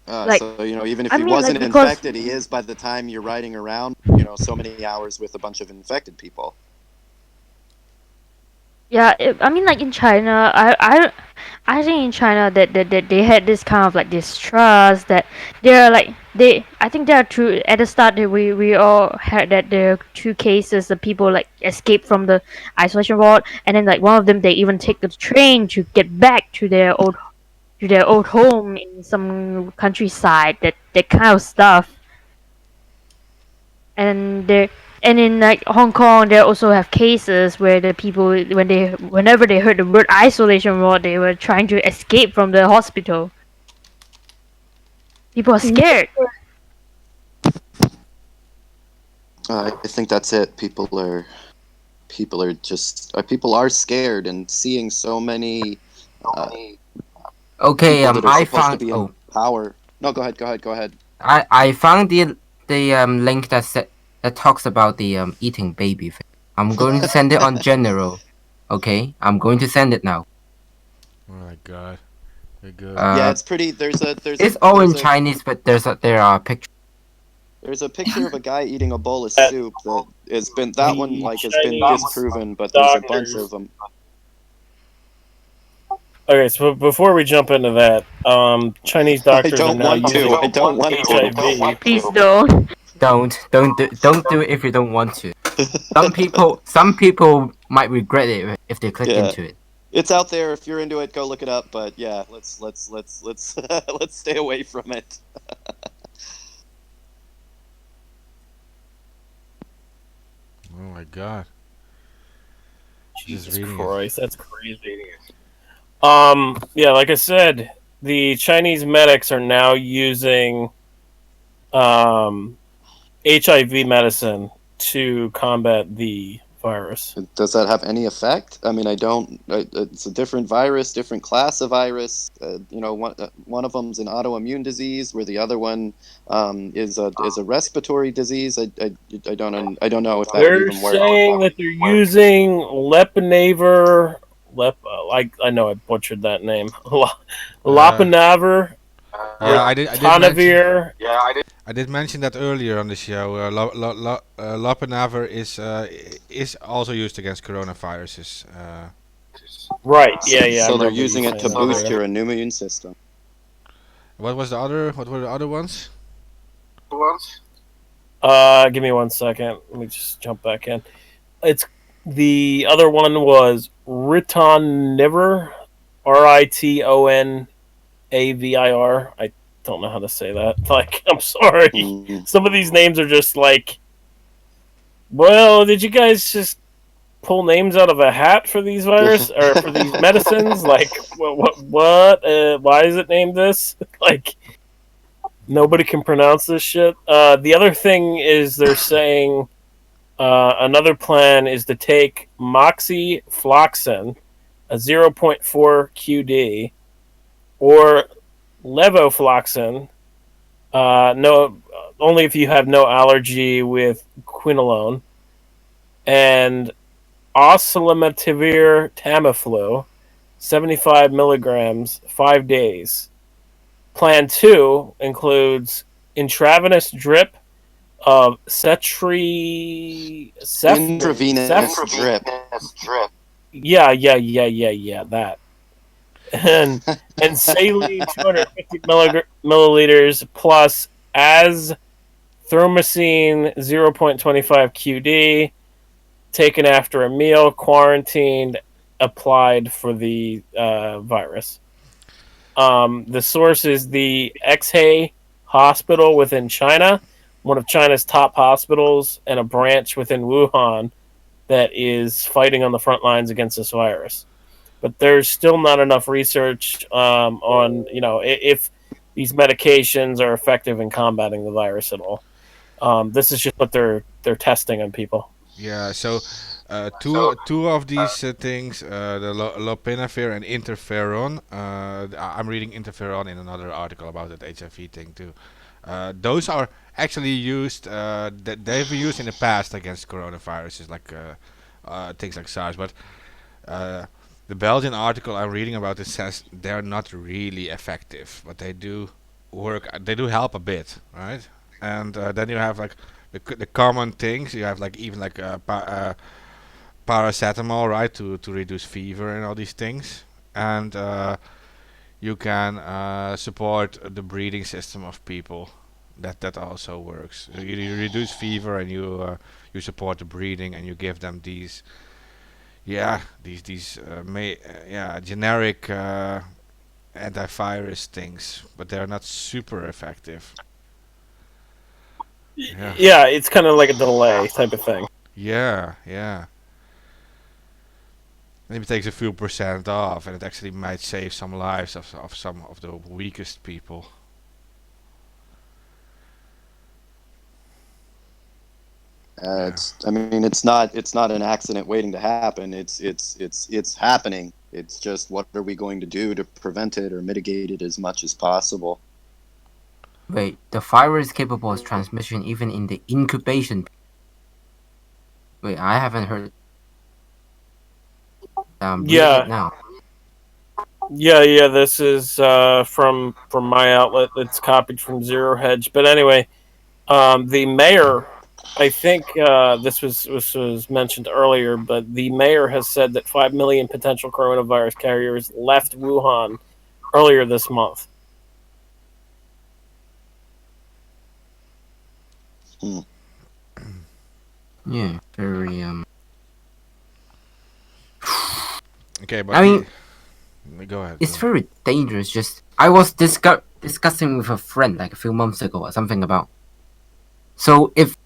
Like, So, even if I he mean, like, wasn't because infected, he is by the time you're riding around, so many hours with a bunch of infected people. yeah, I mean, like in China, I think in China that they had this kind of like distrust that they're like I think there are two at the start that we all had that there are two cases of people like escape from the isolation ward, and then like one of them they even take the train to get back to their old home in some countryside, that kind of stuff. And they and in like Hong Kong, they also have cases where the people whenever they heard the word isolation ward, they were trying to escape from the hospital. People are scared. I think that's it. People are scared, and seeing so many Okay, people that are I supposed to found. be in Oh, power. No, go ahead, go ahead. I found the link that talks about the eating baby thing. I'm going to send it on general. Okay, I'm going to send it now. Oh my god. Very good. Yeah, it's pretty. It's all in Chinese, but there are pictures. There's a picture of a guy eating a bowl of That soup that has been the has been Chinese disproven, but there's a bunch doctors. of them. Okay, so before we jump into that, Chinese I doctors are don't now want using to. I don't want to. HIV. Please don't. Don't do it if you don't want to. Some people might regret it if they click Yeah, into it. it's out there. If you're into it, go look it up. But yeah, let's let's stay away from it. Oh my god. Jesus reading it. Christ, that's crazy. Yeah, like I said, the Chinese medics are now using HIV medicine to combat the virus. Does that have any effect? I mean, I don't. It's a different virus, different class of virus. One of them's an autoimmune disease, where the other one is a respiratory disease. I don't know if that would They're even work. saying that they're using lepinaver. I know I butchered that name. Lopinaver, Yeah, I did mention. ritonavir. I did mention that earlier on the show. Lopinaver is also used against coronaviruses. Right? Yeah, yeah. So I they're remember you using it to saying that boost earlier. your immune system. What was the other? What were the other ones? Give me 1 second. Let me just jump back in. It's the other one was ritonavir, ritonavir. I don't know how to say that. Like, I'm sorry. Mm. Some of these names are just like, well, did you guys just pull names out of a hat for these virus or for these medicines? Like, what? Why is it named this? Like, nobody can pronounce this shit. The other thing is they're saying another plan is to take moxifloxacin, a 0.4 QD, or levofloxacin. No, only if you have no allergy with quinolone, and oseltamivir Tamiflu, 75 milligrams, 5 days. Plan 2 includes intravenous drip of Intravenous drip. Yeah, that. And saline 250 milliliters plus azithromycin 0.25 QD, taken after a meal, quarantined, applied for the virus. The source is the Exhe Hospital within China, one of China's top hospitals, and a branch within Wuhan that is fighting on the front lines against this virus. But there's still not enough research on if these medications are effective in combating the virus at all. This is just what they're testing on people. Yeah, so two of these things, the lopinavir and interferon. I'm reading interferon in another article about that HIV thing too. Those are actually used. That they've been used in the past against coronaviruses, like things like SARS. But uh, the Belgian article I'm reading about it says they're not really effective, but they do work. They do help a bit, right? And then you have like the common things. You have like even like paracetamol, right, to reduce fever and all these things. And you can support the breathing system of people. That also works. You reduce fever and you support the breathing and you give them these generic antivirus things, but they're not super effective. Yeah, Yeah, it's kind of like a delay type of thing. yeah. Maybe it takes a few percent off, and it actually might save some lives of some of the weakest people. Yeah. I mean, it's not an accident waiting to happen. It's happening. It's just what are we going to do to prevent it or mitigate it as much as possible? Wait, the virus is capable of transmission even in the incubation. Wait, I haven't heard. I'm reading it Yeah, now. yeah. This is from my outlet. It's copied from Zero Hedge. But anyway, the mayor. I think this was mentioned earlier, but the mayor has said that 5 million potential coronavirus carriers left Wuhan earlier this month. Hmm. Yeah, very Okay, but I mean, go ahead. it's very dangerous. Just I was discussing with a friend like a few months ago or something about. So if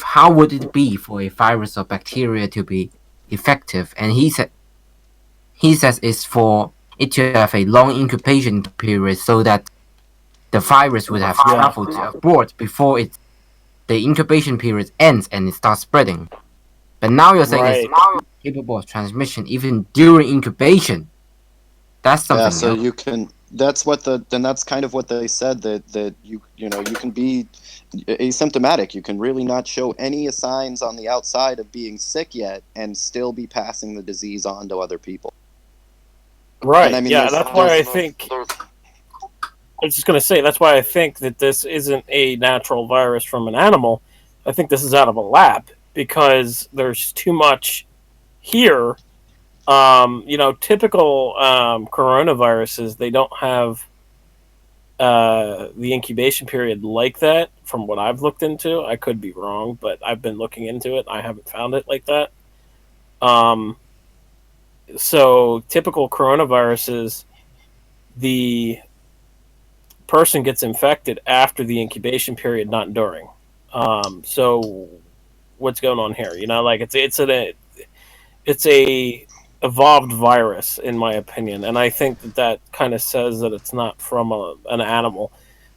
how would it be for a virus or bacteria to be effective? And he says it's for it to have a long incubation period so that the virus would have Yeah. traveled abroad before the incubation period ends and it starts spreading. But now you're saying Right. it's capable of transmission even during incubation. That's Yeah, something so else. you can. That's what the. Then that's kind of what they said that you can be asymptomatic. You can really not show any signs on the outside of being sick yet, and still be passing the disease on to other people. And I Right. mean, Yeah. That's why I think. I was just going to say that's why I think that this isn't a natural virus from an animal. I think this is out of a lab because there's too much here. Typical coronaviruses they don't have the incubation period like that. From what I've looked into, I could be wrong, but I've been looking into it. I haven't found it like that. Um, so typical coronaviruses, the person gets infected after the incubation period, not during. So what's going on here? Like it's a evolved virus in my opinion, and I think that kind of says that it's not from an animal.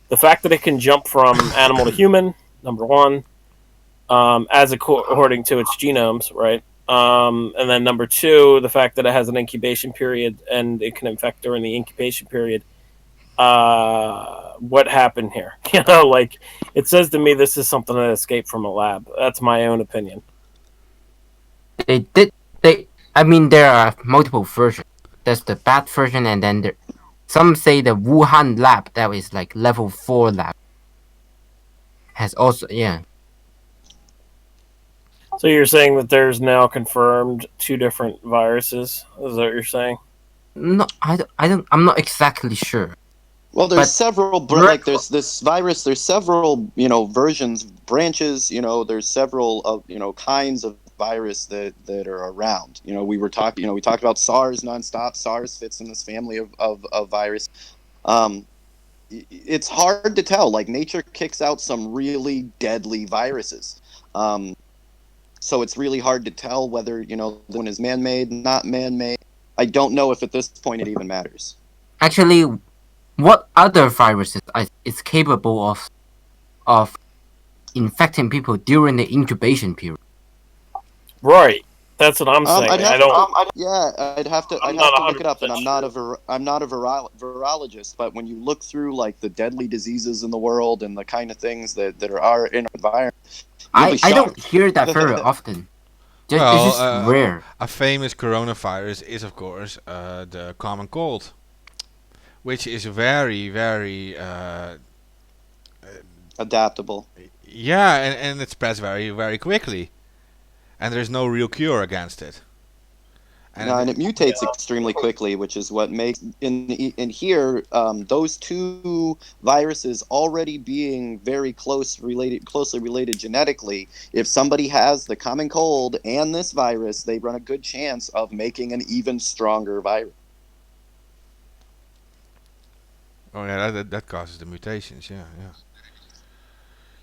The fact that it can jump from animal to human, number one, as according to its genomes, right? And then number two, the fact that it has an incubation period and it can infect during the incubation period. What happened here? Like it says to me, this is something that escaped from a lab. That's my own opinion. They did they I mean there are multiple versions. There's the bad version and then some say the Wuhan lab that is like level 4 lab has also yeah. So you're saying that there's now confirmed two different viruses? Is that what you're saying? No, I'm not exactly sure. well, there's But several. Like there's this virus. There's several versions, branches. There's several of kinds of virus that are around. We talked about SARS nonstop. SARS fits in this family of virus. Um, it's hard to tell. Like nature kicks out some really deadly viruses. So it's really hard to tell whether the one is man-made, not man-made. I don't know if at this point it even matters. actually what other viruses is capable of infecting people during the incubation period. Right. That's what I'm saying. I'd I have, don't. yeah, I'm I'd not have to look it up, and 100% sure. I'm not a virologist, but when you look through like the deadly diseases in the world and the kind of things that are in our environment, you'll be I don't shocked. hear that very often. It's Well, just rare. a famous coronavirus is, of course, the common cold, which is very, very, Adaptable. yeah, and it spreads very, very quickly, and there's no real cure against it. No, and it mutates Yeah. extremely quickly, which is what makes in here those two viruses already being very closely related genetically. If somebody has the common cold and this virus, they run a good chance of making an even stronger virus. Oh yeah, that causes the mutations. Yeah, yeah.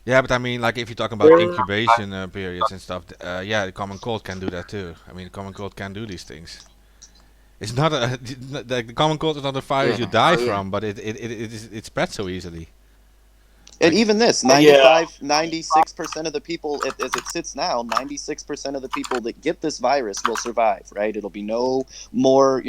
Yeah, but I mean, like if you're talking about incubation periods and stuff, yeah, the common cold can do that too. I mean, the common cold can do these things. It's not a the common cold is not a virus you Yeah. die Oh yeah. from, but it spreads so easily. And Like, even this, Yeah. 96% of the people, as it sits now, 96% of the people that get this virus will survive, right? It'll be no more,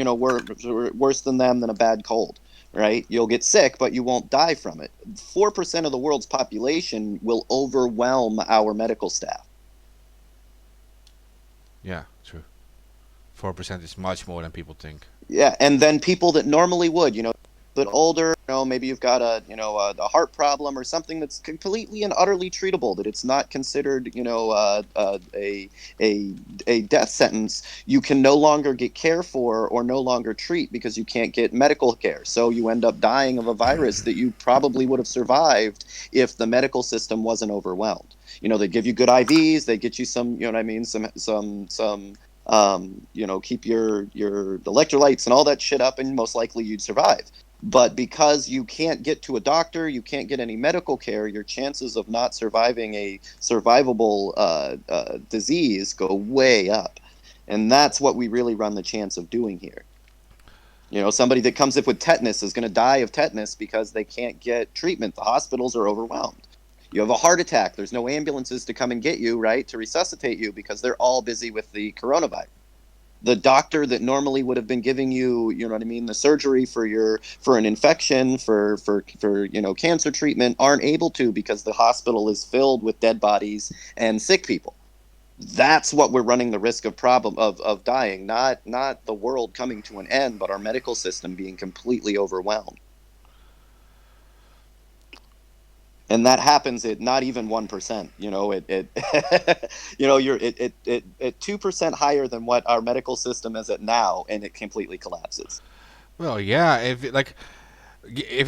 worse than them than a bad cold, right? You'll get sick, but you won't die from it. 4% of the world's population will overwhelm our medical staff. yeah, true. 4% is much more than people think. Yeah, and then people that normally would, bit older, maybe you've got a heart problem or something that's completely and utterly treatable, that it's not considered, a death sentence. You can no longer get care for or no longer treat because you can't get medical care. So you end up dying of a virus that you probably would have survived if the medical system wasn't overwhelmed. They give you good IVs, they get you some, keep your electrolytes and all that shit up, and most likely you'd survive. But because you can't get to a doctor, you can't get any medical care, your chances of not surviving a survivable disease go way up. And that's what we really run the chance of doing here. Somebody that comes up with tetanus is going to die of tetanus because they can't get treatment. The hospitals are overwhelmed. You have a heart attack. There's no ambulances to come and get you, right, to resuscitate you because they're all busy with the coronavirus. The doctor that normally would have been giving you, the surgery for an infection, for cancer treatment, aren't able to because the hospital is filled with dead bodies and sick people. That's what we're running the risk of dying, not the world coming to an end, but our medical system being completely overwhelmed. And that happens at not even 1%. You're at 2% higher than what our medical system is at now, and it completely collapses. Well, yeah, if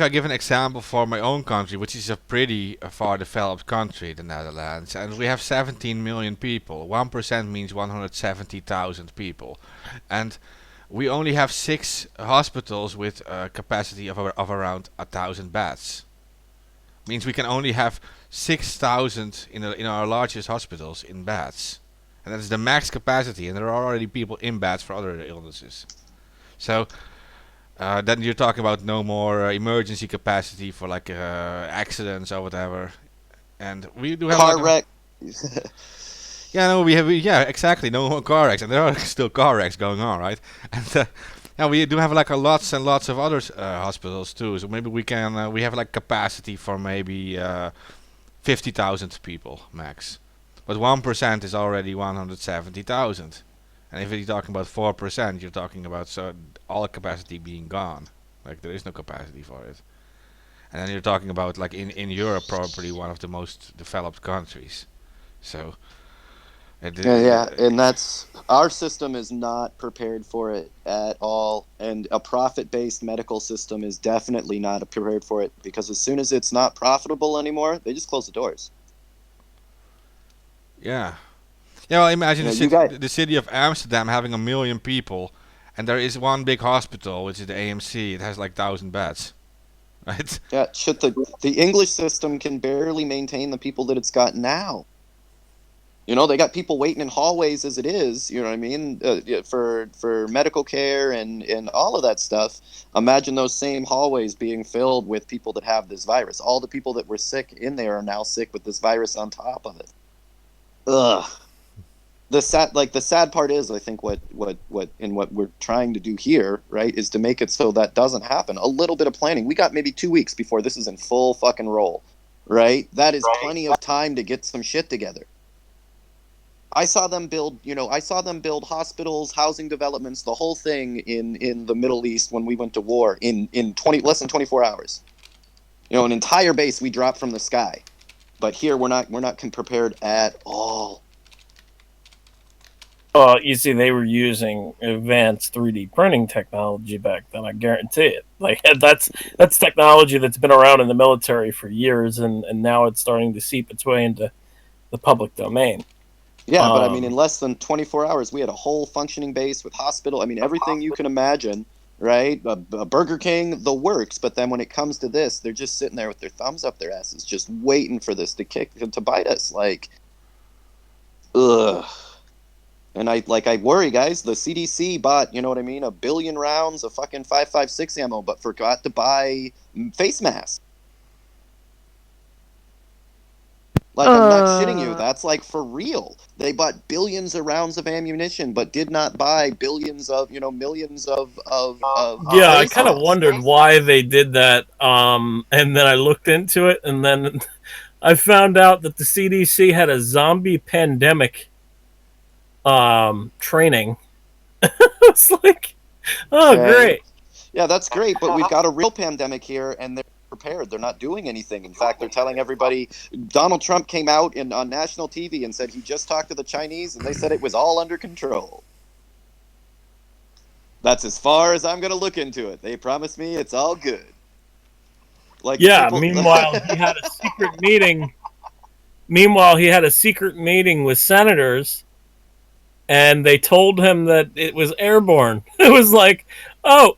I give an example for my own country, which is a pretty far developed country, the Netherlands, and we have 17 million people. 1% means 170,000 people, and we only have 6 hospitals with a capacity of around 1,000 beds. Means we can only have 6,000 in our largest hospitals in beds, and that is the max capacity. And there are already people in beds for other illnesses. So then you're talking about no more emergency capacity for like accidents or whatever. And we do have car like wreck. yeah, no, we have yeah, exactly, no more car wrecks, and there are still car wrecks going on, right? And yeah, we do have like lots and lots of other hospitals too. So maybe we have like capacity for maybe 50,000 people max. But 1% is already 170,000. And if you're talking about 4%, you're talking about all capacity being gone. Like there is no capacity for it. And then you're talking about like in Europe, probably one of the most developed countries. So Yeah, and that's our system is not prepared for it at all, and a profit-based medical system is definitely not prepared for it, because as soon as it's not profitable anymore, they just close the doors. yeah. Yeah, well, imagine Yeah, the city of Amsterdam having 1 million people, and there is one big hospital, which is the AMC. It has like 1,000 beds, right? Yeah, shit. The English system can barely maintain the people that it's got now. You know, they got people waiting in hallways as it is. You know what I mean? Yeah, for medical care and all of that stuff. Imagine those same hallways being filled with people that have this virus. All the people that were sick in there are now sick with this virus on top of it. Ugh. The sad part is, I think what we're trying to do here, right, is to make it so that doesn't happen. A little bit of planning. We got maybe 2 weeks before this is in full fucking roll, right? That is plenty of time to get some shit together. I saw them build hospitals, housing developments, the whole thing in the Middle East when we went to war in 20 less than 24 hours. You know, an entire base we dropped from the sky. But here we're not prepared at all. You see, they were using advanced 3D printing technology back then. I guarantee it. Like that's technology that's been around in the military for years, and now it's starting to seep its way into the public domain. Yeah, but I mean, in Um, less than 24 hours, we had a whole functioning base with hospital. I mean, everything you can imagine, right? A Burger King, the works. But then when it comes to this, they're just sitting there with their thumbs up their asses, just waiting for this to bite us. Like, ugh. And I worry, guys. The CDC bought, you know what I mean, 1 billion rounds of fucking 5.56 ammo, but forgot to buy face masks. Like, I'm not shitting you. Uh, That's like for real. They bought billions of rounds of ammunition, but did not buy billions of, millions of yeah, I face kind of masks. wondered why they did that, and then I looked into it, and then I found out that the CDC had a zombie pandemic training. It's like, oh, Okay. great. Yeah, that's great, but we've got a real pandemic here, and they're prepared. They're not doing anything. In fact, they're telling everybody. Donald Trump came out on national TV and said he just talked to the Chinese, and they said it was all under control. That's as far as I'm going to look into it. They promised me it's all good. Like the Yeah. people. Meanwhile, he had a secret meeting. Meanwhile, he had a secret meeting with senators, and they told him that it was airborne. It was like, oh,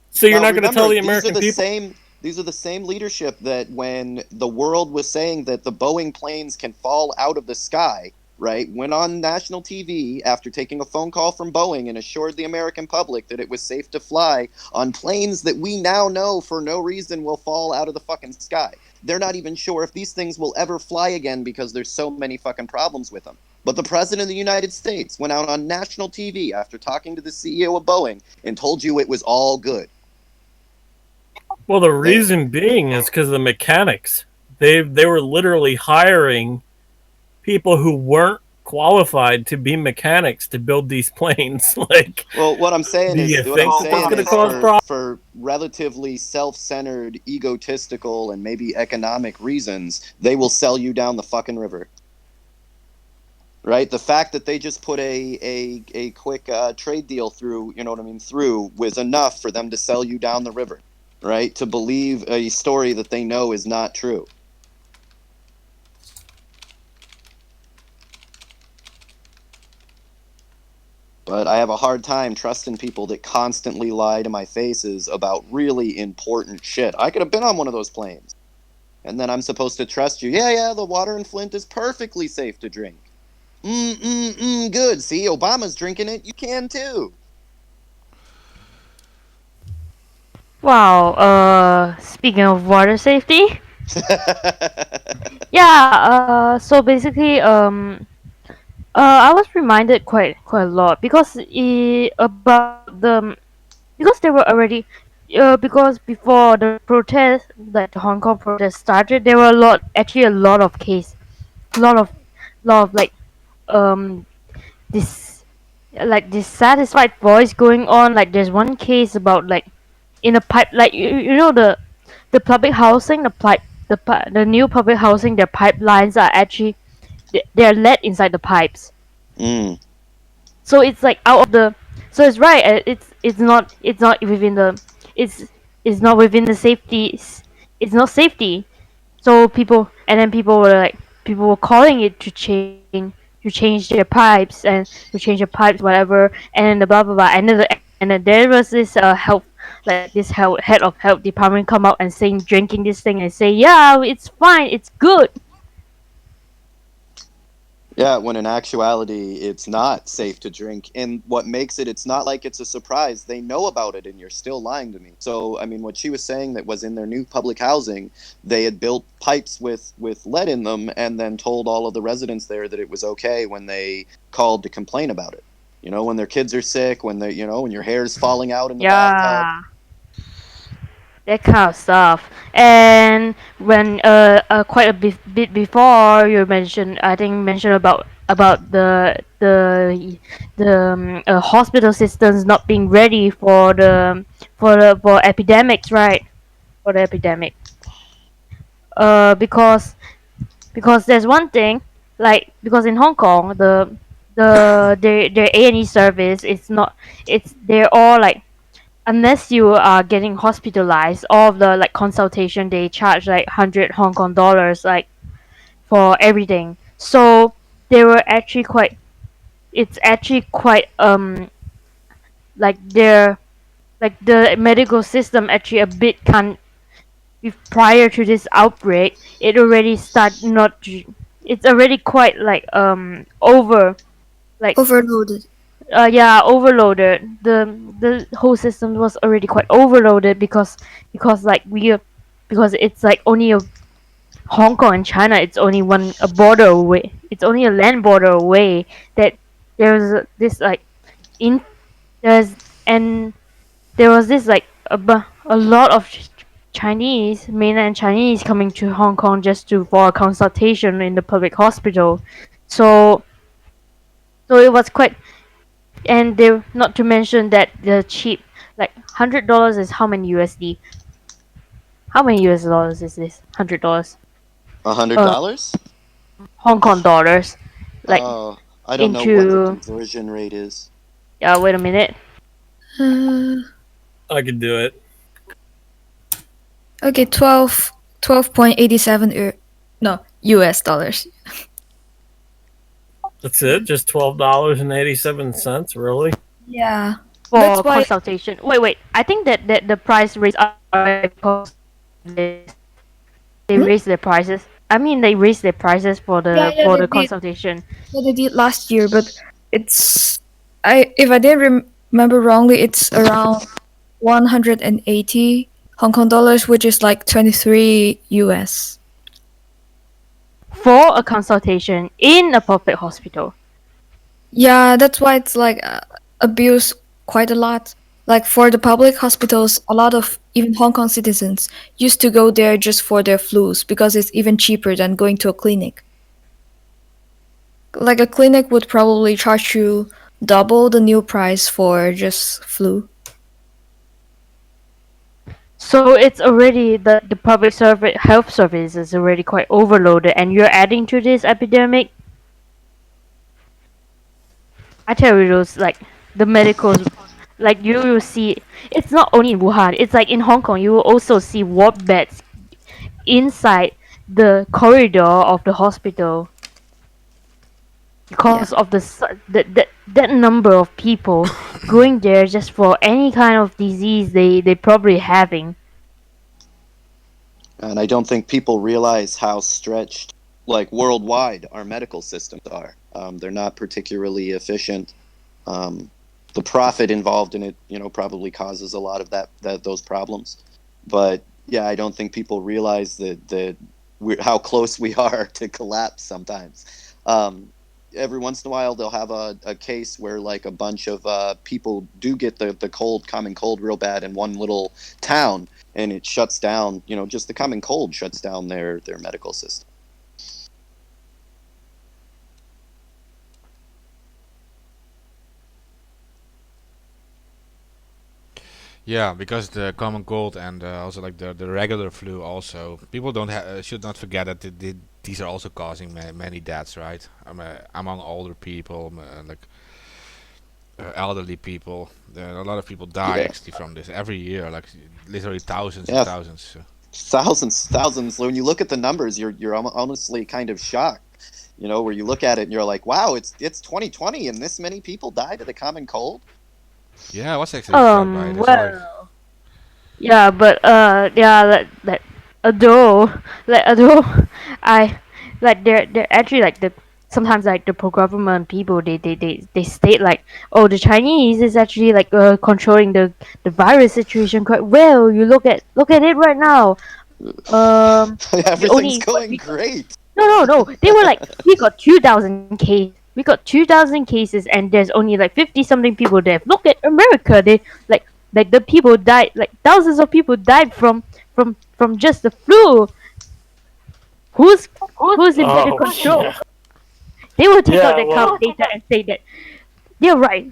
so you're Now not going to tell remember, the these are American the people? same these are the same leadership that when the world was saying that the Boeing planes can fall out of the sky, right? Went on national TV after taking a phone call from Boeing and assured the American public that it was safe to fly on planes that we now know for no reason will fall out of the fucking sky. They're not even sure if these things will ever fly again because there's so many fucking problems with them. But the president of the United States went out on national TV after talking to the CEO of Boeing and told you it was all good. Well, the They reason being is because the mechanics. They were literally hiring people who weren't qualified to be mechanics to build these planes. Like, Well, do you what I'm think that that's saying going to is cause for problems? relatively self-centered, egotistical, and maybe economic reasons, they will sell you down the fucking river. Right? The fact that they just put a quick trade deal through, you know what I mean, through was enough for them to sell you down the river. Right? To believe a story that they know is not true. But I have a hard time trusting people that constantly lie to my faces about really important shit. I could have been on one of those planes. And then I'm supposed to trust you. Yeah, yeah, the water in Flint is perfectly safe to drink. Good. See, Obama's drinking it. You can too. wow. Speaking of water safety, yeah. So basically, I was reminded quite a lot because about because they were already because before the protest, like the Hong Kong protest started, there were a lot of case, a lot of um this dissatisfied voice going on. Like there's one case about like in a pipe, like you know the public housing, the new public housing, their pipelines are actually they're let inside the pipes. mm. So it's like out of the, so it's right, it's not within the, it's it's not within the safety, it's not safety. So people, and then people were calling it to change their pipes and to change the pipes whatever, and then the blah blah blah, and then there was this health, like this head of health department come out and saying, drinking this thing and say, yeah, it's fine, it's good. Yeah, when in actuality, it's not safe to drink. And what makes it, it's not like it's a surprise. They know about it and you're still lying to me. So, I mean, what she was saying that was in their new public housing, they had built pipes with lead in them and then told all of the residents there that it was okay when they called to complain about it. You know, when their kids are sick, when they, you know, when your hair's falling out in the bathtub. Yeah, that kind of stuff. And when quite a bit before you mentioned, I think mentioned about the hospital systems not being ready for epidemics, right? For the epidemic. Because there's one thing, like because in Hong Kong their A&E service is not, it's they're all like, unless you are getting hospitalized, all of the like consultation they charge like 100 Hong Kong dollars like for everything. So they were actually quite, it's actually quite like their, like the medical system actually a bit can, prior to this outbreak it already start not it's already quite like like Overloaded. yeah, overloaded. The whole system was already quite overloaded because like we, because it's like only a Hong Kong and China, it's only one a border away, it's only a land border away, that there's this like in there's and there was this like a lot of Chinese, mainland Chinese coming to Hong Kong just to for a consultation in the public hospital. So it was quite, and they, not to mention that the cheap, like $100 is how many USD? How many US dollars is this? $100. Uh, $100? Hong Kong dollars, like Oh, I don't know what the into, conversion rate is. wait a minute. Uh, I could do it. okay, 12.87 no, US dollars. That's it. Just $12.87. Really? Yeah. For That's why consultation. Wait. I think that the price raise up because they Hmm? raise their prices. I mean, they raise their prices Yeah, for they the did. consultation. Yeah, they did last year, but it's, I if I didn't remember wrongly, it's around 180 Hong Kong dollars, which is like 23 US. For a consultation in a public hospital. Yeah, that's why it's like abused quite a lot. Like for the public hospitals, a lot of even Hong Kong citizens used to go there just for their flus because it's even cheaper than going to a clinic. Like a clinic would probably charge you double the new price for just flu. So it's already the public service health service is already quite overloaded, and you're adding to this epidemic. I tell you, those like the medicals, like you will see. It's not only in Wuhan. It's like in Hong Kong. You will also see ward beds inside the corridor of the hospital Yeah. because of that number of people going there just for any kind of disease they probably having. And I don't think people realize how stretched, like worldwide, our medical systems are. They're not particularly efficient. The profit involved in it, you know, probably causes a lot of those problems. But yeah, I don't think people realize that how close we are to collapse sometimes. Every once in a while, they'll have a case where like a bunch of people do get the common cold real bad in one little town, and it shuts down, you know, just the common cold shuts down their medical system. Yeah, because the common cold and also like the regular flu also, people don't should not forget that these are also causing many deaths, right? Among older people, like elderly people. A lot of people die Yeah, actually from this every year, like literally thousands and yeah, thousands. So. thousands. When you look at the numbers, you're honestly kind of shocked. You know, where you look at it and you're like, wow, it's 2020 and this many people died of the common cold. Yeah, I was actually shocked by it as well. Well, yeah, but yeah, although although I like they're actually like the sometimes like the pro-government people they state like, oh, the Chinese is actually like controlling the virus situation quite well. You look at it right now. The Everything's only what going we got, great. no. They were like, we got 2,000 cases. We got 2,000 cases, and there's only like 50 something people dead. Look at America. They like the people died. Like thousands of people died from just the flu. Who's who's in better Oh, control? yeah. They will take out Yeah, their well, count data and say that they're right.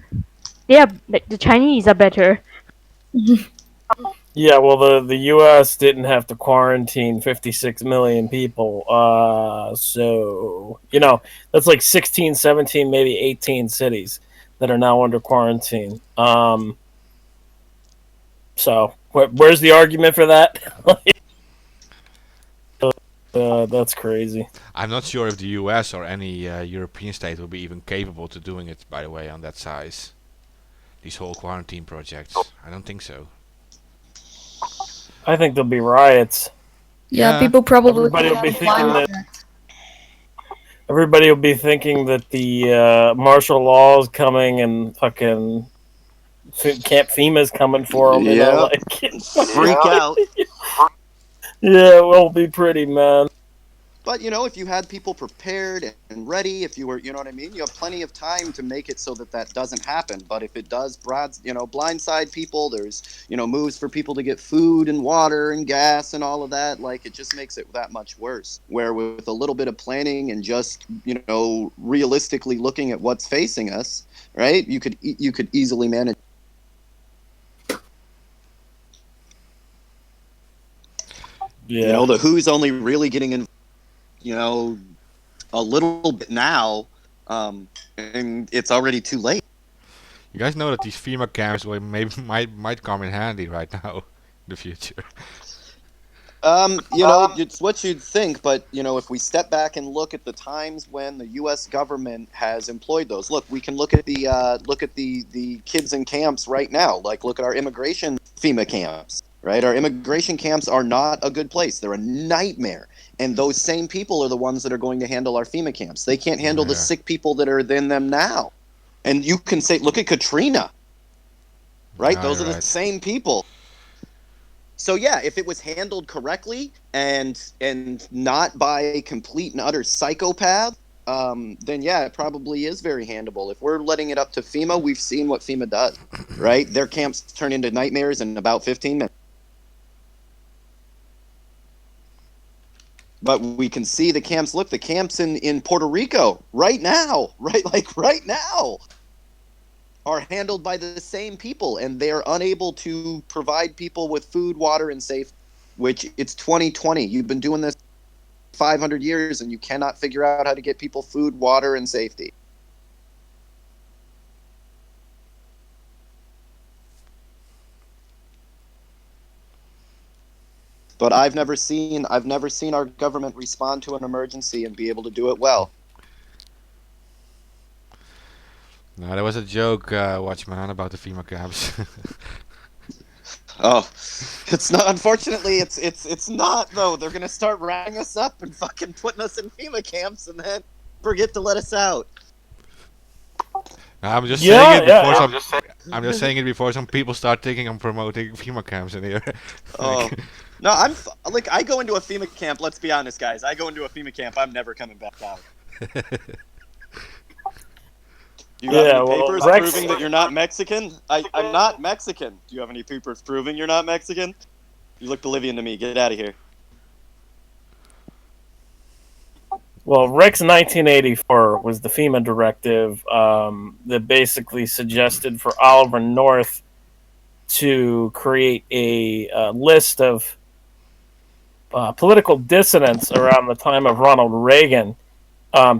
They are like the Chinese are better. yeah, well, the U.S. didn't have to quarantine 56 million people. So, that's like 16, 17, maybe 18 cities that are now under quarantine. So, where's the argument for that? That's crazy. I'm not sure if the US or any European state will be even capable to doing it, by the way, on that size. These whole quarantine projects. I don't think so. I think there'll be riots. Yeah, Yeah. people probably Everybody will be thinking Wow. that. Everybody will be thinking that the martial law is coming and fucking Camp FEMA's coming for them. Yeah. Like Freak out. yeah, it will be pretty, man. But if you had people prepared and ready, if you were, you know what I mean, you have plenty of time to make it so that that doesn't happen. But if it does, blindside people, there's, moves for people to get food and water and gas and all of that. Like, it just makes it that much worse. Where with a little bit of planning and just, realistically looking at what's facing us, right? You could easily manage. Yeah. The WHO's only really getting in. A little bit now, and it's already too late. You guys know that these FEMA camps might come in handy right now in the future. It's what you'd think, but if we step back and look at the times when the U.S. government has employed those, we can look at the kids in camps right now. Like, look at our immigration FEMA camps. Right, our immigration camps are not a good place. They're a nightmare. And those same people are the ones that are going to handle our FEMA camps. They can't handle the sick people that are in them now. And you can say, look at Katrina. Right? Those are the same people. So yeah, if it was handled correctly and not by a complete and utter psychopath, then yeah, it probably is very handleable. If we're letting it up to FEMA, we've seen what FEMA does. Right? Their camps turn into nightmares in about 15 minutes. But we can see the camps. Look, the camps in Puerto Rico right now, right now, are handled by the same people, and they are unable to provide people with food, water, and safety. Which it's 2020. You've been doing this 500 years, and you cannot figure out how to get people food, water, and safety. But I've never seen our government respond to an emergency and be able to do it well. No, that was a joke, Watchman, about the FEMA camps. Oh, it's not. Unfortunately, it's not though. They're gonna start rounding us up and fucking putting us in FEMA camps, and then forget to let us out. No, I'm just saying it before I'm just saying it before some people start thinking I'm promoting FEMA camps in here. Oh. No, I go into a FEMA camp. Let's be honest, guys. I go into a FEMA camp. I'm never coming back out. Do you have any papers proving that you're not Mexican? I'm not Mexican. Do you have any papers proving you're not Mexican? You look Bolivian to me. Get out of here. Well, Rex 1984 was the FEMA directive that basically suggested for Oliver North to create a list of political dissidents around the time of Ronald Reagan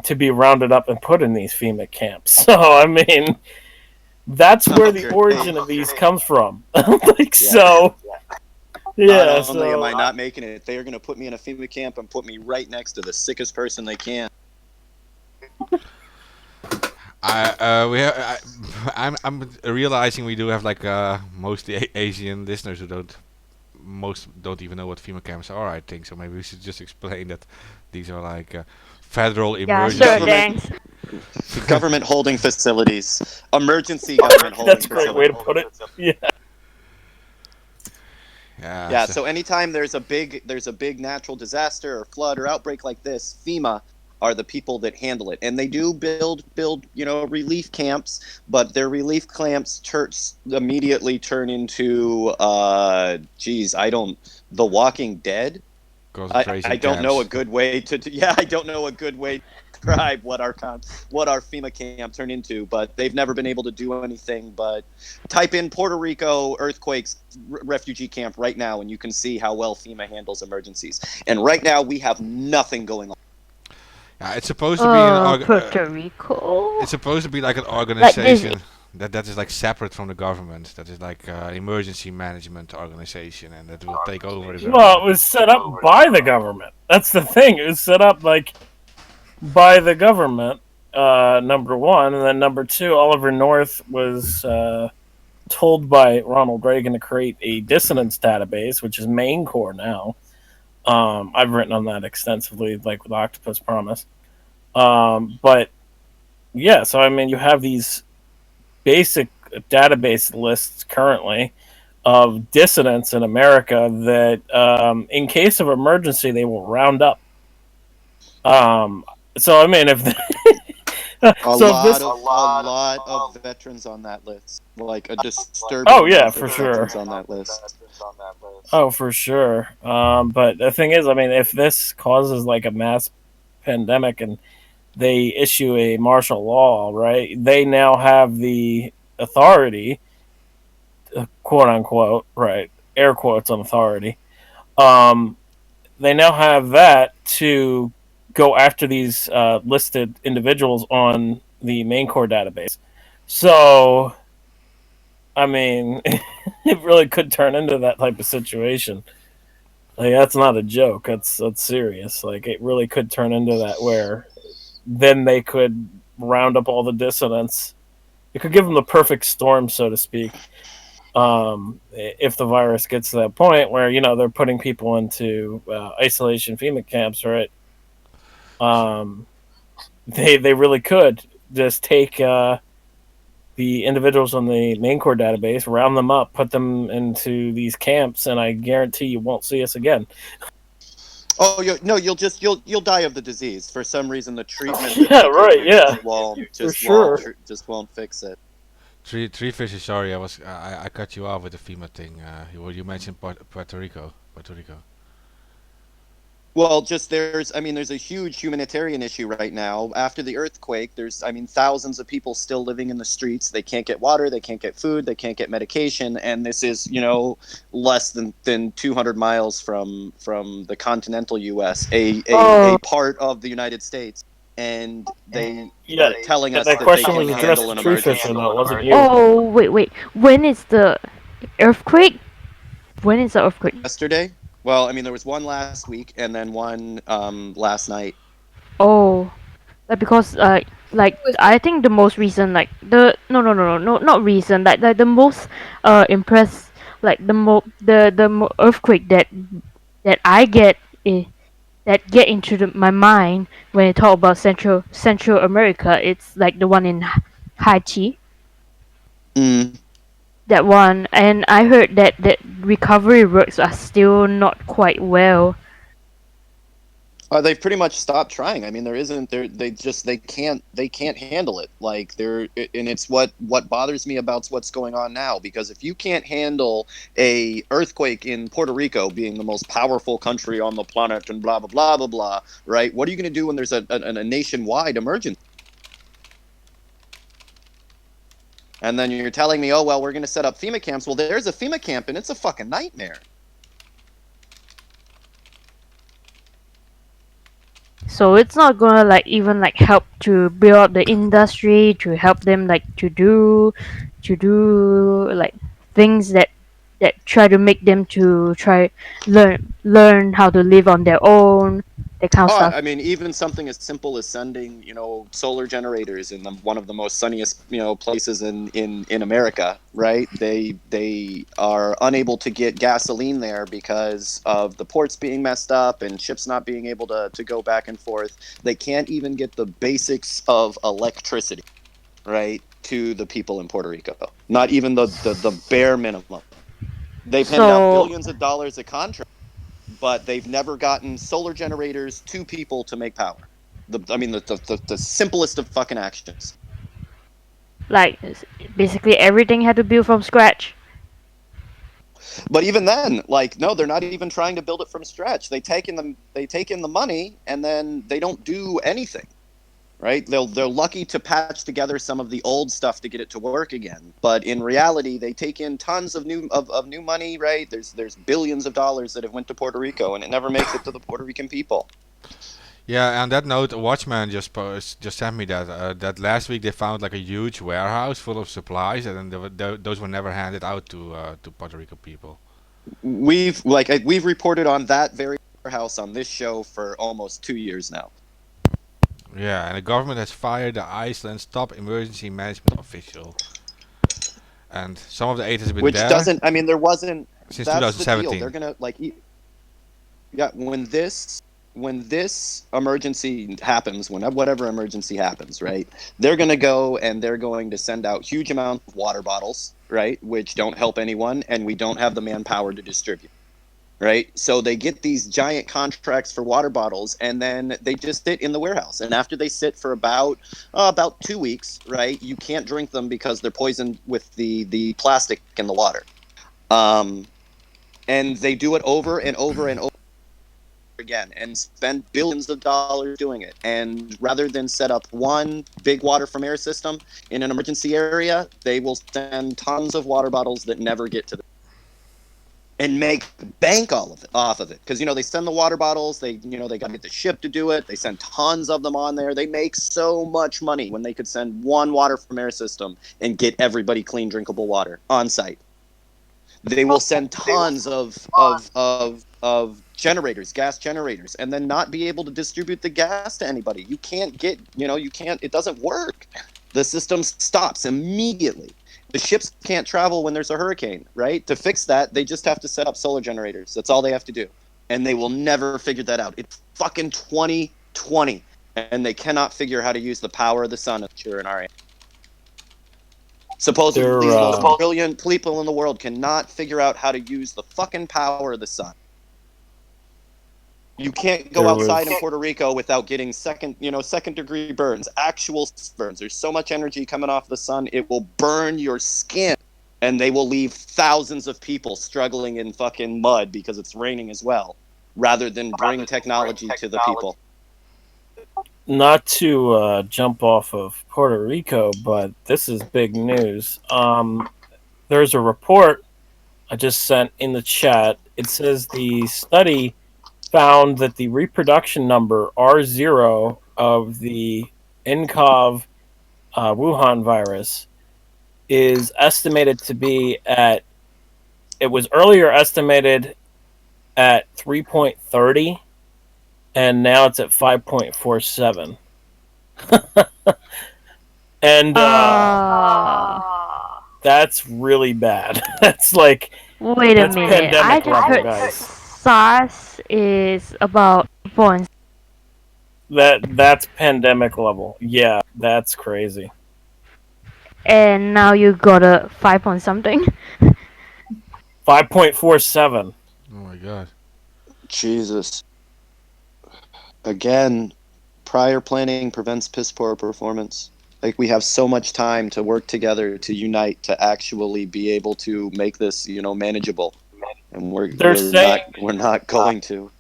to be rounded up and put in these FEMA camps. So, I mean, that's where the origin of these comes from. So, yeah. Not only am I not making it, they are going to put me in a FEMA camp and put me right next to the sickest person they can. I'm realizing we do have like mostly Asian listeners who most don't even know what FEMA camps are. I think so. Maybe we should just explain that these are like federal Yeah, sure, emergency. Government thanks. government holding facilities, emergency government holding That's a great way to facilities. put it. Yeah. Yeah. Yeah, So, so anytime there's a big natural disaster or flood or outbreak like this, FEMA are the people that handle it. And they do build, relief camps, but their relief camps immediately turn into I don't The Walking Dead. I concentration don't know a camps. good way yeah, I don't know a good way to describe what our FEMA camp turned into, but they've never been able to do anything but type in Puerto Rico earthquakes refugee camp right now, and you can see how well FEMA handles emergencies. And right now we have nothing going on. Yeah, it's supposed to be an Puerto Rico. it's supposed to be like an Like this. organization that is like separate from the government. That is like emergency management organization, and that will take over the Well, it government. was set up by the government. That's the thing. It was set up like by the government. Number one, and then number two, Oliver North was told by Ronald Reagan to create a dissonance database, which is main core now. I've written on that extensively, like with Octopus Promise. But yeah, so I mean, you have these basic database lists currently of dissidents in America that, in case of emergency, they will round up. So I mean, if A lot of veterans on that list, like a disturbing oh yeah, amount for of sure. veterans on that list. Oh, for sure. But the thing is, I mean, if this causes like a mass pandemic and they issue a martial law, right? They now have the authority, quote unquote, right? Air quotes on authority. Um, they now have that to go after these listed individuals on the main core database. So, I mean, it really could turn into that type of situation. Like that's not a joke. That's serious. Like it really could turn into that where then they could round up all the dissidents. It could give them the perfect storm, so to speak. If the virus gets to that point where they're putting people into isolation FEMA camps, right? Um, they really could just take the individuals on the main core database, round them up, put them into these camps, and I guarantee you won't see us again. Oh, you'll die of the disease for some reason. The treatment, Yeah, right. Yeah, sure. just won't fix it. Three fishes. Sorry, I cut you off with the FEMA thing. You mentioned Puerto Rico. Puerto Rico. Well, there's a huge humanitarian issue right now. After the earthquake, thousands of people still living in the streets. They can't get water, they can't get food, they can't get medication, and this is, less than 200 miles from the continental U.S., a part of the United States, and they Yeah, are telling us that that they question can was addressed handle to an True emergency. Fisher, though, it wasn't you. Oh, wait. When is the earthquake? When is the earthquake? Yesterday? Well, there was one last week and then one last night. Oh, because I think the most recent, like the no, not recent, like the most impressed, like the earthquake that I get that get into my mind when I talk about Central America. It's like the one in Haiti. Mm. That one, and I heard that recovery works are still not quite well. They've pretty much stopped trying. There isn't there. They can't handle it. And it's what bothers me about what's going on now. Because if you can't handle a earthquake in Puerto Rico, being the most powerful country on the planet, and blah blah blah blah blah, right? What are you going to do when there's a nationwide emergency? And then you're telling me, oh well, we're going to set up FEMA camps. Well, there's a FEMA camp, and it's a fucking nightmare. So it's not gonna even help to build up the industry, to help them to do like things that that try to make them to try learn how to live on their own, that kind of Oh, stuff. I mean, even something as simple as sending, solar generators in one of the most sunniest, places in America, right? They are unable to get gasoline there because of the ports being messed up and ships not being able to go back and forth. They can't even get the basics of electricity, right, to the people in Puerto Rico. Not even the bare minimum. They've handed out So billions of dollars of contracts, but they've never gotten solar generators to people to make power. The simplest of fucking actions. like basically everything had to build from scratch. But even then, like, no, they're not even trying to build it from scratch. They take in the money and then they don't do anything. Right? They're lucky to patch together some of the old stuff to get it to work again. But in reality, they take in tons of new money, right? There's billions of dollars that have went to Puerto Rico and it never makes it to the Puerto Rican people. Yeah, on that note, a watchman just sent me that last week they found like a huge warehouse full of supplies, and then those were never handed out to Puerto Rico people. We've reported on that very house on this show for almost 2 years now. Yeah, and the government has fired the Iceland's top emergency management official, and some of the aid has been Which there doesn't, I mean, there wasn't. since That's the deal. They're 2017. gonna yeah. When this emergency happens, whatever emergency happens, right? They're gonna go and they're going to send out huge amounts of water bottles, right? Which don't help anyone, and we don't have the manpower to distribute. Right, so they get these giant contracts for water bottles, and then they just sit in the warehouse. And after they sit for about 2 weeks, right, you can't drink them because they're poisoned with the plastic in the water. And they do it over and over and over again, and spend billions of dollars doing it. And rather than set up one big water from air system in an emergency area, they will send tons of water bottles that never get to the and make bank all of it off of it, because they send the water bottles, they got to get the ship to do it, they send tons of them on there, they make so much money when they could send one water from air system and get everybody clean drinkable water on site. They will send tons of generators, gas generators, and then not be able to distribute the gas to anybody. You can't it doesn't work. The system stops immediately. The ships can't travel when there's a hurricane, right? To fix that, they just have to set up solar generators. That's all they have to do. And they will never figure that out. It's fucking 2020, and they cannot figure how to use the power of the sun here in our area. Supposedly, the most brilliant people in the world cannot figure out how to use the fucking power of the sun. You can't go outside in Puerto Rico without getting second degree burns, actual burns. There's so much energy coming off the sun, it will burn your skin. And they will leave thousands of people struggling in fucking mud because it's raining as well, rather than bring technology to the people. Not to jump off of Puerto Rico, but this is big news. There's a report I just sent in the chat. It says the study found that the reproduction number R0 of the nCoV Wuhan virus is estimated to be at, it was earlier estimated at 3.30, and now it's at 5.47. And that's really bad. That's like, Wait a that's minute. I pandemic just level, heard guys. SARS is about points. That's pandemic level. Yeah, that's crazy. And now you got a 5 point something. 5.47. Oh my god. Jesus. Again, prior planning prevents piss poor performance. Like, we have so much time to work together, to unite, to actually be able to make this, manageable. And we're not going to.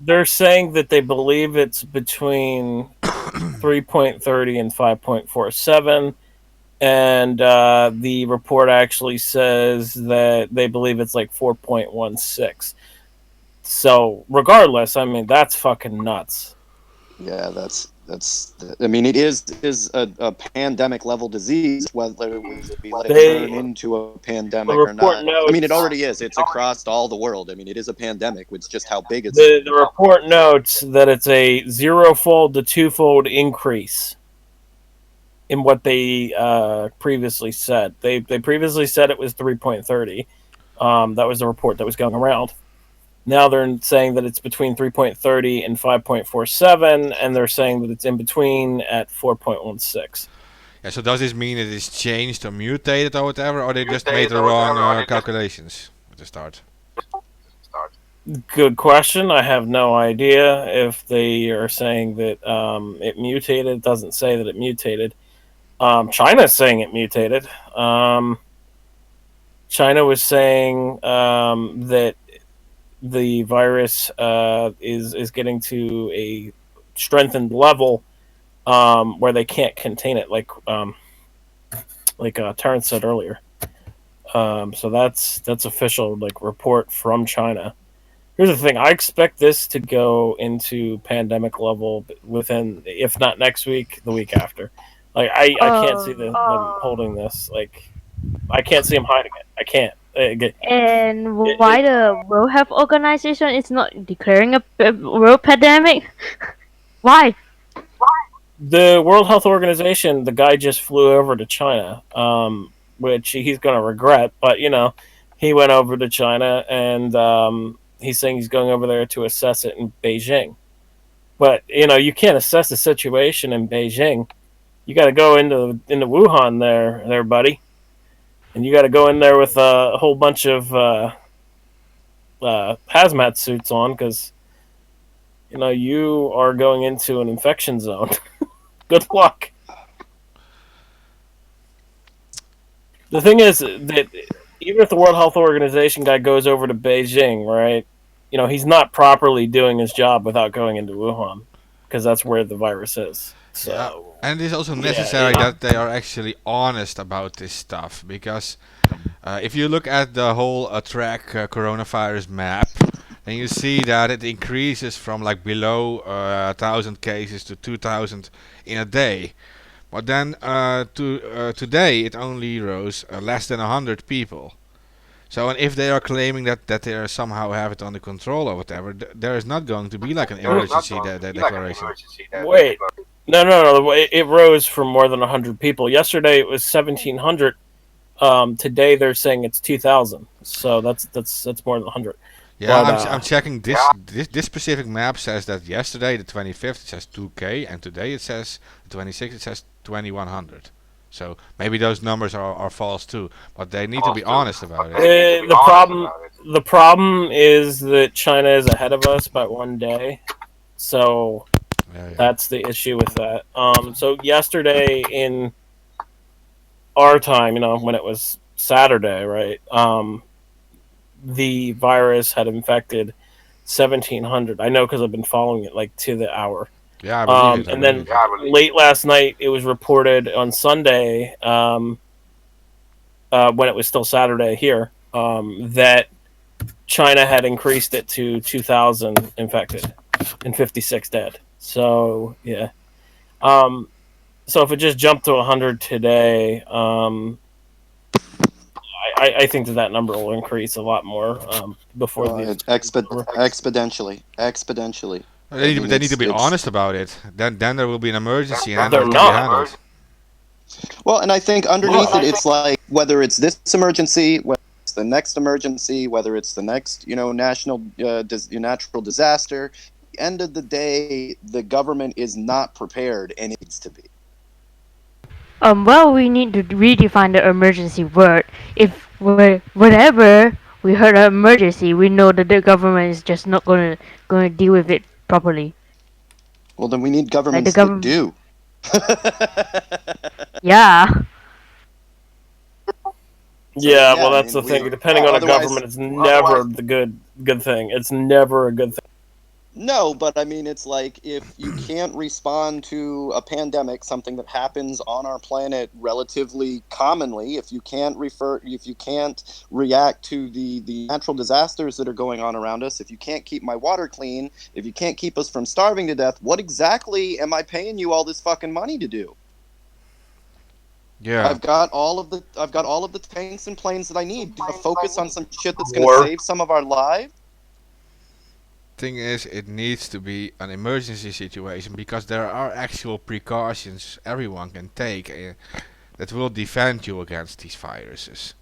They're saying that they believe it's between 3.30 and 5.47, and the report actually says that they believe it's like 4.16. So regardless, I mean, that's fucking nuts. Yeah, that's I mean, it is a pandemic level disease, whether we let it They turn into a the pandemic or report not. I mean, it notes already is. It's across all the world. I mean, it is a pandemic. It's just how big it's the report notes that it's a zerofold to twofold increase in what they previously said. They previously said it was 3.30. That was the report that was going around. Now they're saying that it's between 3.30 and 5.47, and they're saying that it's in between at 4.16. Yeah, so does this mean it is changed or mutated or whatever, or they just made the wrong calculations at the start? Good question. I have no idea if they are saying that it mutated. It doesn't say that it mutated. China's saying it mutated. China was saying that the virus is getting to a strengthened level where they can't contain it, like Terrence said earlier. So that's official like report from China. Here's the thing: I expect this to go into pandemic level within, if not next week, the week after. Like I can't see them holding this. Like I can't see them hiding it. I can't. And why the World Health Organization is not declaring a world pandemic? Why? The World Health Organization, the guy just flew over to China, which he's going to regret. But he went over to China, and he's saying he's going over there to assess it in Beijing. But you can't assess the situation in Beijing. You got to go into Wuhan, there, buddy, and you got to go in there with a whole bunch of hazmat suits on, because you are going into an infection zone. Good luck. The thing is that even if the World Health Organization guy goes over to Beijing, right? He's not properly doing his job without going into Wuhan, because that's where the virus is. So, yeah, and it is also necessary that they are actually honest about this stuff, because if you look at the whole track coronavirus map, then you see that it increases from like below 1,000 cases to 2,000 in a day. But then today it only rose less than 100 people. So, and if they are claiming that they are somehow have it under control or whatever, there is not going to be like an emergency declaration. Wait, no. It rose from more than 100 people. Yesterday it was 1,700. Today they're saying it's 2,000. So that's more than 100. Yeah, But, I'm checking this specific map says that yesterday, the 25th, it says 2K, and today it says, the 26th, it says 2,100. So maybe those numbers are false too, but they need to be honest about it. The problem is that China is ahead of us by one day. So Yeah. that's the issue with that. So yesterday in our time, when it was Saturday, right? The virus had infected 1,700. I know because I've been following it like to the hour. Yeah, I believe it. And then late last night, it was reported on Sunday, when it was still Saturday here, that China had increased it to 2,000 infected and 56 dead. So yeah. So if it just jumped to 100 today, I think that number will increase a lot more before exponentially. They need to be honest about it. Then there will be an emergency, and They're then it can be not. handled. Well, and I think underneath it, it's like whether it's this emergency, whether it's the next emergency, whether it's the next national natural disaster. At the end of the day, the government is not prepared, and it needs to be. Well, we need to redefine the emergency word. If whatever we heard of emergency, we know that the government is just not gonna deal with it properly. Well, then we need governments Like the government. to do. Yeah. Yeah, well, I that's mean, the thing. Depending on a otherwise- government, it's never the good thing. It's never a good thing. No, but I mean, it's like if you can't respond to a pandemic, something that happens on our planet relatively commonly, if you can't react to the natural disasters that are going on around us, if you can't keep my water clean, if you can't keep us from starving to death, what exactly am I paying you all this fucking money to do? Yeah. I've got all of the tanks and planes that I need to focus on some shit that's going to War. save some of our lives. Thing is, it needs to be an emergency situation because there are actual precautions everyone can take that will defend you against these viruses.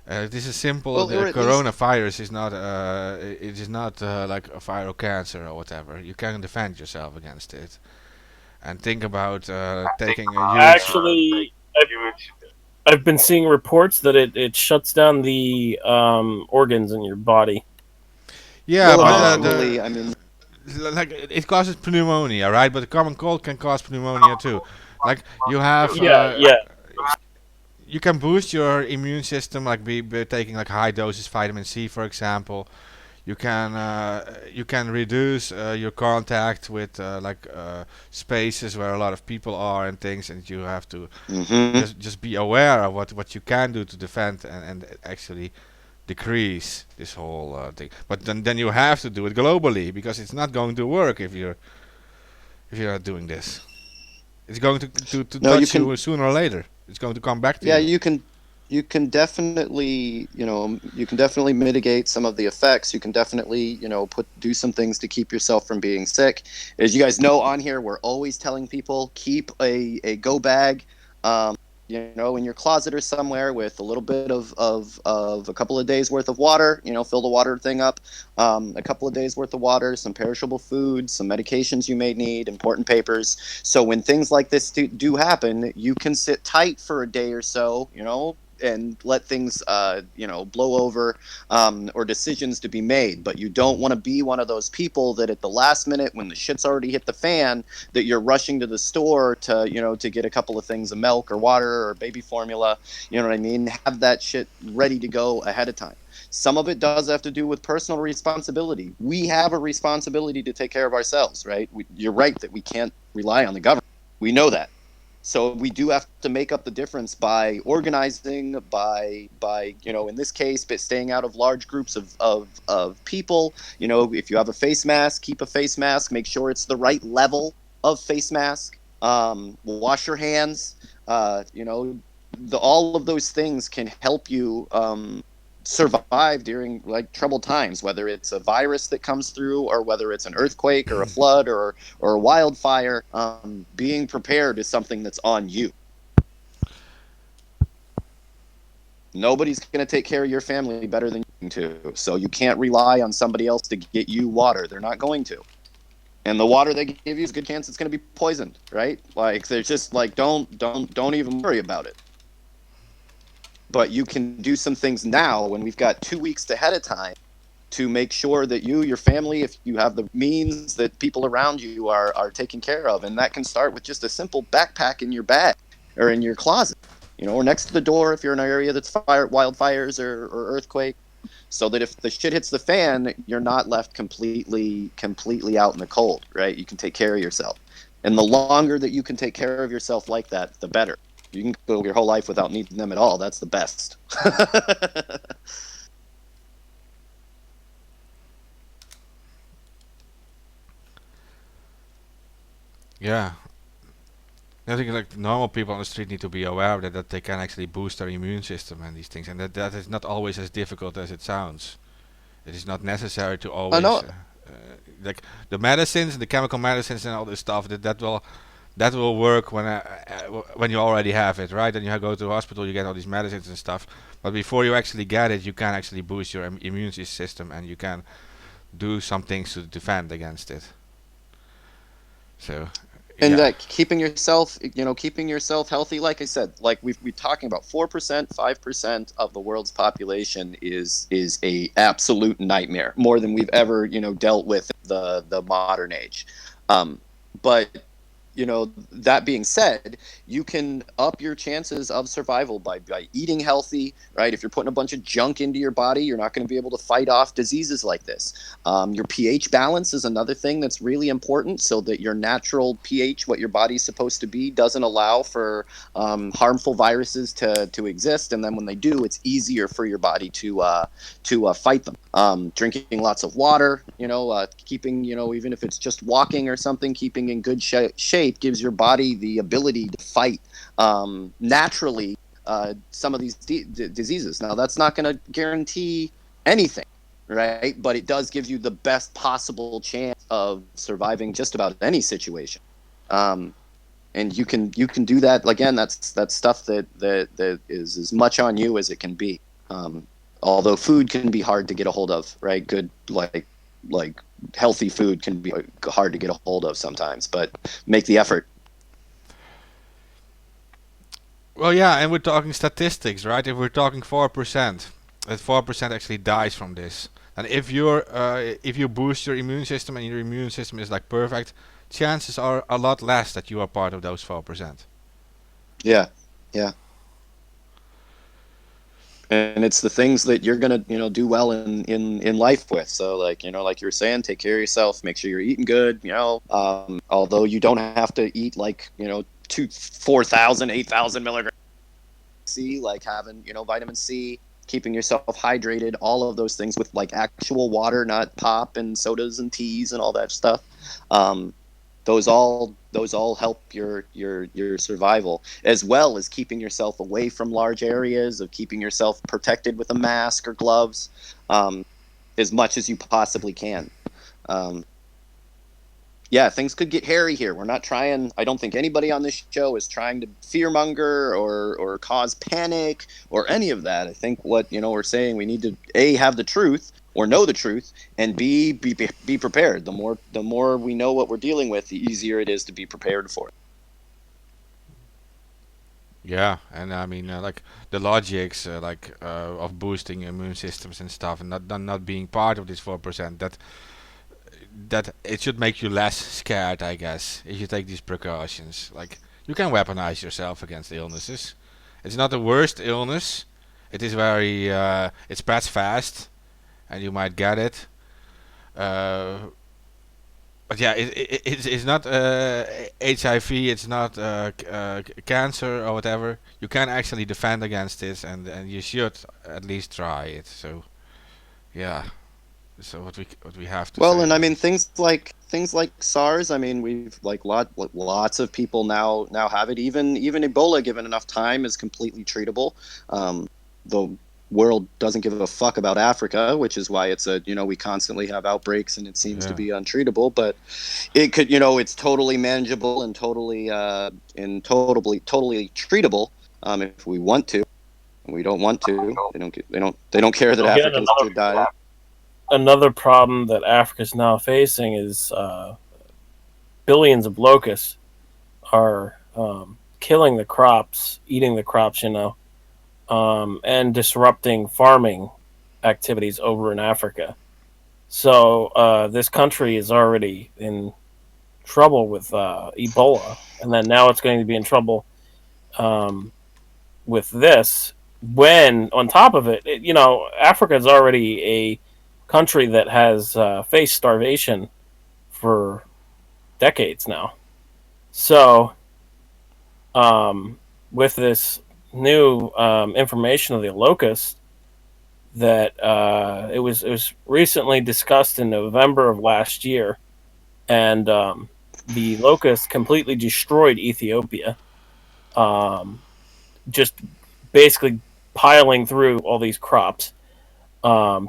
This is simple. Well, The or at least coronavirus is not. It is not like a viral cancer or whatever. You can defend yourself against it. And think about taking a huge. Actually, I've been seeing reports that it shuts down the organs in your body. Yeah, well, but eventually, I mean, like it causes pneumonia, right? But the common cold can cause pneumonia too. Like you have. Yeah, yeah. You can boost your immune system, like by taking like high doses vitamin C, for example. You can reduce your contact with spaces where a lot of people are and things, and you have to mhm. just be aware of what you can do to defend and actually decrease this whole thing. But then you have to do it globally because it's not going to work if you're not doing this. It's going to No, you touch can. you sooner or later. It's going to come back to Yeah, you. you can definitely, you can definitely mitigate some of the effects. You can definitely, do some things to keep yourself from being sick. As you guys know, on here we're always telling people keep a go bag, um, in your closet or somewhere with a little bit of a couple of days worth of water. Fill the water thing up, a couple of days worth of water, some perishable food, some medications you may need, important papers. So when things like this do happen, you can sit tight for a day or so, and let things, blow over, or decisions to be made. But you don't want to be one of those people that at the last minute, when the shit's already hit the fan, that you're rushing to the store to get a couple of things of milk or water or baby formula. You know what I mean? Have that shit ready to go ahead of time. Some of it does have to do with personal responsibility. We have a responsibility to take care of ourselves, right? You're right that we can't rely on the government. We know that. So we do have to make up the difference by organizing, by in this case, but staying out of large groups of people. If you have a face mask, keep a face mask. Make sure it's the right level of face mask. Wash your hands. All of those things can help you survive during like troubled times, whether it's a virus that comes through or whether it's an earthquake or a flood or a wildfire. Being prepared is something that's on you. Nobody's going to take care of your family better than you can, so you can't rely on somebody else to get you water. They're not going to. And the water they give you is a good chance it's going to be poisoned, right? Like they're just like don't even worry about it. But you can do some things now when we've got 2 weeks ahead of time to make sure that you, your family, if you have the means, that people around you are taken care of. And that can start with just a simple backpack in your bag or in your closet, or next to the door if you're in an area that's wildfires or earthquake, so that if the shit hits the fan, you're not left completely out in the cold, right? You can take care of yourself. And the longer that you can take care of yourself like that, the better. You can go your whole life without needing them at all. That's the best. Yeah. I think like normal people on the street need to be aware of that they can actually boost their immune system and these things, and that is not always as difficult as it sounds. It is not necessary to I always know. like the medicines, the chemical medicines, and all this stuff. That will work when you already have it, right? Then you go to the hospital, you get all these medicines and stuff. But before you actually get it, you can actually boost your immune system, and you can do some things to defend against it. So, And yeah, keeping yourself healthy. Like I said, like we're talking about 4%, 5% of the world's population is a absolute nightmare, more than we've ever dealt with the modern age. But that being said, you can up your chances of survival by eating healthy, right? If you're putting a bunch of junk into your body, you're not going to be able to fight off diseases like this. Your pH balance is another thing that's really important, so that your natural pH, what your body's supposed to be, doesn't allow for harmful viruses to exist. And then when they do, it's easier for your body to fight them. Drinking lots of water, keeping, even if it's just walking or something, keeping in good shape gives your body the ability to fight naturally some of these diseases. Now, that's not going to guarantee anything, right? But it does give you the best possible chance of surviving just about any situation. And you can do that. Again, that's stuff that is as much on you as it can be. Although food can be hard to get a hold of, right? Good, like healthy food can be hard to get a hold of sometimes, but make the effort. Well, yeah, and we're talking statistics, right? If we're talking 4%, that 4% actually dies from this. And if you boost your immune system and your immune system is like perfect, chances are a lot less that you are part of those 4%. Yeah, yeah. And it's the things that you're gonna do well in life with. So like like you were saying, take care of yourself, make sure you're eating good. Although you don't have to eat like 4,000 8,000 milligrams C, like having vitamin C, keeping yourself hydrated, all of those things with like actual water, not pop and sodas and teas and all that stuff. Those all help your survival, as well as keeping yourself away from large areas, of keeping yourself protected with a mask or gloves, as much as you possibly can. Yeah, things could get hairy here. We're not trying. I don't think anybody on this show is trying to fearmonger or cause panic or any of that. I think what we're saying, we need to have the truth or know the truth, and be prepared. The more we know what we're dealing with, the easier it is to be prepared for it. Yeah, and I mean, like the logics, of boosting immune systems and stuff, and not being part of this 4%. That it should make you less scared, I guess, if you take these precautions. Like, you can weaponize yourself against illnesses. It's not the worst illness. It is very, it spreads fast, and you might get it. But yeah, it's not HIV, it's not cancer or whatever. You can actually defend against this, and you should at least try it. So, yeah. So what we have to Well, say. and I mean things like SARS. I mean, we've lots of people now have it. Even Ebola, given enough time, is completely treatable. The world doesn't give a fuck about Africa, which is why it's we constantly have outbreaks and it seems to be untreatable. But it could it's totally manageable and totally treatable if we want to. And we don't want to. They don't care that Africans should die. Another problem that Africa is now facing is billions of locusts are killing the crops, eating the crops, and disrupting farming activities over in Africa. So this country is already in trouble with Ebola, and then now it's going to be in trouble with this. When on top of it, Africa is already a country that has faced starvation for decades now. So, with this new information of the locust, that it was recently discussed in November of last year, and the locust completely destroyed Ethiopia, just basically piling through all these crops.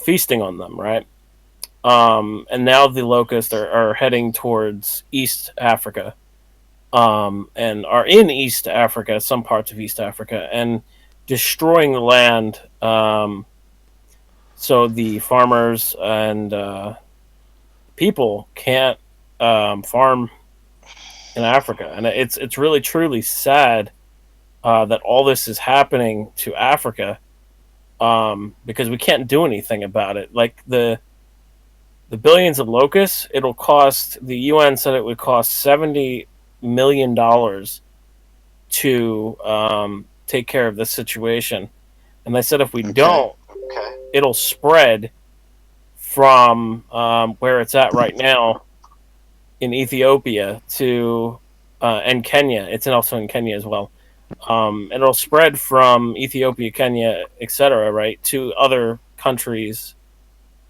Feasting on them, right? And now the locusts are heading towards East Africa, and are in East Africa, some parts of East Africa, and destroying the land. So the farmers and people can't farm in Africa, and it's really truly sad that all this is happening to Africa. Because we can't do anything about it. Like the billions of locusts, it'll cost. The UN said it would cost million to take care of this situation. And they said if we don't, it'll spread from where it's at right now in Ethiopia to and Kenya. It's also in Kenya as well. And it'll spread from Ethiopia, Kenya, etc., right, to other countries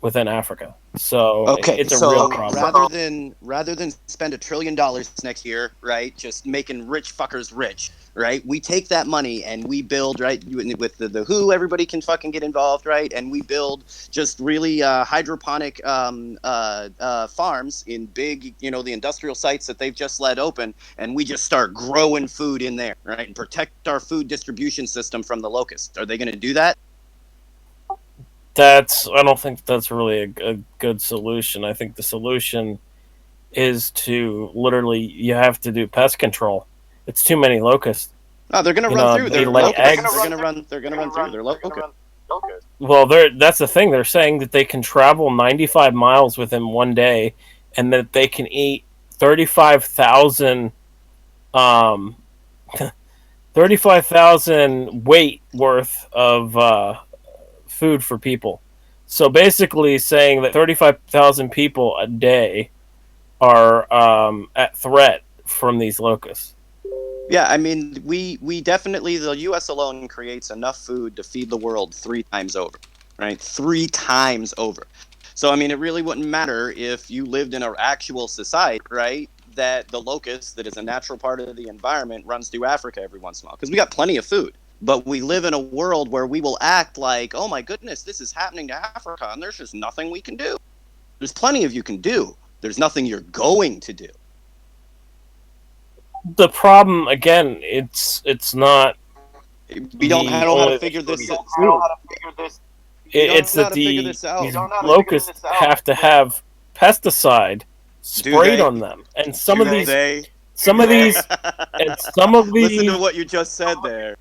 within Africa. So Okay, it's a so real problem. rather than spend $1 trillion next year, right, just making rich fuckers rich, right? We take that money and we build, right, with the WHO, everybody can fucking get involved, right? And we build just really hydroponic farms in big, the industrial sites that they've just let open, and we just start growing food in there, right, and protect our food distribution system from the locusts. Are they going to do that? I don't think that's really a good solution. I think the solution is to literally, you have to do pest control. It's too many locusts. Oh, they're going to run through. They They're lay locusts. eggs. They're going to run through. They're locusts. Well, that's the thing. They're saying that they can travel 95 miles within one day, and that they can eat 35,000 um, 35,000 weight worth of food for people. So basically saying that 35,000 people a day are at threat from these locusts. Yeah, I mean, we definitely, the U.S. alone creates enough food to feed the world 3 times over, right? 3 times over. So, I mean, it really wouldn't matter if you lived in an actual society, right, that the locust, that is a natural part of the environment, runs through Africa every once in a while. Because we got plenty of food. But we live in a world where we will act like, oh my goodness, this is happening to Africa, and there's just nothing we can do. There's plenty of you can do. There's nothing you're going to do. The problem, again, it's not. We don't know how to figure this out. It's that these locusts have to have pesticide sprayed on them, and some of these, and some of these. Listen to what you just said there.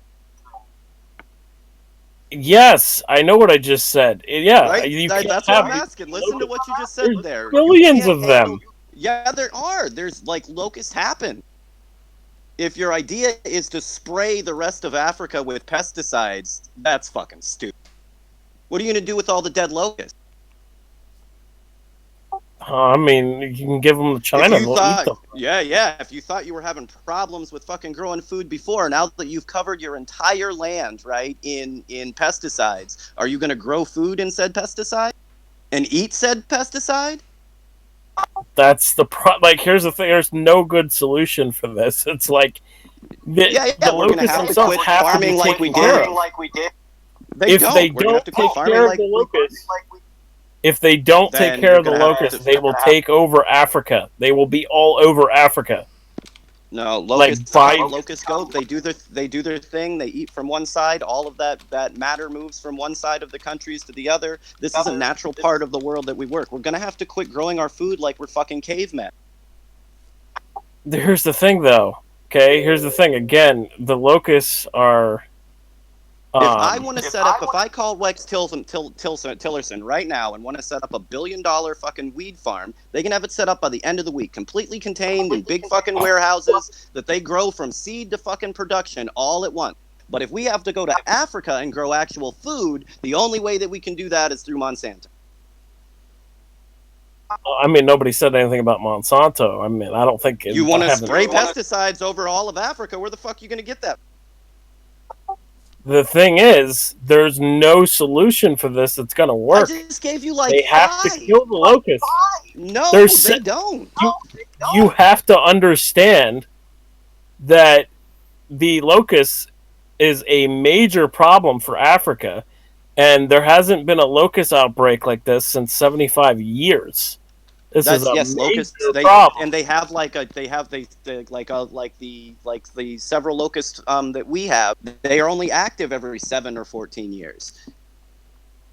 Yes, I know what I just said. Yeah, right? That's what I'm asking. Listen to what you just said there. Billions of them. Yeah, there are. There's like locusts happen. If your idea is to spray the rest of Africa with pesticides, that's fucking stupid. What are you going to do with all the dead locusts? I mean, you can give them to China. They'll eat them. Yeah. If you thought you were having problems with fucking growing food before, now that you've covered your entire land, right, in pesticides, are you going to grow food in said pesticide and eat said pesticide? That's the like. Here's the thing. There's no good solution for this. It's like the locusts themselves have to be taken care of. If they don't take care of the locusts, if they don't take care of the locusts, they will take over Africa. They will be all over Africa. No, locusts go. They do their thing. They eat from one side. All of that matter moves from one side of the countries to the other. This is a natural part of the world that we work. We're gonna have to quit growing our food like we're fucking cavemen. Here's the thing, though. Okay, here's the thing. Again, the locusts are. If I want to set up, if I call Rex Tillerson right now and want to set up $1 billion fucking weed farm, they can have it set up by the end of the week, completely contained in big fucking warehouses that they grow from seed to fucking production all at once. But if we have to go to Africa and grow actual food, the only way that we can do that is through Monsanto. I mean, nobody said anything about Monsanto. I mean, I don't think you want to spray pesticides over all of Africa. Where the fuck are you going to get that? The thing is, there's no solution for this that's going to work. I just gave you like they have to kill the locusts. No, they don't. You have to understand that the locust is a major problem for Africa, and there hasn't been a locust outbreak like this since 75 years. This is a major problem. And they have the several locusts that we have. They are only active every 7 or 14 years.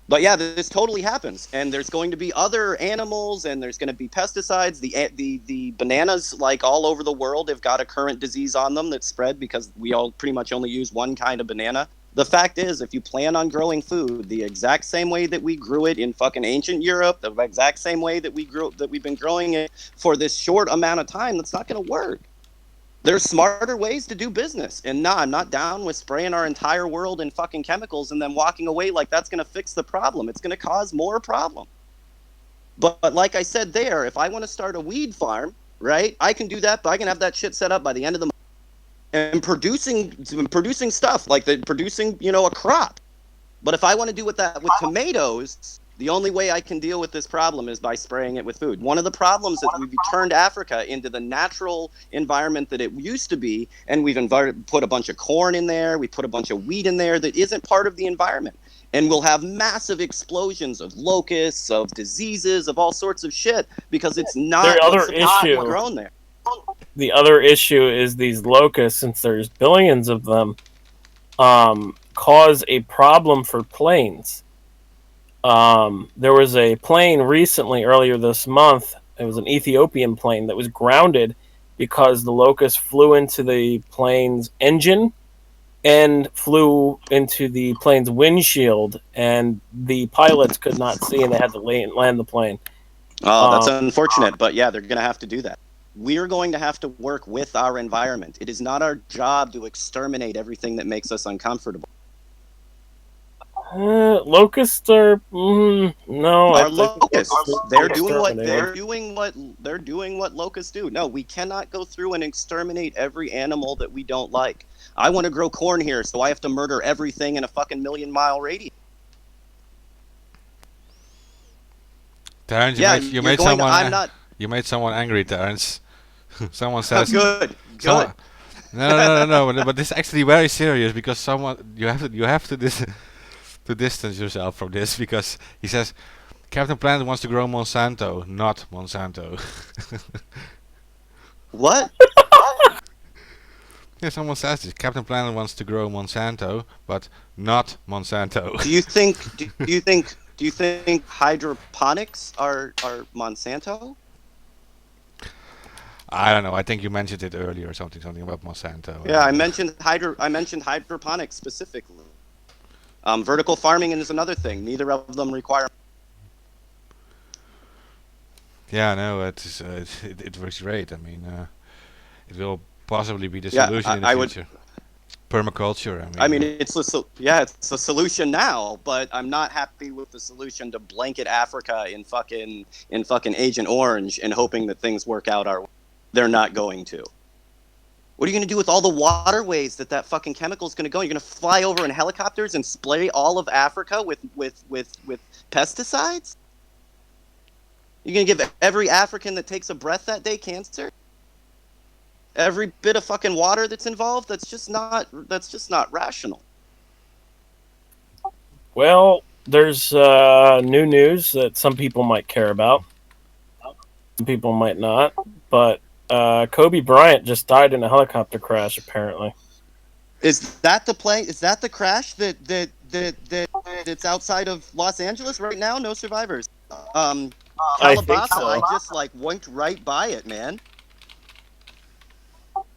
But yeah, this totally happens, and there's going to be other animals, and there's going to be pesticides. The bananas, like all over the world, have got a current disease on them that's spread because we all pretty much only use one kind of banana. The fact is, if you plan on growing food the exact same way that we grew it in fucking ancient Europe, the exact same way that we've been growing it for this short amount of time, that's not going to work. There's smarter ways to do business. And nah, I'm not down with spraying our entire world in fucking chemicals and then walking away like that's going to fix the problem. It's going to cause more problem. But like I said there, if I want to start a weed farm, right, I can do that, but I can have that shit set up by the end of the month and producing stuff like producing, a crop. But if I want to do with tomatoes, the only way I can deal with this problem is by spraying it with food. One of the problems is we've turned Africa into the natural environment that it used to be, and we've put a bunch of corn in there, we put a bunch of wheat in there that isn't part of the environment. And we'll have massive explosions of locusts, of diseases, of all sorts of shit because it's not grown there. The other issue is these locusts, since there's billions of them, cause a problem for planes. There was a plane recently, earlier this month, it was an Ethiopian plane that was grounded because the locust flew into the plane's engine and flew into the plane's windshield, and the pilots could not see, and they had to land the plane. Oh, that's unfortunate, but yeah, they're going to have to do that. We're going to have to work with our environment. It is not our job to exterminate everything that makes us uncomfortable. Locusts are no. Our locusts. They're doing what locusts do. No, we cannot go through and exterminate every animal that we don't like. I want to grow corn here, so I have to murder everything in a fucking 1,000,000-mile radius. Terrence, you made someone angry, Terrence. Someone says good. No, but this is actually very serious because you have to distance yourself from this because he says Captain Planet wants to grow Monsanto, not Monsanto. What? Yeah, someone says this. Captain Planet wants to grow Monsanto, but not Monsanto. Do you think hydroponics are Monsanto? I don't know. I think you mentioned it earlier or something about Monsanto. Yeah, I mentioned hydroponics specifically. Vertical farming is another thing. Neither of them require. Yeah, no, it works great. I mean, it will possibly be the solution in the future. Permaculture. I mean, it's a solution now, but I'm not happy with the solution to blanket Africa in fucking Agent Orange and hoping that things work out our way. They're not going to. What are you going to do with all the waterways that fucking chemical is going to go? You're going to fly over in helicopters and spray all of Africa with pesticides? You're going to give every African that takes a breath that day cancer? Every bit of fucking water that's involved? That's just not rational. Well, there's new news that some people might care about. Some people might not, but Kobe Bryant just died in a helicopter crash, apparently. Is that the plane? Is that the crash that's outside of Los Angeles right now? No survivors. Calabasas, I just went right by it, man.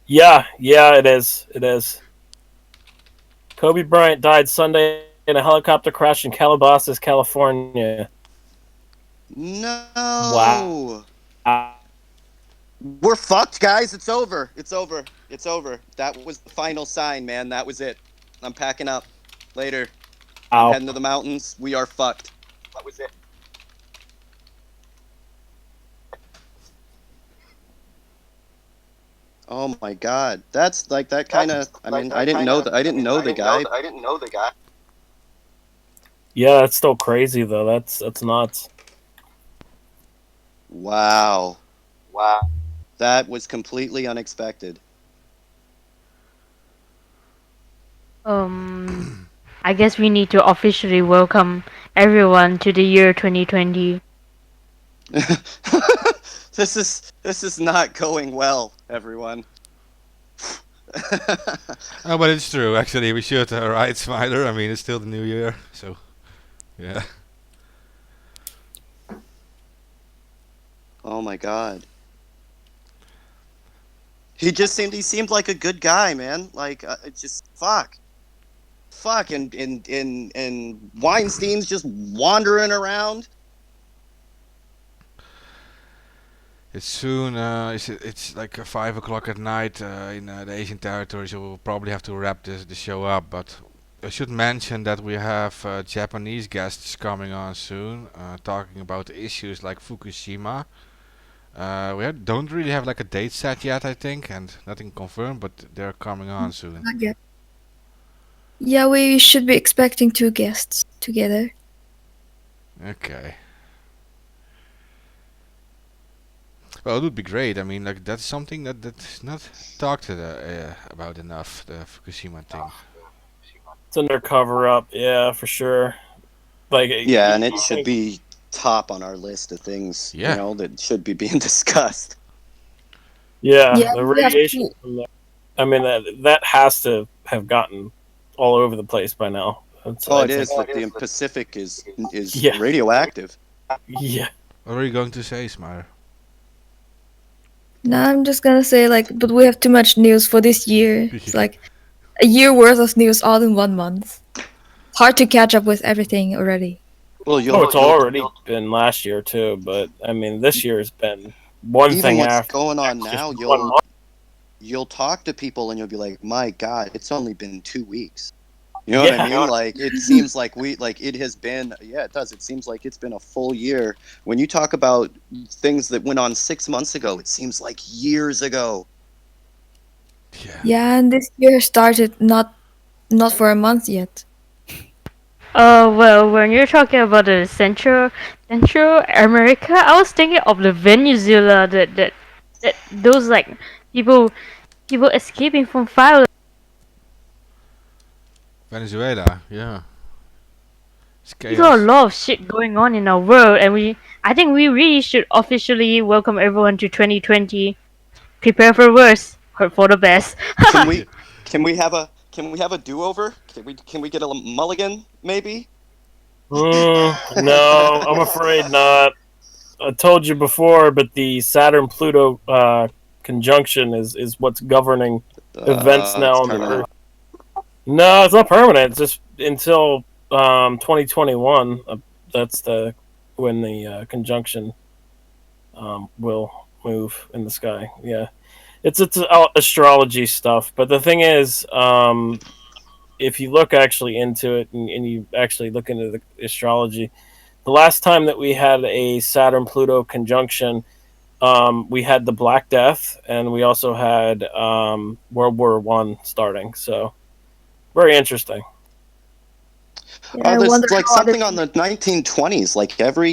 Yeah, it is. Kobe Bryant died Sunday in a helicopter crash in Calabasas, California. No. Wow. We're fucked, guys. It's over. That was the final sign, man. That was it. I'm packing up. Later. I'm heading to the mountains. We are fucked. That was it. Oh my god. That's that kind of. I mean, I didn't know the guy. Yeah, it's still crazy though. That's nuts. Wow. That was completely unexpected. I guess we need to officially welcome everyone to the year 2020. This is not going well, everyone. Oh, but it's true. Actually, we should, right, Smiler? I mean, it's still the new year, so yeah. Oh my god. He seemed like a good guy, man. It's just fuck, and Weinstein's just wandering around. It's soon. It's like 5 o'clock at night in the Asian territory, so we'll probably have to wrap the show up. But I should mention that we have Japanese guests coming on soon, talking about issues like Fukushima. Don't really have like a date set yet, I think, and nothing confirmed, but they're coming on soon. Not yet. Yeah, we should be expecting 2 guests together. Okay. Well, it would be great. I mean, like that's something that's not talked about enough. The Fukushima thing. It's under cover up, yeah, for sure. Like, Yeah, and it should be top on our list of things, Yeah. that should be being discussed. Yeah, Yeah, the we have radiation to. from that. I mean, that has to have gotten all over the place by now. Oh, it It's is like, that the Pacific is Yeah. radioactive. yeah. What are you going to say, Smire? No, I'm just gonna say but we have too much news for this year. It's like a year worth of news all in 1 month. Hard to catch up with everything already. Well, Oh, it's already been last year too, but I mean, this year has been one even thing what's after. going on just now. 1 month. You'll talk to people and you'll be like, "My God, it's only been 2 weeks." You know what I Yeah. mean? Like it seems like it has been. Yeah, it does. It seems like it's been a full year. When you talk about things that went on 6 months ago, it seems like years ago. Yeah. Yeah, and this year started not for a month yet. Well, when you're talking about the Central America, I was thinking of the Venezuela that those like people escaping from fire. Venezuela. Yeah. It's There's a chaos. lot of shit going on in our world, and I think we really should officially welcome everyone to 2020. Prepare for worse, hope for the best. Can we can we have a do-over? Can we get a mulligan maybe? No, I'm afraid not. I told you before, but the Saturn Pluto conjunction is what's governing events now It's on the permanent. Earth. No, it's not permanent. It's just until 2021. That's when the conjunction will move in the sky. Yeah, it's astrology stuff. But the thing is, if you look actually into it and you actually look into the astrology, the last time that we had a Saturn Pluto conjunction, we had the Black Death, and we also had World War One starting. So very interesting. Yeah, I There's wonder like how something on the 1920s. Like every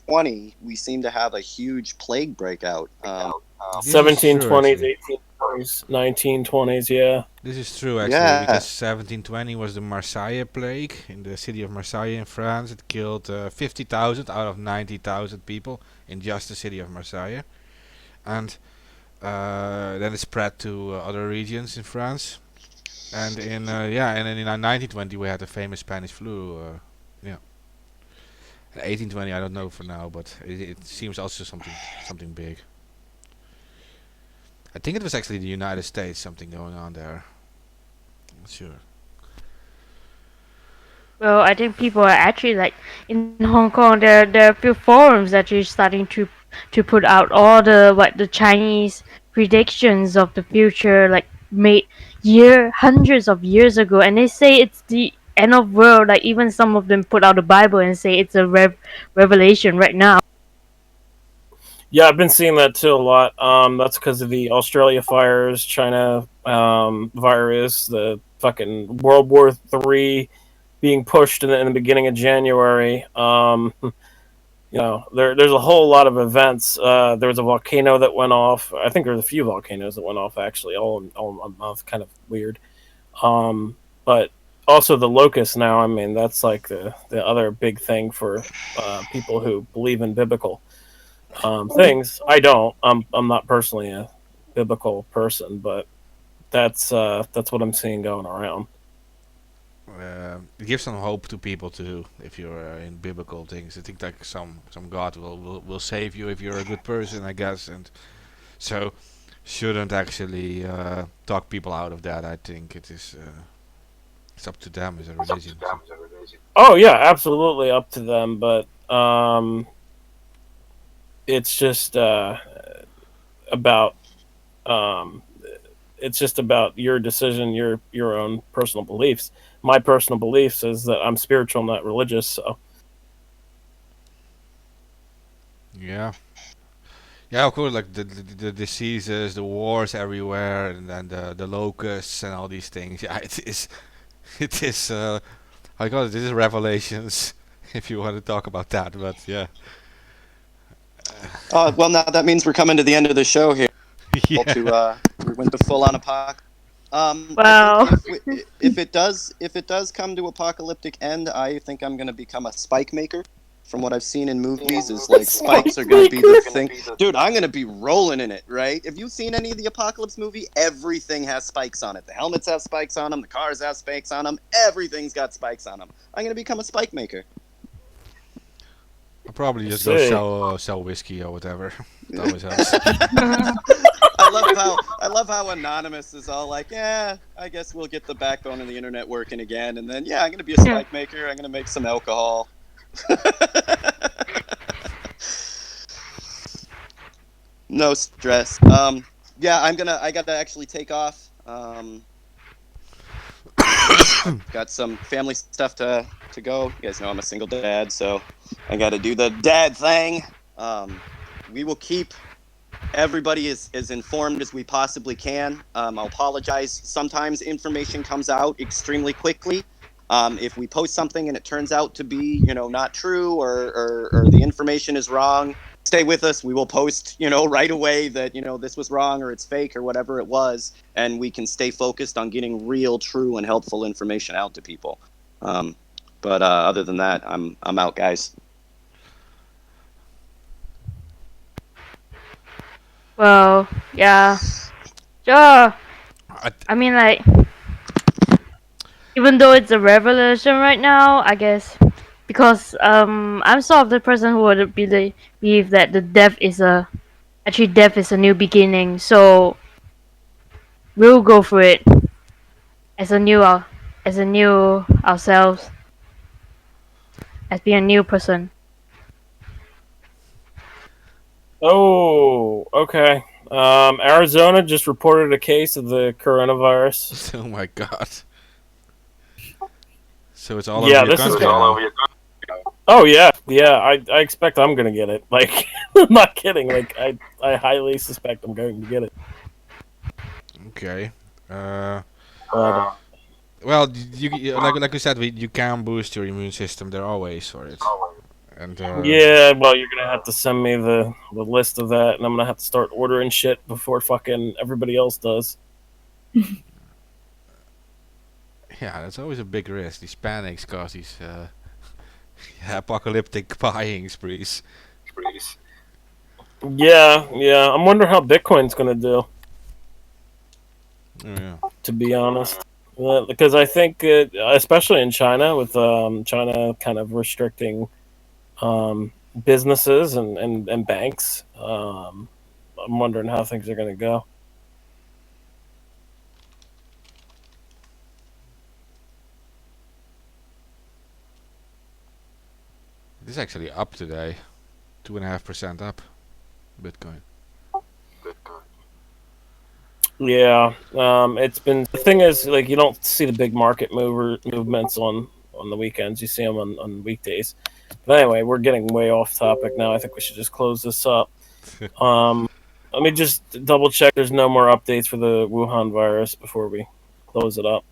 20, we seem to have a huge plague breakout. This is true, 1720s, actually. 1820s, 1920s. Yeah. This is true actually, Yeah. because 1720 was the Marseille plague in the city of Marseille in France. It killed 50,000 out of 90,000 people in just the city of Marseille, and then it spread to other regions in France. And in 1920 we had the famous Spanish flu. Yeah, and 1820 I don't know for now, but it seems also something big. I think it was actually the United States, something going on there. Not sure. Well, I think people are actually like in Hong Kong. There are a few forums actually starting to put out all the Chinese predictions of the future, like made hundreds of years ago, and they say it's the end of world. Like even some of them put out the Bible and say it's a revelation right now. Yeah, I've been seeing that too a lot. That's because of the Australia fires, China virus, the fucking World War III being pushed in the beginning of January. There's a whole lot of events. There was a volcano that went off. I think there's a few volcanoes that went off actually, all in a month. Kind of weird. But also the locust now. I mean, that's like the other big thing for people who believe in biblical things. I don't. I'm not personally a biblical person, but that's what I'm seeing going around. It gives some hope to people too. If you're in biblical things, I think like some God will save you if you're a good person, I guess, and so shouldn't actually talk people out of that. I think it's up to them as a religion. So. Oh yeah, absolutely up to them. But it's just about um, it's just about your decision, your own personal beliefs. My personal beliefs is that I'm spiritual, not religious. So Yeah. Yeah, of course, like the diseases, the wars everywhere, and then the locusts and all these things. Yeah, it is it is I got it. This is revelations, if you want to talk about that. But yeah, Well, now that means we're coming to the end of the show here. yeah. We went to full on apocalypse. I think Wow. if it does come to apocalyptic end, I think I'm gonna become a spike maker. From what I've seen in movies, is like spikes are gonna be the thing. Dude, I'm gonna be rolling in it, right? Have you seen any of the apocalypse movie? Everything has spikes on it. The helmets have spikes on them. The cars have spikes on them. Everything's got spikes on them. I'm gonna become a spike maker. I'll probably let's just go see. sell whiskey or whatever. That always helps. I love how anonymous is all like, yeah, I guess we'll get the backbone of the internet working again, and then yeah, I'm gonna be a spike maker. I'm gonna make some alcohol. No stress. Yeah, I gotta actually take off. Got some family stuff to go. You guys know I'm a single dad, so I got to do the dad thing. We will keep everybody as informed as we possibly can. I'll apologize. Sometimes information comes out extremely quickly. If we post something and it turns out to be, not true or the information is wrong, stay with us. We will post, right away that, this was wrong or it's fake or whatever it was, and we can stay focused on getting real, true, and helpful information out to people. But other than that, I'm out, guys. Well, yeah. Sure. I, I mean, like, even though it's a revelation right now, I guess, because I'm sort of the person who would believe that the death is a new beginning. So we'll go for it as a as a new ourselves, as being a new person. Oh, okay. Arizona just reported a case of the coronavirus. oh my god. So it's all over Yeah, your this is country gonna. now. Oh yeah, yeah. I expect I'm gonna get it. Like, I'm not kidding. Like, I highly suspect I'm going to get it. Okay. Uh, But well, like you said, you can boost your immune system. There are ways for it. And yeah, well, you're gonna have to send me the list of that, and I'm gonna have to start ordering shit before fucking everybody else does. yeah, that's always a big risk. These panics cause these apocalyptic buying sprees. Yeah, yeah. I'm wondering how Bitcoin's gonna do. Oh, yeah. To be honest, because I think, especially in China, with China kind of restricting businesses and banks, I'm wondering how things are gonna go. It is actually up today, 2.5% up, Bitcoin. Yeah, it's been the thing is like you don't see the big market movements on the weekends. You see them on weekdays. But anyway, we're getting way off topic now. I think we should just close this up. Um, Let me just double check. There's no more updates for the Wuhan virus before we close it up.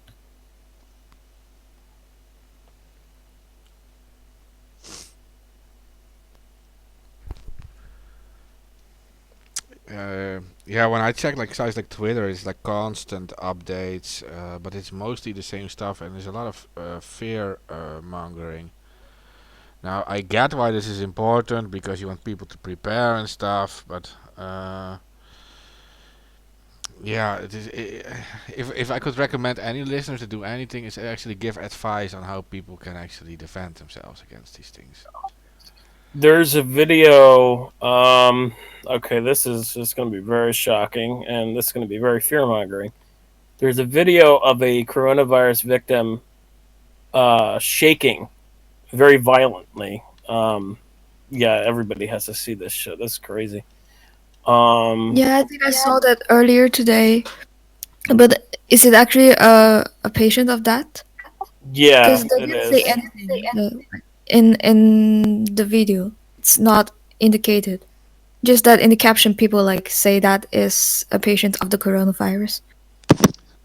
Yeah, when I check like sites like Twitter, it's like constant updates, but it's mostly the same stuff, and there's a lot of fear mongering. Now I get why this is important because you want people to prepare and stuff, but yeah, if I could recommend any listeners to do anything, it's actually give advice on how people can actually defend themselves against these things. There's a video. Okay, this is just going to be very shocking, and this is going to be very fear mongering. There's a video of a coronavirus victim shaking very violently yeah, everybody has to see this shit. That's crazy. Yeah, I think I saw that earlier today. But is it actually a patient of that? Because Yeah, they it didn't say is. anything in the video. It's not indicated. Just that in the caption, people like say that is a patient of the coronavirus.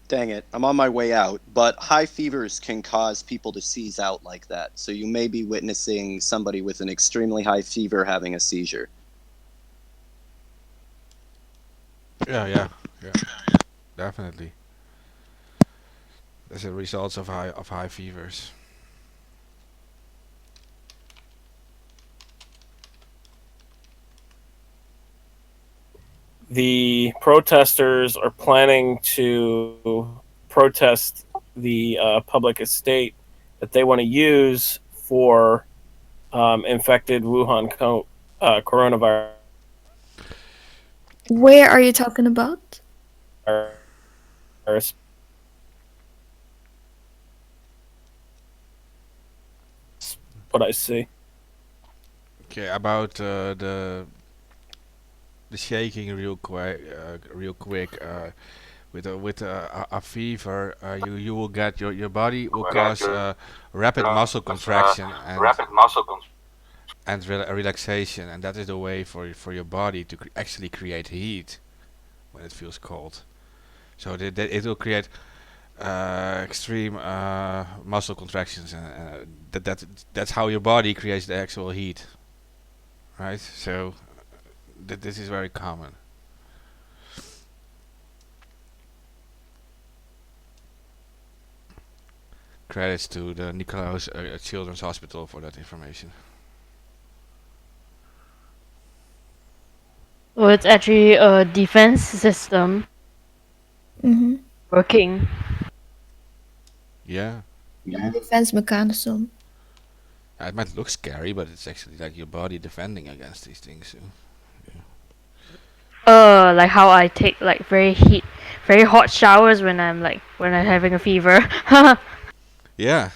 Dang it, I'm on my way out. But high fevers can cause people to seize out like that. So you may be witnessing somebody with an extremely high fever having a seizure. Yeah, definitely. That's the results of high fevers. The protesters are planning to protest the public estate that they want to use for infected Wuhan coronavirus. Where are you talking about? What I see. Okay, about the shaking real quick. With a fever, you will get your body will cause rapid muscle contraction and relaxation, and that is the way for your body to actually create heat when it feels cold. So it will create extreme muscle contractions, and that's how your body creates the actual heat, right? So this is very common. Credits to the Nicolaus Children's Hospital for that information. So it's actually a defense system Mm-hmm. working. Yeah. Defense mechanism. It might look scary, but it's actually like your body defending against these things. So, Like how I take like very hot showers when I'm having a fever. yeah.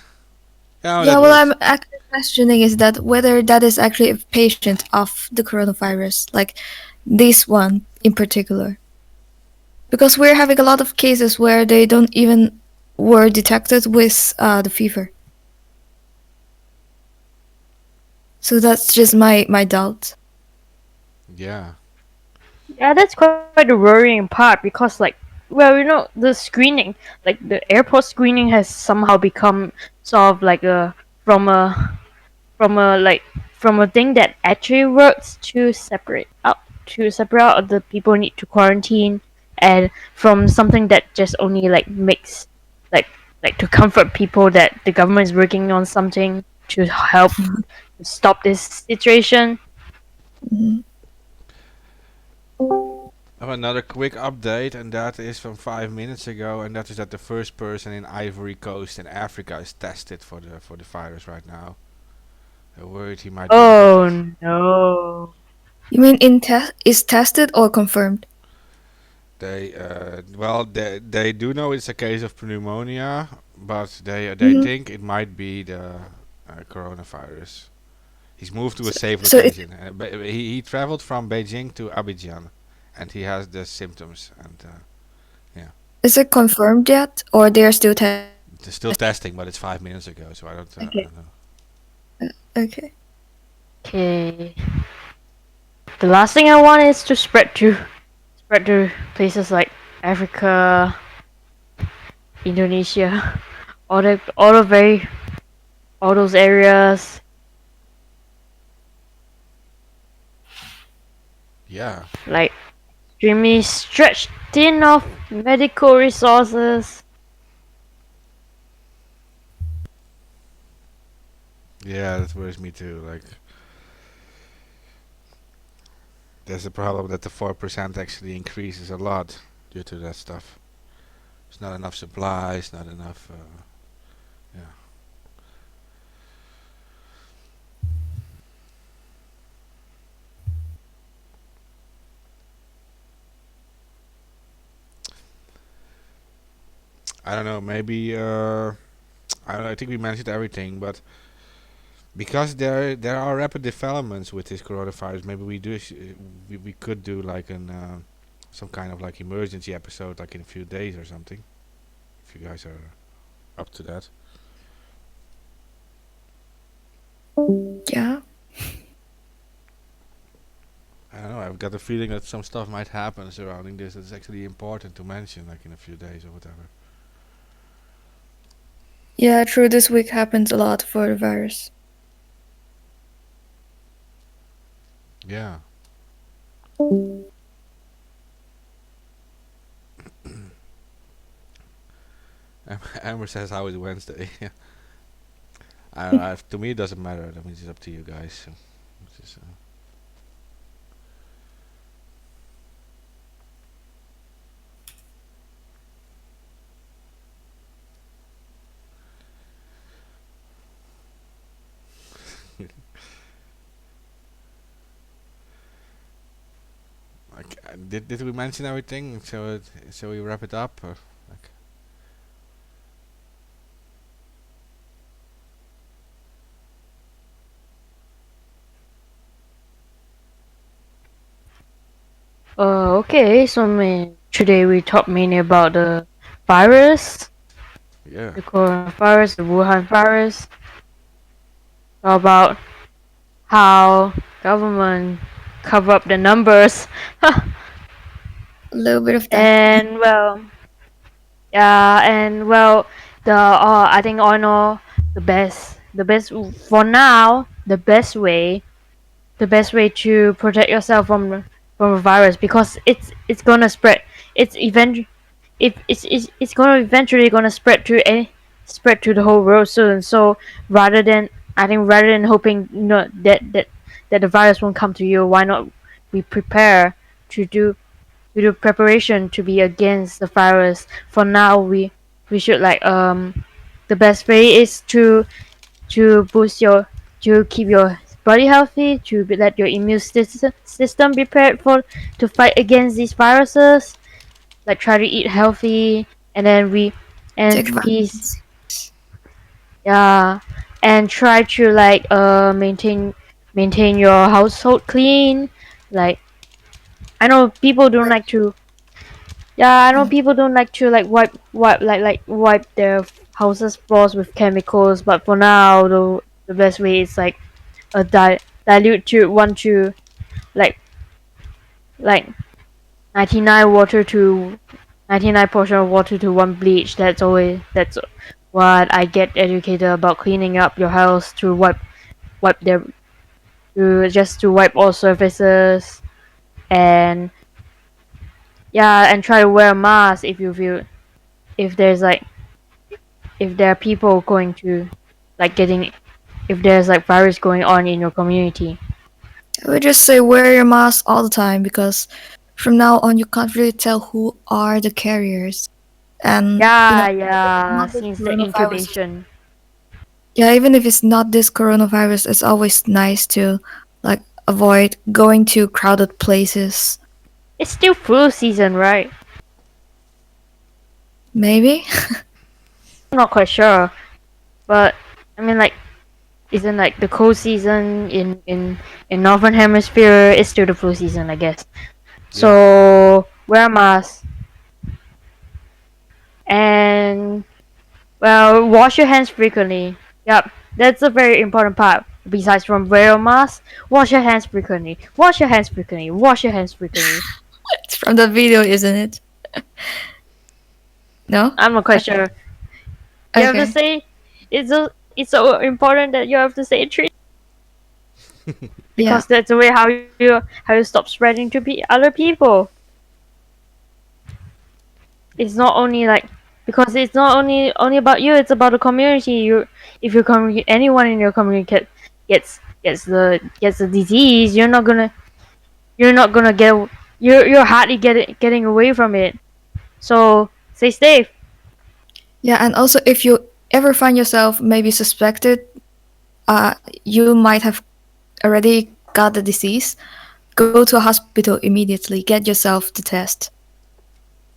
Yeah, Yeah, that well, I'm works. actually questioning is that whether that is actually a patient of the coronavirus, like this one in particular. Because we're having a lot of cases where they don't even were detected with the fever. So that's just my doubt. Yeah. Yeah, that's quite the worrying part because, like, well, the screening, like the airport screening, has somehow become sort of like from a like from a thing that actually works to separate out the people need to quarantine, and from something that just only like makes like to comfort people that the government is working on something to help stop this situation. Mhm. I have another quick update, and that is from 5 minutes ago, and that is that the first person in Ivory Coast in Africa is tested for the virus right now. They're worried he might be infected. Oh no. You mean is tested or confirmed? They do know it's a case of pneumonia, but they Hmm. think it might be the coronavirus. He's moved to a safe So it location. He traveled from Beijing to Abidjan, and he has the symptoms. And yeah, is it confirmed yet, or they are still testing? they're still testing, but it's 5 minutes ago, so I Okay. don't know. Okay. Okay. The last thing I want is to spread to places like Africa, Indonesia, all those areas. Yeah, Like extremely stretched thin of medical resources. yeah, that worries me too. Like, there's a problem that the 4% actually increases a lot due to that stuff. There's not enough supplies, not enough. Yeah, I don't know. Maybe I don't know. I think we mentioned everything, but because there are rapid developments with this coronavirus. Maybe we could do like an some kind of like emergency episode like in a few days or something. If you guys are up to that. Yeah. I don't know. I've got a feeling that some stuff might happen surrounding this that's actually important to mention, like in a few days or whatever. Yeah, true. This week happens a lot for the virus. Yeah. Amber says how is Wednesday. I don't know. To me, it doesn't matter. That means it's up to you guys. So, it's just, like, did we mention everything? So we wrap it up. Or, like, Okay, so today we talked mainly about the virus, yeah. the coronavirus, the Wuhan virus, about how government cover up the numbers, A little bit of that. and well, yeah, and well, I think I know the best for now, the best way to protect yourself from a virus because it's gonna spread. It's event if it's gonna eventually gonna spread to the whole world soon. So rather than hoping that the virus won't come to you, why not we prepare to do preparation to be against the virus. For now, we should the best way is to boost your to keep your body healthy, let your immune system be prepared for to fight against these viruses. Like try to eat healthy, and then Take peace, vitamins. yeah, and try to maintain your household clean. Like I know people don't like to. Yeah, I know people don't like to wipe their houses floors with chemicals, but for now the best way is like dilute to one to like like 99 water to 99% of water to one bleach. That's what I get educated about cleaning up your house to wipe their to wipe all surfaces, and yeah, and try to wear a mask if you feel if there's like if there are people going to like getting if there's like virus going on in your community. I would just say wear your mask all the time because from now on you can't really tell who are the carriers. And Yeah, it's yeah, not this since the coronavirus. incubation. Yeah, even if it's not this coronavirus, it's always nice to like avoid going to crowded places. It's still flu season, right? Maybe. I'm not quite sure, but I mean like isn't like the cold season in northern hemisphere is still the flu season, I guess. Yeah. So wear a mask and well wash your hands frequently. Yep, that's a very important part. Besides from wear a mask, wash your hands frequently. Wash your hands frequently. Wash your hands frequently. It's from the video, isn't it? No? I'm not quite sure. You have to Okay. say it's so important that you have to say it three Yeah. because that's the way how you stop spreading to other people. It's not only like because it's not only about you, it's about the community. You if you anyone in your community gets the disease, you're not gonna get you're hardly getting away from it. So stay safe. Yeah, and also if you ever find yourself maybe suspected, uh, you might have already got the disease, go to a hospital immediately. Get yourself the test.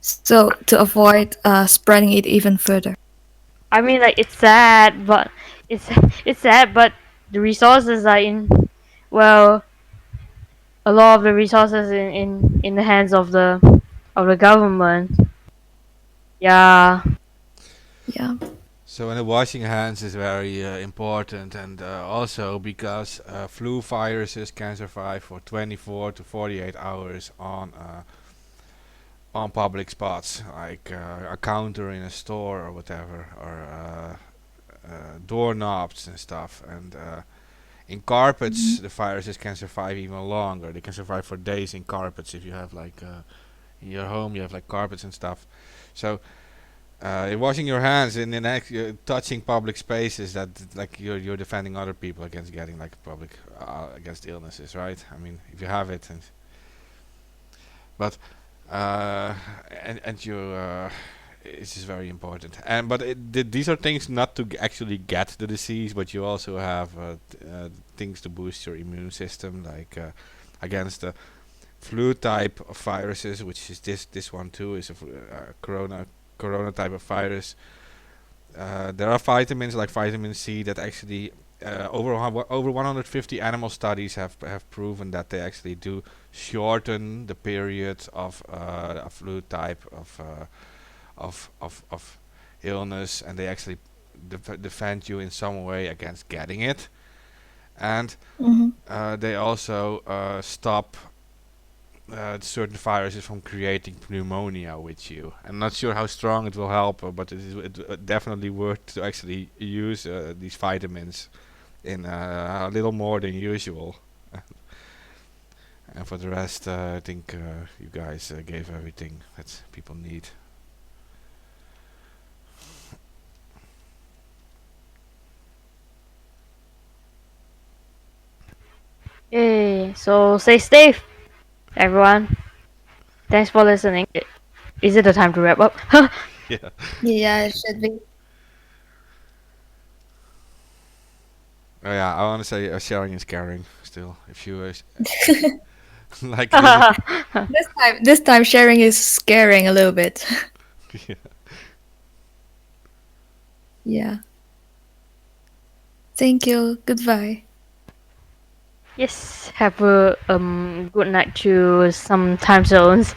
So to avoid spreading it even further. I mean, like it's sad, but it's sad, but the resources are in, well, a lot of the resources in the hands of the government. Yeah. Yeah. So, and the washing hands is very important, and also because flu viruses can survive for 24 to 48 hours on public spots, like a counter in a store or whatever, or doorknobs and stuff. And in carpets, the viruses can survive even longer. They can survive for days in carpets if you have like in your home you have like carpets and stuff. So washing your hands and then touching public spaces, that like you're defending other people against getting like public against illnesses, right? I mean, if you have it, and but and you this is very important. And but these are things not to actually get the disease, but you also have things to boost your immune system, like against the flu type of viruses, which is this one too, is a corona type of virus. There are vitamins like vitamin C that actually over 150 animal studies have proven that they actually do shorten the period of a flu type of illness, and they actually defend you in some way against getting it. And Hmm. they also stop certain viruses from creating pneumonia with you. I'm not sure how strong it will help, but it is definitely worth to actually use these vitamins in a little more than usual. And for the rest, I think you guys gave everything that people need. Yay. So stay safe, everyone. Thanks for listening. Is it the time to wrap up? Yeah. Yeah, it should be. Oh yeah, I want to say sharing is caring. Still, if you like living, This time sharing is scaring a little bit. yeah. Yeah. Thank you. Goodbye. Yes. Have a good night to some time zones.